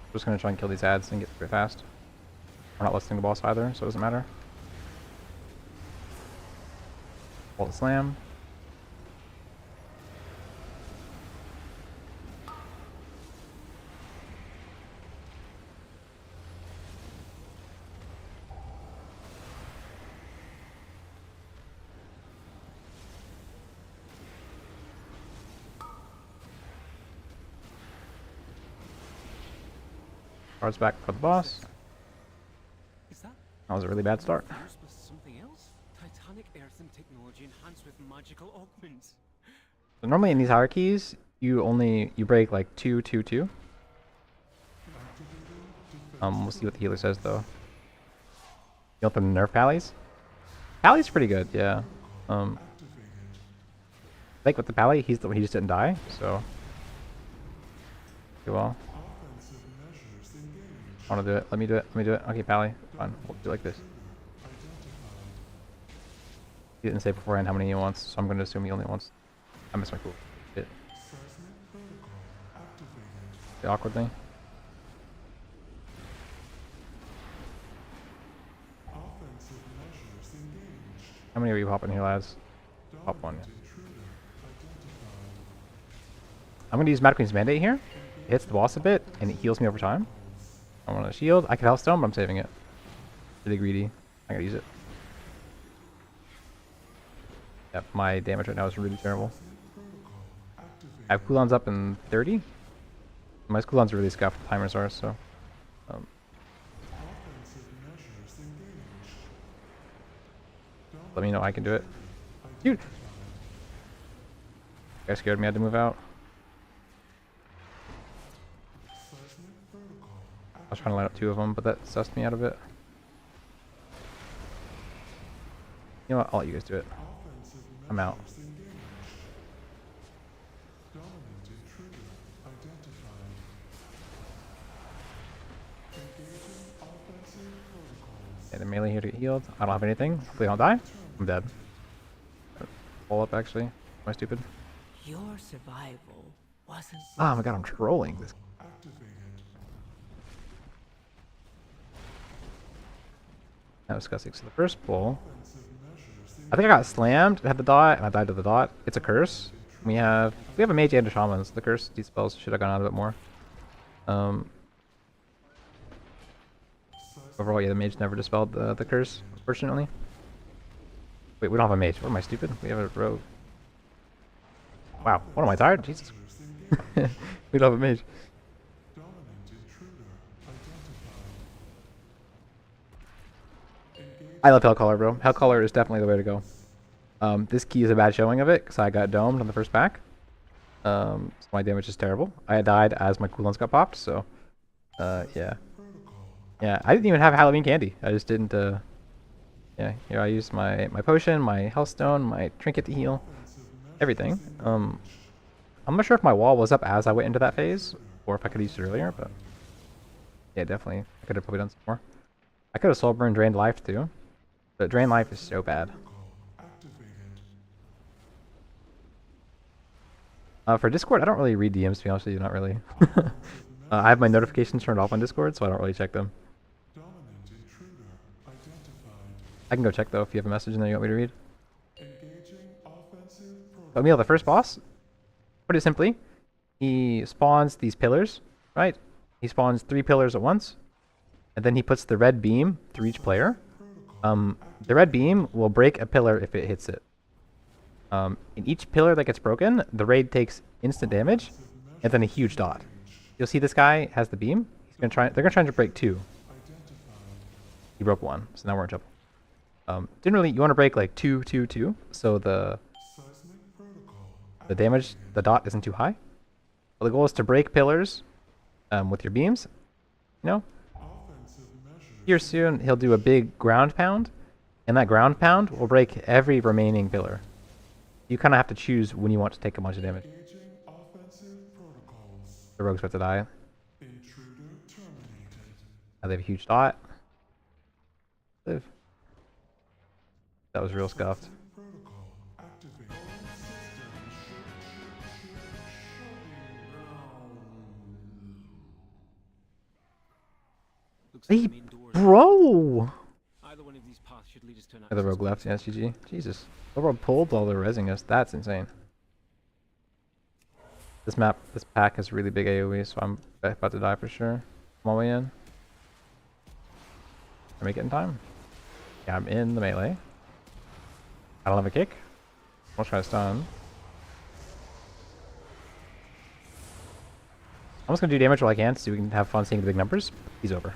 I'm just gonna try and kill these ads and get through it fast. We're not listing the boss either, so it doesn't matter. Bolt slam. Cards back for the boss. That was a really bad start. So normally in these hierarchies, you break like 2, 2, 2. We'll see what the healer says though. You want them to nerf Pallies? Pally's pretty good, yeah. Like with the Pally, he just didn't die, so. Okay, well. I wanna do it. Let me do it. Let me do it. Okay, Pally. Fine. We'll do it like this. He didn't say beforehand how many he wants, so I'm gonna assume he only wants. I missed my cool shit. Awkwardly. How many are you popping here, lads? Pop one. I'm gonna use Mad Queen's Mandate here. It hits the boss a bit, and it heals me over time. I want a shield. I could Hellstone, but I'm saving it. Really greedy. I gotta use it. Yep, my damage right now is really terrible. I have cooldowns up in 30. My cooldowns are really scuffed. Timers are so. Let me know I can do it. Dude! You guys scared me, I had to move out. I was trying to line up 2 of them, but that sussed me out a bit. You know what? I'll let you guys do it. I'm out. Okay, the melee here to get healed. I don't have anything. Hopefully I don't die. I'm dead. Pull up actually. Am I stupid? Your survival wasn't. Oh my god, I'm trolling this. That was disgusting. So the first pull, I think I got slammed. I had the dot, and I died to the dot. It's a curse. We have a mage and a shaman. So the curse dispels should have gone out a bit more. Overall, yeah, the mage never dispelled the curse, unfortunately. Wait, we don't have a mage. What am I, stupid? We have a rogue. Wow, what am I, tired? Jesus. We don't have a mage. I love Hellcaller, bro. Hellcaller is definitely the way to go. This key is a bad showing of it, because I got domed on the first pack. So my damage is terrible. I died as my cooldowns got popped, so... yeah. Yeah, I didn't even have Halloween candy. I just didn't, yeah, here I used my potion, my healthstone, my trinket to heal. Everything. I'm not sure if my wall was up as I went into that phase, or if I could have used it earlier, but... Yeah, definitely. I could have probably done some more. I could have soul burned drained life too. But drain life is so bad. For Discord, I don't really read DMs, to be honest with you, not really. I have my notifications turned off on Discord, so I don't really check them. I can go check though if you have a message in there you want me to read. But Emil, the first boss, put it simply, he spawns these pillars, right? He spawns 3 pillars at once, and then he puts the red beam through each player. The red beam will break a pillar if it hits it. In each pillar that gets broken, the raid takes instant damage, and then a huge dot. You'll see this guy has the beam. They're gonna try to break 2. He broke 1, so now we're in trouble. Generally, you want to break like 2, 2, 2, so the damage, the dot isn't too high. But the goal is to break pillars with your beams. You know. Here soon, he'll do a big ground pound, and that ground pound will break every remaining pillar. You kind of have to choose when you want to take a bunch of damage. The rogue's about to die. Now they have a huge dot. Live. That was real scuffed. Hey, bro! The rogue left, yeah, GG. Jesus. The rogue pulled while they're rezzing us. That's insane. This pack has really big AoE, so I'm about to die for sure. I'm all the way in. Can I make it in time? Yeah, I'm in the melee. I don't have a kick. I'll try to stun. I'm just gonna do damage while I can so we can have fun seeing the big numbers. He's over.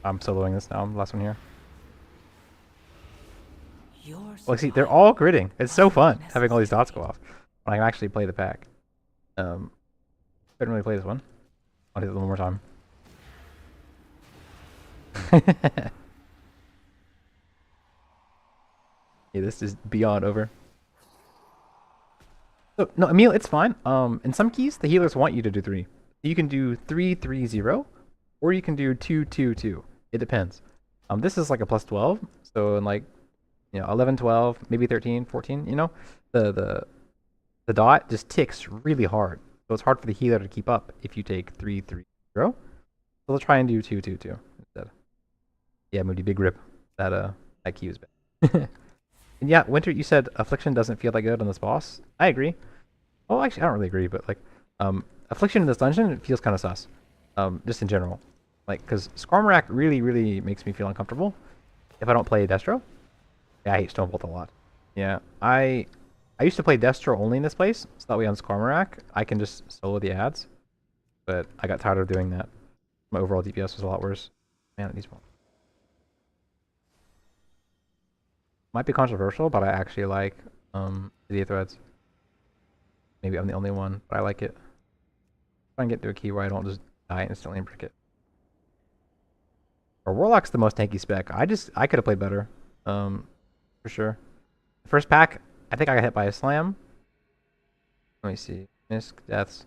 I'm soloing this now. I'm the last one here. Well, see, they're all gritting. It's so fun having all these dots go off. When I can actually play the pack. Couldn't really play this one. I'll hit it one more time. Yeah, this is beyond over. So, no, Emil, it's fine. In some keys, the healers want you to do 3. You can do 3, 3, 0, or you can do 2, 2, 2. It depends. This is like a plus 12, so in like, you know, 11, 12, maybe 13, 14, you know, the dot just ticks really hard. So it's hard for the healer to keep up if you take 3, 3, 0. So let's try and do 2, 2, 2 instead. Yeah, Moody, big rip. That key was bad. And yeah, Winter, you said Affliction doesn't feel that good on this boss. I agree. Well, actually, I don't really agree, but like, Affliction in this dungeon, it feels kind of sus. Just in general. Like, because Skarmorak really, really makes me feel uncomfortable if I don't play Destro. Yeah, I hate Stonebolt a lot. Yeah, I I used to play Destro only in this place, so that way on Skarmorak, I can just solo the ads. But I got tired of doing that. My overall DPS was a lot worse. Man, it needs more. Might be controversial, but I actually like City of Threads. Maybe I'm the only one, but I like it. Try and get to a key where I don't just die instantly and brick it. Or Warlock's the most tanky spec. I could have played better. For sure. The first pack, I think I got hit by a slam. Let me see. Missed deaths.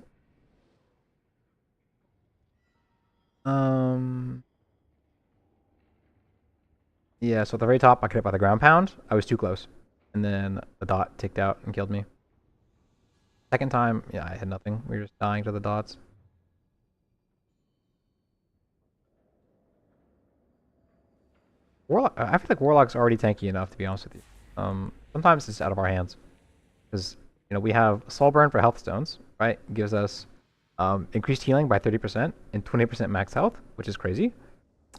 Yeah, so at the very top, I got hit by the ground pound. I was too close. And then the dot ticked out and killed me. Second time, yeah, I had nothing. We were just dying to the dots. Warlock, I feel like Warlock's already tanky enough, to be honest with you. Sometimes it's out of our hands. Because, you know, we have Soul Burn for health stones, right? It gives us increased healing by 30% and 20% max health, which is crazy.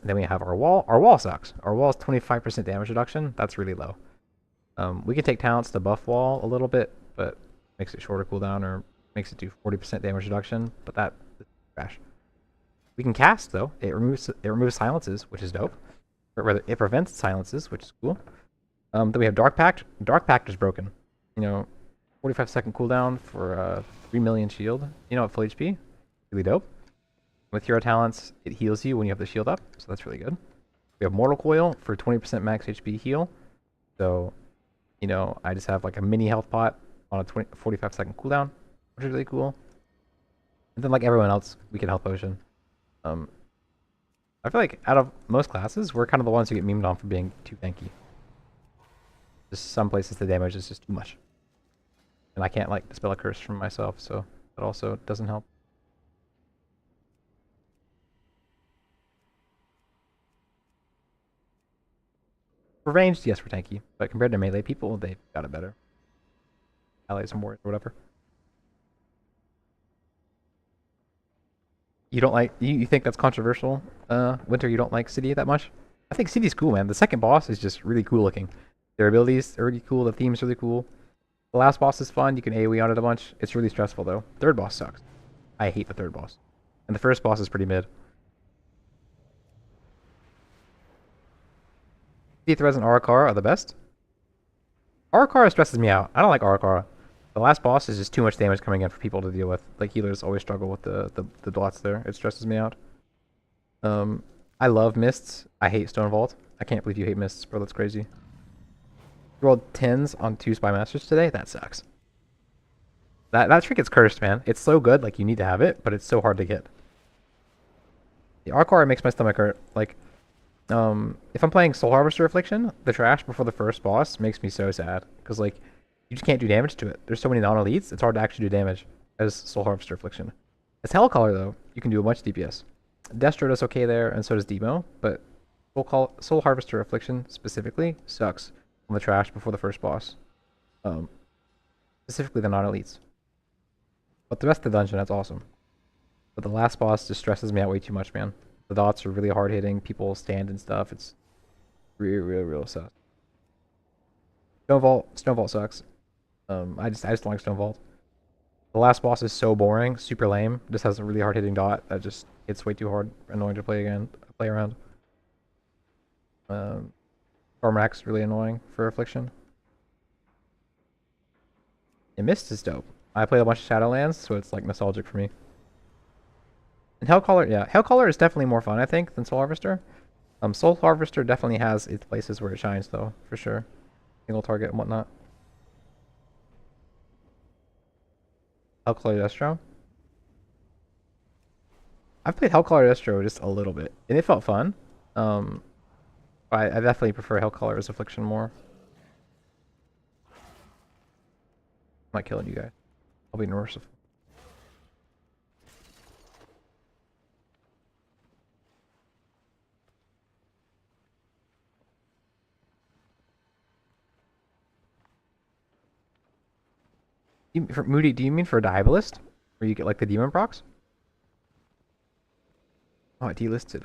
And then we have our wall. Our wall sucks. Our wall is 25% damage reduction. That's really low. We can take talents to buff wall a little bit, but makes it shorter cooldown or makes it do 40% damage reduction, but that is trash. We can cast though. It removes silences, which is dope. Or rather, it prevents silences, which is cool. Then we have Dark Pact. Dark Pact is broken. You know, 45-second cooldown for 3 million shield. You know, at full HP. Really dope. With hero talents, it heals you when you have the shield up, so that's really good. We have Mortal Coil for 20% max HP heal. So, you know, I just have like a mini health pot on a 45-second cooldown, which is really cool. And then like everyone else, we can health potion. I feel like out of most classes, we're kind of the ones who get memed on for being too tanky. Just some places the damage is just too much. And I can't like dispel a curse from myself, so that also doesn't help. For ranged, yes, we're tanky, but compared to melee people, they've got it better. Allies and warriors or whatever. You don't like, you think that's controversial, Winter, you don't like City that much? I think City's cool, man. The second boss is just really cool looking. Their abilities are really cool, the theme's really cool. The last boss is fun, you can AoE on it a bunch. It's really stressful though. Third boss sucks. I hate the third boss. And the first boss is pretty mid. Threads and Arakara are the best. Arakara stresses me out. I don't like Arakara. The last boss is just too much damage coming in for people to deal with. Like healers always struggle with the dots there. It stresses me out. I love Mists. I hate Stone Vault. I can't believe you hate Mists, bro. That's crazy. You rolled 10s on 2 Spy Masters today? That sucks. That trinket's cursed, man. It's so good, like you need to have it, but it's so hard to get. The Arakara makes my stomach hurt. Like, if I'm playing Soul Harvester Affliction, the trash before the first boss makes me so sad. Because, like, you just can't do damage to it. There's so many non-elites, it's hard to actually do damage as Soul Harvester Affliction. As Hellcaller, though, you can do a bunch of DPS. Destro does okay there, and so does Demo, but Soul Harvester Affliction, specifically, sucks on the trash before the first boss. Specifically the non-elites. But the rest of the dungeon, that's awesome. But the last boss just stresses me out way too much, man. The dots are really hard hitting. People stand and stuff. It's real sus. Stone Vault sucks. I just don't like Stone Vault. The last boss is so boring, super lame. Just has a really hard hitting dot that just hits way too hard, annoying to play around. Cormorac's really annoying for Affliction. And Mist is dope. I played a bunch of Shadowlands, so it's like nostalgic for me. And Hellcaller, yeah, Hellcaller is definitely more fun, I think, than Soul Harvester. Soul Harvester definitely has its places where it shines, though, for sure. Single target and whatnot. Hellcaller Destro. I've played Hellcaller Destro just a little bit, and it felt fun. I definitely prefer Hellcaller's Affliction more. I'm not killing you guys. I'll be merciful. For Moody, do you mean for a Diabolist? Where you get like the demon procs? Oh, I delisted.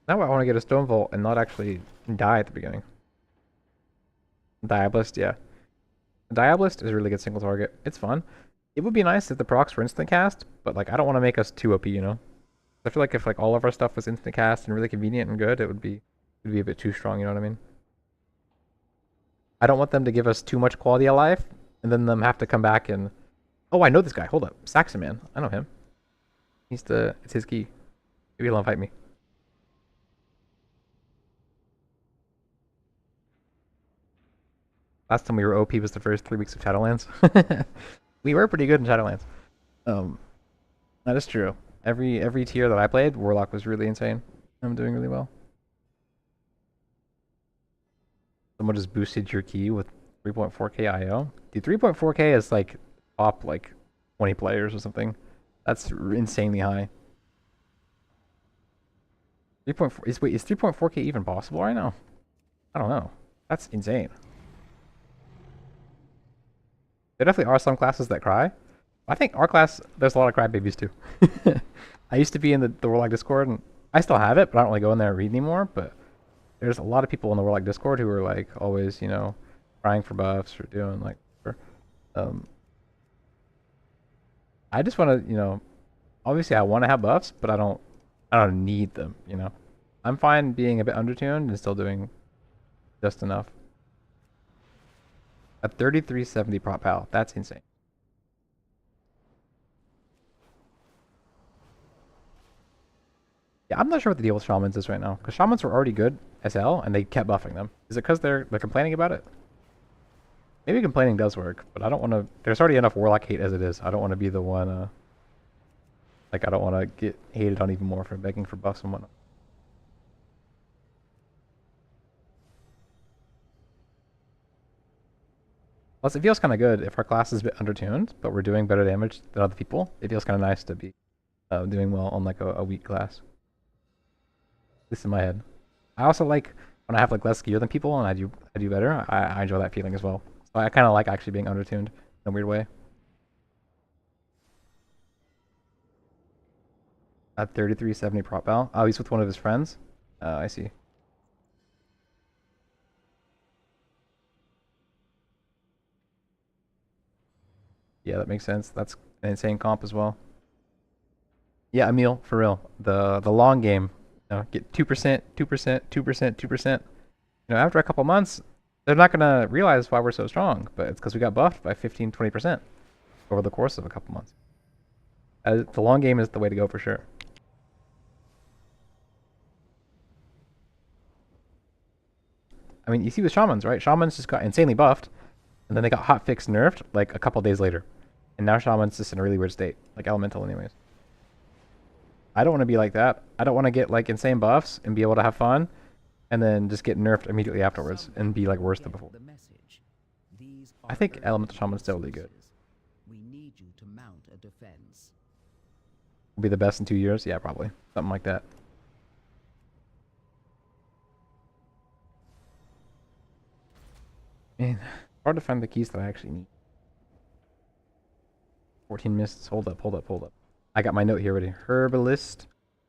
Now I want to get a Stone Vault and not actually die at the beginning. Diabolist, yeah. Diabolist is a really good single target. It's fun. It would be nice if the procs were instant cast, but like I don't want to make us too OP, you know? I feel like if like all of our stuff was instant cast and really convenient and good, it'd be a bit too strong, you know what I mean? I don't want them to give us too much quality of life and then them have to come back and oh, I know this guy. Hold up. Saxon Man. I know him. It's his key. Maybe he'll invite me. Last time we were OP was the first 3 weeks of Shadowlands. We were pretty good in Shadowlands. That is true. Every tier that I played, Warlock was really insane. I'm doing really well. Someone just boosted your key with 3.4k IO. Dude, 3.4k is like top like 20 players or something. That's insanely high. 3.4 is 3.4k even possible right now? I don't know. That's insane. There definitely are some classes that cry. I think our class, there's a lot of crybabies too. I used to be in the Warlock Discord, and I still have it, but I don't really go in there and read anymore. But there's a lot of people in the Warlock Discord who are like always, you know, crying for buffs or doing like, I just want to, you know, obviously I want to have buffs, but I don't need them, you know. I'm fine being a bit undertuned and still doing just enough. A 3370 prop pal, that's insane. Yeah, I'm not sure what the deal with shamans is right now, because shamans were already good SL and they kept buffing them. Is it because they're complaining about it? Maybe complaining does work, but I don't want to. There's already enough warlock hate as it is. I don't want to be the one. Like I don't want to get hated on even more for begging for buffs and whatnot. Plus, it feels kind of good if our class is a bit undertuned, but we're doing better damage than other people. It feels kind of nice to be doing well on like a weak class. At least in my head. I also like when I have like less gear than people and I do better. I enjoy that feeling as well. So I kind of like actually being undertuned in a weird way. At 3370 prop pal. Oh, he's with one of his friends. I see. Yeah, that makes sense. That's an insane comp as well. Yeah, Emil, for real. The long game. You know, get 2%, 2%, 2%, 2%. You know, after a couple months, they're not gonna realize why we're so strong, but it's because we got buffed by 15, 20% over the course of a couple months. The long game is the way to go for sure. I mean, you see with shamans, right? Shamans just got insanely buffed, and then they got hotfix nerfed like a couple days later. And now shaman's just in a really weird state, like elemental anyways. I don't want to be like that. I don't want to get like insane buffs and be able to have fun, and then just get nerfed immediately afterwards and be like worse than before. I think elemental shaman's still really good. We need you to mount a defense. Will be the best in 2 years? Yeah, probably. Something like that. Man, hard to find the keys that I actually need. 14 mists. Hold up. I got my note here already. Herbalist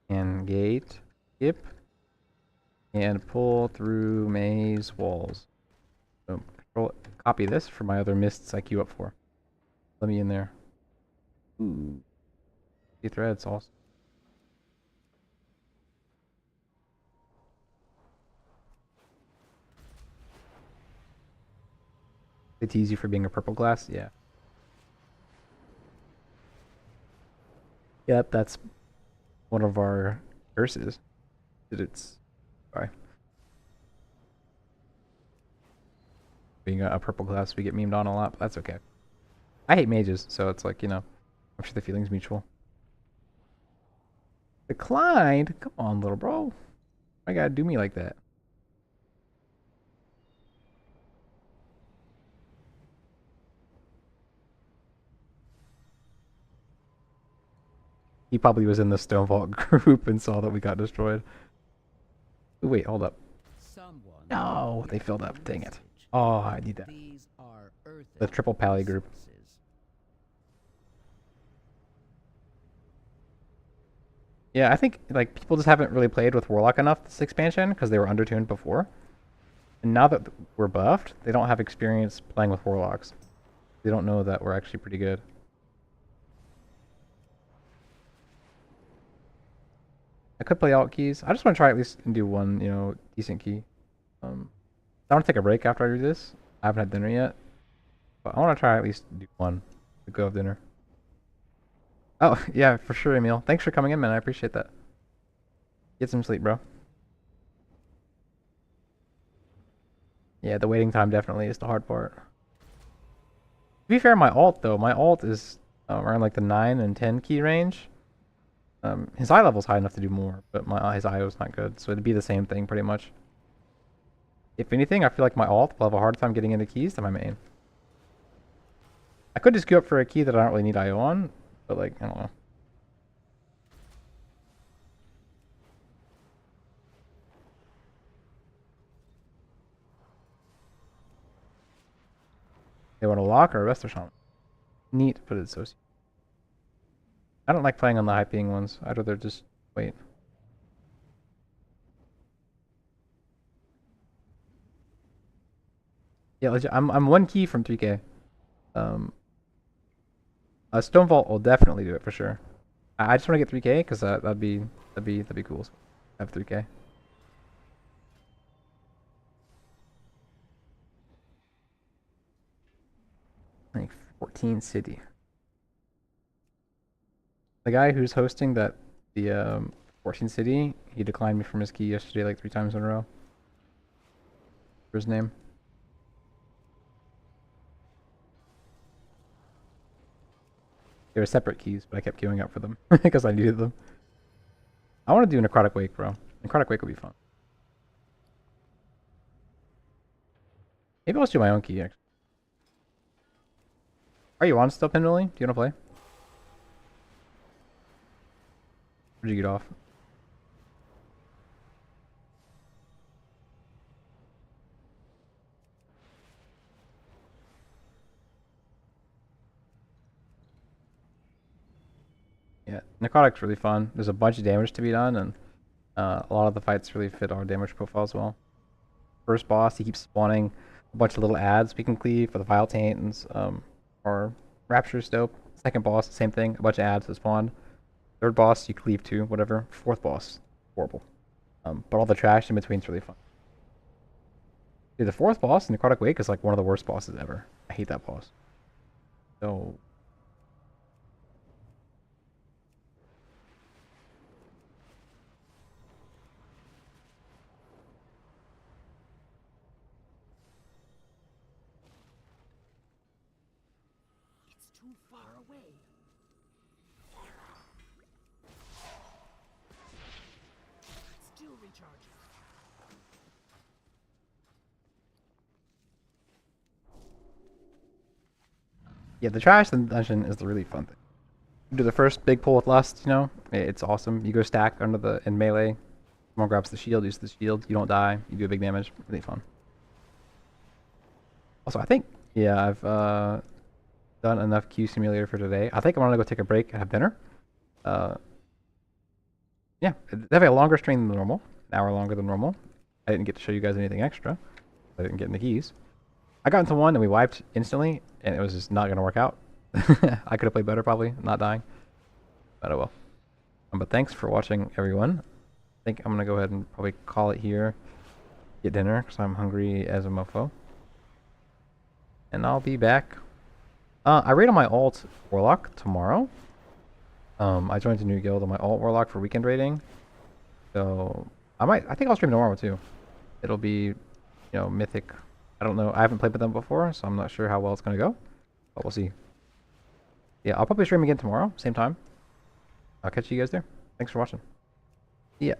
and gate. Skip. And pull through maze walls. Boom. Control it. Copy this for my other mists I queue up for. Let me in there. Ooh. See threads also. They tease you for being a purple glass? Yeah. Yep, that's one of our curses. Sorry. Being a purple glass, we get memed on a lot, but that's okay. I hate mages, so it's like, you know, I'm sure the feeling's mutual. Declined? Come on, little bro. Why you gotta do me like that? He probably was in the Stone Vault group and saw that we got destroyed. Ooh, wait, hold up. No, they filled up. Dang it. Oh, I need that. The triple pally group. Yeah, I think like people just haven't really played with Warlock enough this expansion because they were undertuned before. And now that we're buffed, they don't have experience playing with warlocks. They don't know that we're actually pretty good. I could play alt keys. I just want to try at least and do one, you know, decent key. I want to take a break after I do this. I haven't had dinner yet, but I want to try at least do one to go have dinner. Oh yeah, for sure, Emil. Thanks for coming in, man. I appreciate that. Get some sleep, bro. Yeah, the waiting time definitely is the hard part. To be fair, my alt though, my alt is around like the 9 and 10 key range. His eye level's high enough to do more, but his IO's not good, so it'd be the same thing pretty much. If anything, I feel like my alt will have a harder time getting into keys than my main. I could just queue up for a key that I don't really need IO on, but like, I don't know. They want a lock or a rest or something. Neat, but it's so... I don't like playing on the high ping ones. I'd rather just wait. Yeah, legit, I'm 1 key from 3k. Stonevault will definitely do it for sure. I just want to get 3k because that'd be cool. So have 3k. Like 14 city. The guy who's hosting the 14 city, he declined me from his key yesterday like 3 times in a row. For his name. They were separate keys, but I kept queuing up for them because I needed them. I want to do Necrotic Wake, bro. Necrotic Wake would be fun. Maybe I'll just do my own key, actually. Are you on still, Pendully? Do you want to play? Where'd you get off? Yeah, Necrotic's really fun. There's a bunch of damage to be done, and a lot of the fights really fit our damage profile as well. First boss, he keeps spawning a bunch of little ads we can cleave for the Vile Taints, or Rapture's dope. Second boss, same thing, a bunch of ads that spawn. Third boss, you cleave too, whatever. Fourth boss, horrible. But all the trash in between is really fun. Dude, the fourth boss in Necrotic Wake is like one of the worst bosses ever. I hate that boss. So... It's too far away. Still recharging. Yeah, the trash in the dungeon is the really fun thing. You do the first big pull with Lust, you know? It's awesome. You go stack under in melee. Someone grabs the shield, uses the shield. You don't die. You do a big damage. Really fun. Also, I think, yeah, I've done enough Q Simulator for today. I think I'm gonna go take a break and have dinner. Yeah, definitely a longer stream than normal. An hour longer than normal. I didn't get to show you guys anything extra. I didn't get in the keys. I got into one and we wiped instantly, and it was just not gonna work out. I could have played better probably, not dying. But oh well. But thanks for watching, everyone. I think I'm gonna go ahead and probably call it here. Get dinner, because I'm hungry as a mofo. And I'll be back. I raid on my alt Warlock tomorrow. I joined a new guild on my alt Warlock for weekend raiding. So I think I'll stream tomorrow too. It'll be, you know, Mythic. I don't know. I haven't played with them before, so I'm not sure how well it's gonna go. But we'll see. Yeah, I'll probably stream again tomorrow, same time. I'll catch you guys there. Thanks for watching. See ya.